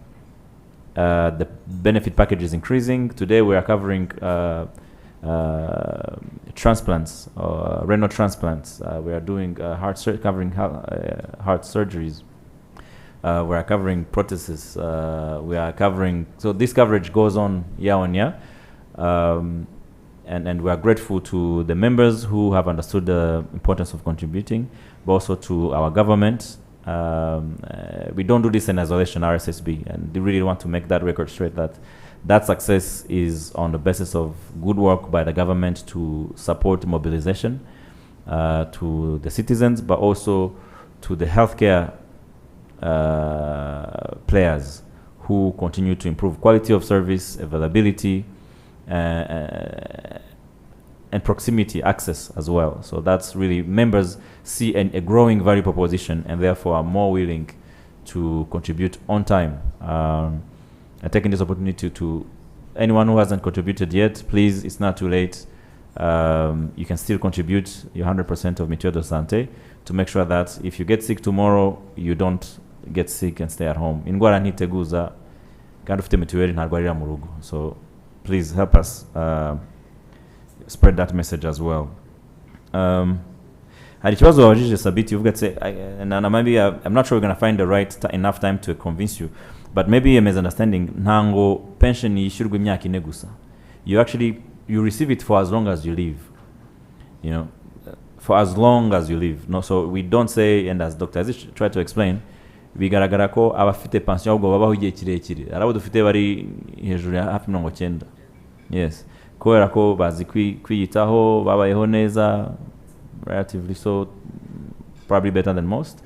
The benefit package is increasing. Today we are covering transplants, renal transplants. We are doing covering heart surgeries. We are covering prostheses. We are covering, so this coverage goes on year. And we are grateful to the members who have understood the importance of contributing, but also to our government We don't do this in isolation, RSSB, and we really want to make that record straight that success is on the basis of good work by the government to support mobilization to the citizens, but also to the healthcare players who continue to improve quality of service, availability, and proximity access as well. So that's really, members see a growing value proposition and therefore are more willing to contribute on time. And taking this opportunity to anyone who hasn't contributed yet, please, it's not too late. You can still contribute your 100% of Mutuelle de Santé to make sure that if you get sick tomorrow, you don't get sick and stay at home. Indwara ntiteguza kandi ufite mituweli ntarwarira mu rugo. So please help us spread that message as well. Hari ikibazo wabajije Sabiti uvuga ati, and maybe I'm not sure we're going to find the right enough time to convince you, but maybe a misunderstanding. Ntango pension yishyurwa imyaka ine gusa. You receive it for as long as you live. You know, for as long as you live. No, so we don't say, and as Dr. Aziz tried to explain, bigaragara ko abafite pension ahubwo babaho igihe kirekire. Arabo dufite bari hejuru ya hafi 90. Yes. Kubera ko bazi kwiyitaho, babayeho neza, relatively so, probably better than most.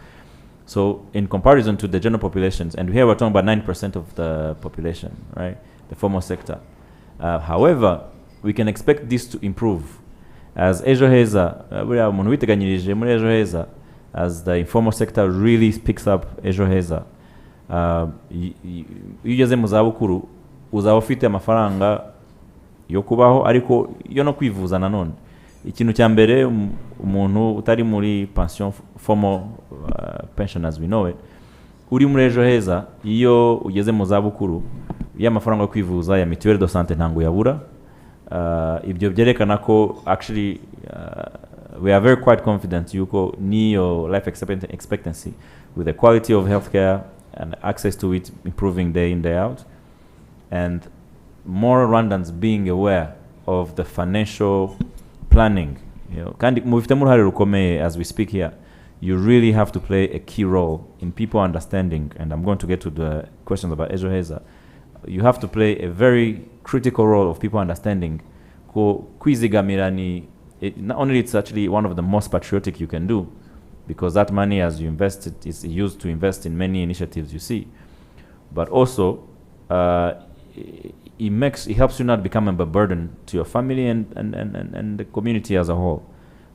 So in comparison to the general populations, and here we're talking about 90% of the population, right? The formal sector. However, we can expect this to improve as Ejo Heza, as the informal sector really picks up Ejo Heza. Ugeze mu zabukuru uzaba ufite amafaranga yo kubaho ariko yo no kwivuza nanone. Ikintu cya mbere umuntu utari muri pension formal pension as we know it, uri muri Ejo Heza, iyo ugeze mu zabukuru y'amafaranga yo kwivuza ya Mutuelle de Santé ntango yabura. Ibyo byerekana ko actually we are very quite confident yuko niyo life expectancy with the quality of healthcare and access to it improving day in, day out, and more Rwandans being aware of the financial planning. You know, kandi mufite muruhare rukomeye as we speak here. You really have to play a key role in people understanding, and I'm going to get to the questions about Ejo Heza. You have to play a very critical role of people understanding kwizigamira ni, not only it's actually one of the most patriotic you can do, because that money as you invest it is used to invest in many initiatives you see, but also it helps you not become a burden to your family and the community as a whole.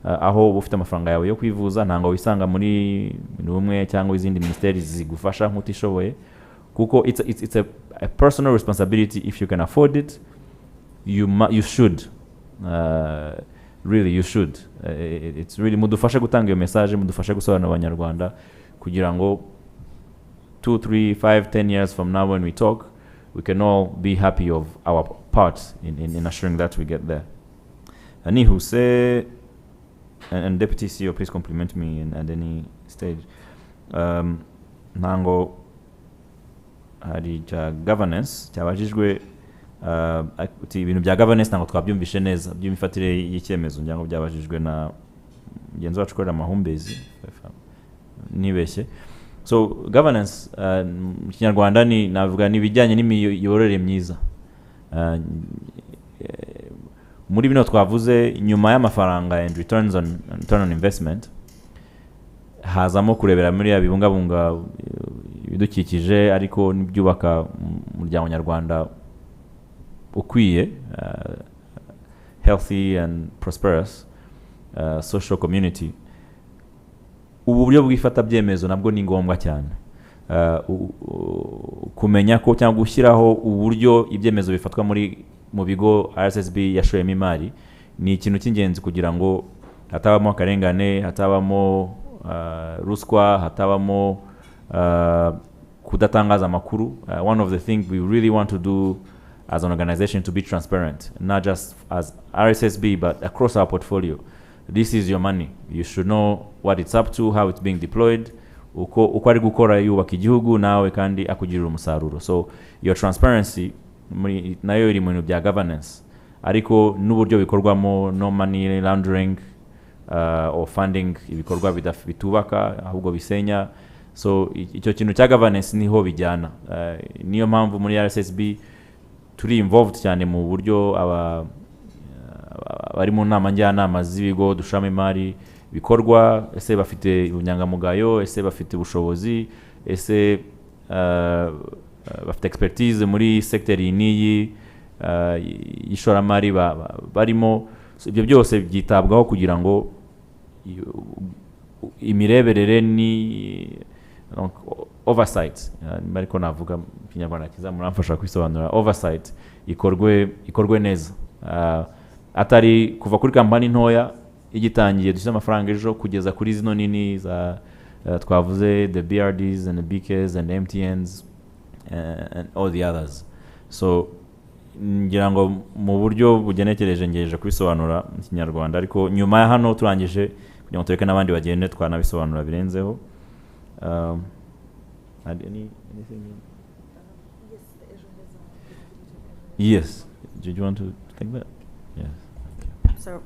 Aho ufite amafaranga yawe yo kwivuza ntango wisanga muri umwe cyangwa izindi ministeri zigufasha nkutishoboye, kuko it's a personal responsibility. If you can afford it, you should, really you should. It's really mudufashe gutanga iyo message, mudufashe gusobanurira abanyarwanda kugira ngo 2, 3, 5, 10 years from now when we talk, we can all be happy of our part in assuring that we get there. Anihu say, and Deputy CEO, please compliment me at any stage. Nango hari governance cyabajijwe ibintu bya governance ntango twabyumvishe neza by'imifatire y'icyemezo ngira ngo byabajijwe na mugenzi wacu ukorera amahumbezi nibeshye. So governance mu Kinyarwanda ni navuga ni bijyanye n'imiyoborere myiza. Muri bino twavuze nyuma y'amafaranga and return on investment hazamo kurebera muri abibungabunga ibidukikije ariko nibyubaka umuryango nyarwanda ukwiye, healthy and prosperous social community. Ubu buryo bwifata byemezo nabwo ni ngombwa cyane. Kumenya ko cyangwa gushyiraho uburyo ibyemezo bifatwa mu bigo RSSB yashoyemo imari ni ikintu cy'ingenzi kugira ngo hatabamo akarengane, hatabamo ruswa, hatabamo kudatangaza amakuru. One of the things we really want to do as an organization to be transparent, not just as RSSB but across our portfolio. This is your money. You should know what it's up to, how it's being deployed. Uko ari gukora yubaka igihugu nawe kandi akugirira umusaruro. So your transparency nayo iri mu bintu bya governance, ariko n'uburyo bikorwamo, no money laundering or funding ibikorwa bitubaka ahubwo bisenya. so icyo kintu cya governance niho bijyana. Niyo mpamvu muri RSSB turi involved cyane mu buryo bari mu nama njyanama z'ibigo dushama imari bikorwa, ese bafite ubunyangamugayo, ese bafite ubushobozi, ese bafite expertise muri sector n'iyi y'ishoramari barimo. Ibyo byose byitabwaho kugira ngo imireberere ni oversight, ariko navuga Kinyarwanda kiza muramfasha kwisobanura, oversight ikorwe neza, atari kuva kuri kampani ntoya igitangiye dushyira amafaranga ejo kugeza kuri zino nini za twavuze the BRDs and the BKs and the MTNs and all the others. So ngira ngo mu buryo bugenekereje ngejeje kubisobanura mu Kinyarwanda, ariko nyuma ya hano turangije kugira ngo tureke n'abandi bagende twanabisobanura birenzeho. Anything? Yes. Do you want to take that? Yes. So,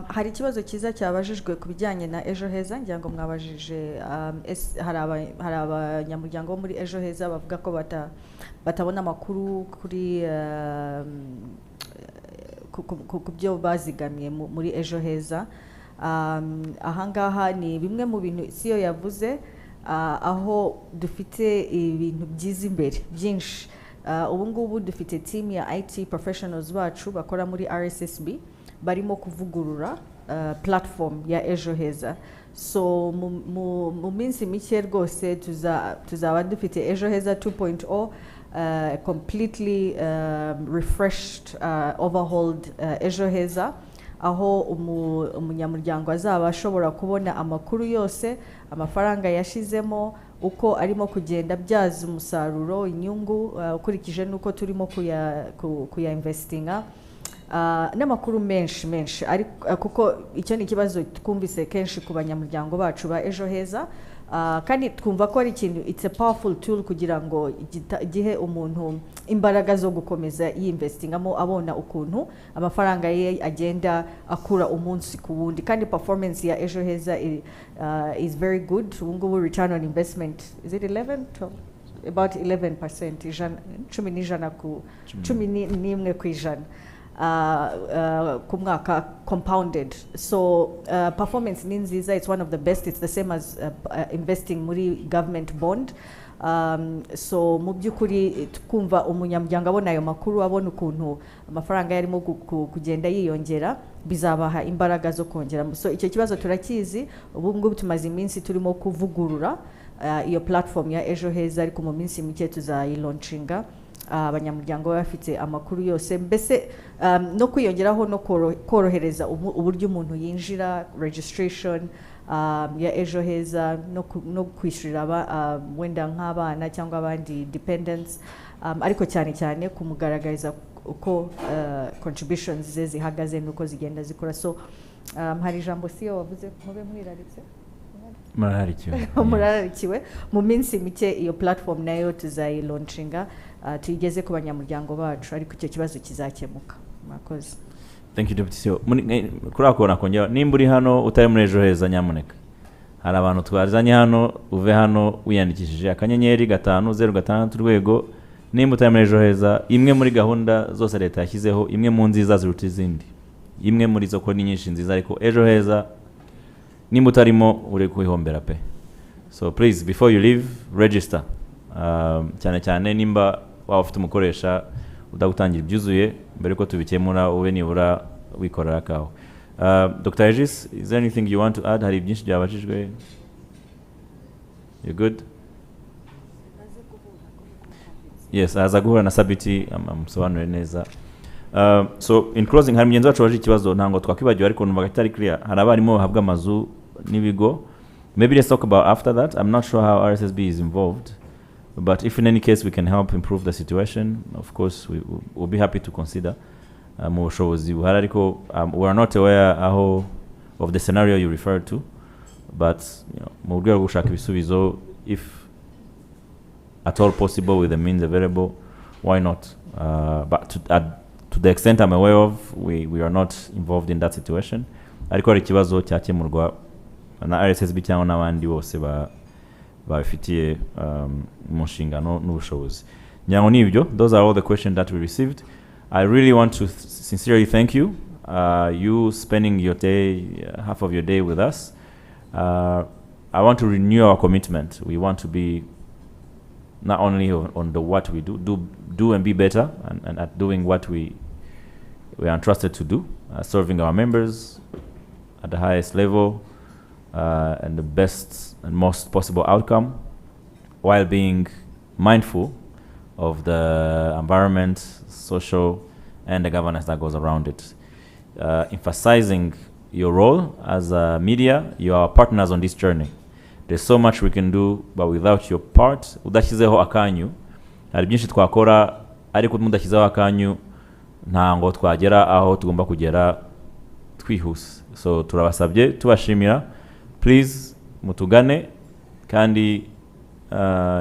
hari ikibazo cyiza cyabajijwe ku bijyanye na ejo heza, ngira ngo mwabajije hari abanyamuryango bo muri ejo heza bavuga ko batabona amakuru kuri ku byo bazigamiye muri ejo heza. Ahangaha ni bimwe mu bintu CEO yavuze, aho dufite ibintu byiza imbere byinshi. Ubu ngubu dufite team ya IT professionals bacu bakora muri RSSB barimo kuvugurura platform ya ejo heza. So mu minsi mike rwose tuzaba dufite ejo heza 2.0, completely refreshed, overhauled ejo heza, aho umunyamuryango azaba ashobora kubona amakuru yose, amafaranga yashizemo, uko arimo kugenda byaza umusaruro, inyungu, ukurikije nuko turimo kuya investinga, n'amakuru menshi kuko icyo ni ikibazo twumvise kenshi ku banyamuryango bacu ba ejo heza. Kandi twumva ko ari ikintu, it's a powerful tool kugira ngo gihe umuntu imbaraga zo gukomeza yinvestingamo, abona ukuntu amafaranga ye agenda akura umunsi ku wundi, kandi performance ya ejo heza is very good. Ubu ngubu return on investment is it 11 about 11%, 11 ku ijana ku mwaka compounded. So performance ni nziza, it's one of the best. It's the same as investing muri government bond. So mu by'ukuri twumva umunyamuryango abona ayo makuru, abona ukuntu amafaranga yarimo kugenda yiyongera, bizabaha imbaraga zo kongera. So icyo kibazo turakizi. Ubu ngubu tumaze iminsi turimo kuvugurura iyo platform ya ejo heza, ariko mu minsi mike tuzayilauncinga, abanyamuryango bafite amakuru yose, mbese no kwiyongeraho no korohereza uburyo umuntu yinjira, registration ya ejo heza, no kwishyurira wenda nk'abana cyangwa abandi dependents, ariko cyane kumugaragariza uko contributions ze zihagaze nuko zigenda zikora. So hari ijambo CEO wavuze mube mwiraritse murararikiwe mu minsi mike iyo platform nayo tuzayilauncinga, tuyigeze ku banyamuryango bacu, ariko icyo kibazo kizakemuka. Mwakoze. Thank you Deputy CEO. Kuri akona kongera, nimba uri hano utari muri ejo heza, nyamuneka hari abantu twazanye hano, uve hano wiyandikishije akanyenyeri 506 urwego. Nimba utari muri ejo heza, imwe muri gahunda zose leta yashyizeho, imwe mu nziza ziruta izindi, imwe muri zo ko ni nyinshi nziza, ariko ejo heza nimba utarimo uri kuyihombera pe. So please, before you leave, register. Cyane nimba waba ufite umukoresha udagutangira ibyuzuye, mbere ko tubikemura ube nibura wikorera kawe. Dr. Regis, is there anything you want to add? Hari byinshi byabajijwe? You good? Yes, aza guhura na Sabiti amusobanurire neza. So in closing, hari mugenzi wacu waje ikibazo ntango twakwibagiwe, ariko numva gatari clear. Hari abarimo bahabwa amazu n'ibigo. Maybe let's talk about after that. I'm not sure how RSSB is involved, but if in any case we can help improve the situation, of course we'll be happy to consider mu bushobozi buhari, ariko we are not aware of the scenario you referred to, but mu buryo bwo gushaka ibisubizo, if at all possible with the means available, why not? But to the extent I'm aware of, we are not involved in that situation. Ariko hari ikibazo cyakemurwa na RSSB cyangwa n'abandi bose babifitiye mu nshingano n'ubushobozi. Nyango nibyo, those are all the questions that we received. I really want to sincerely thank you, you spending your day, half of your day with us. I want to renew our commitment. We want to be not only on the what we do and be better and at doing what we are entrusted to do, serving our members at the highest level and the best and most possible outcome, while being mindful of the environment, social, and the governance that goes around it. Emphasizing your role as a media, you are partners on this journey. There's so much we can do, but without your part, udashyizeho akanyu, hari byinshi twakora, ariko mudashyizeho akanyu, ntango twagera aho tugomba kugera twihuse. So turabasabye, tubashimira, please mutugane, kandi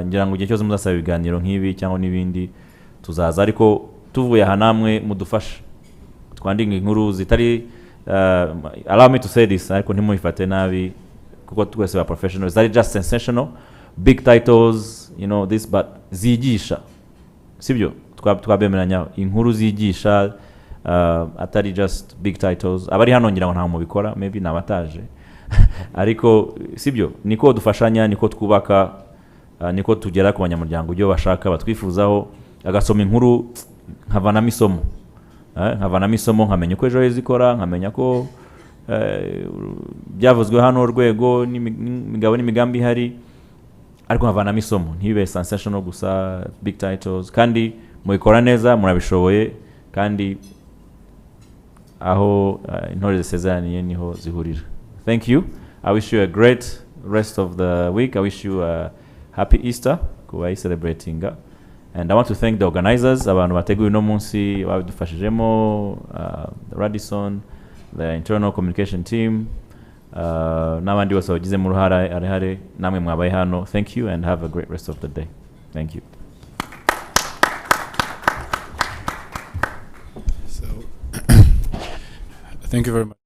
ngira ngo igihe cyose muzasaba ibiganiro nk'ibi cyangwa n'ibindi tuzaza, ariko tuvuye aha namwe mudufasha twandinga inkuru zitari allow me to say this, ariko ntimuyifate nabi kuko twese ba professionals, that is just sensational big titles, you know this, but zigisha, sibyo twabemeranya inkuru zigisha, atari just big titles. Abari hano ngira ngo nta mubikora, maybe nabataje ariko sibyo, niko dufashanya, niko twubaka, niko tugera ku banyamuryango ibyo bashaka batwifuzaho, agasoma inkuru nkavanamo isomo, nkamenya uko ejo zikora, nkamenya ko byavuzwe hano urwego n'imigabo n'imigambi ihari, ariko nkavanamo isomo, ntibe sensational gusa big titles, kandi mubikora neza, murabishoboye, kandi aho intore zisezeraniye niho zihurira. Thank you. I wish you a great rest of the week. I wish you a happy Easter kuba celebrating, and I want to thank the organizers, abantu bateguye no munsi badufashijemo, the Radisson, the internal communication team, n'abandi bose bagize mu ruhara arihare, namwe mwabaye hano. Thank you and have a great rest of the day. Thank you. So thank you very much.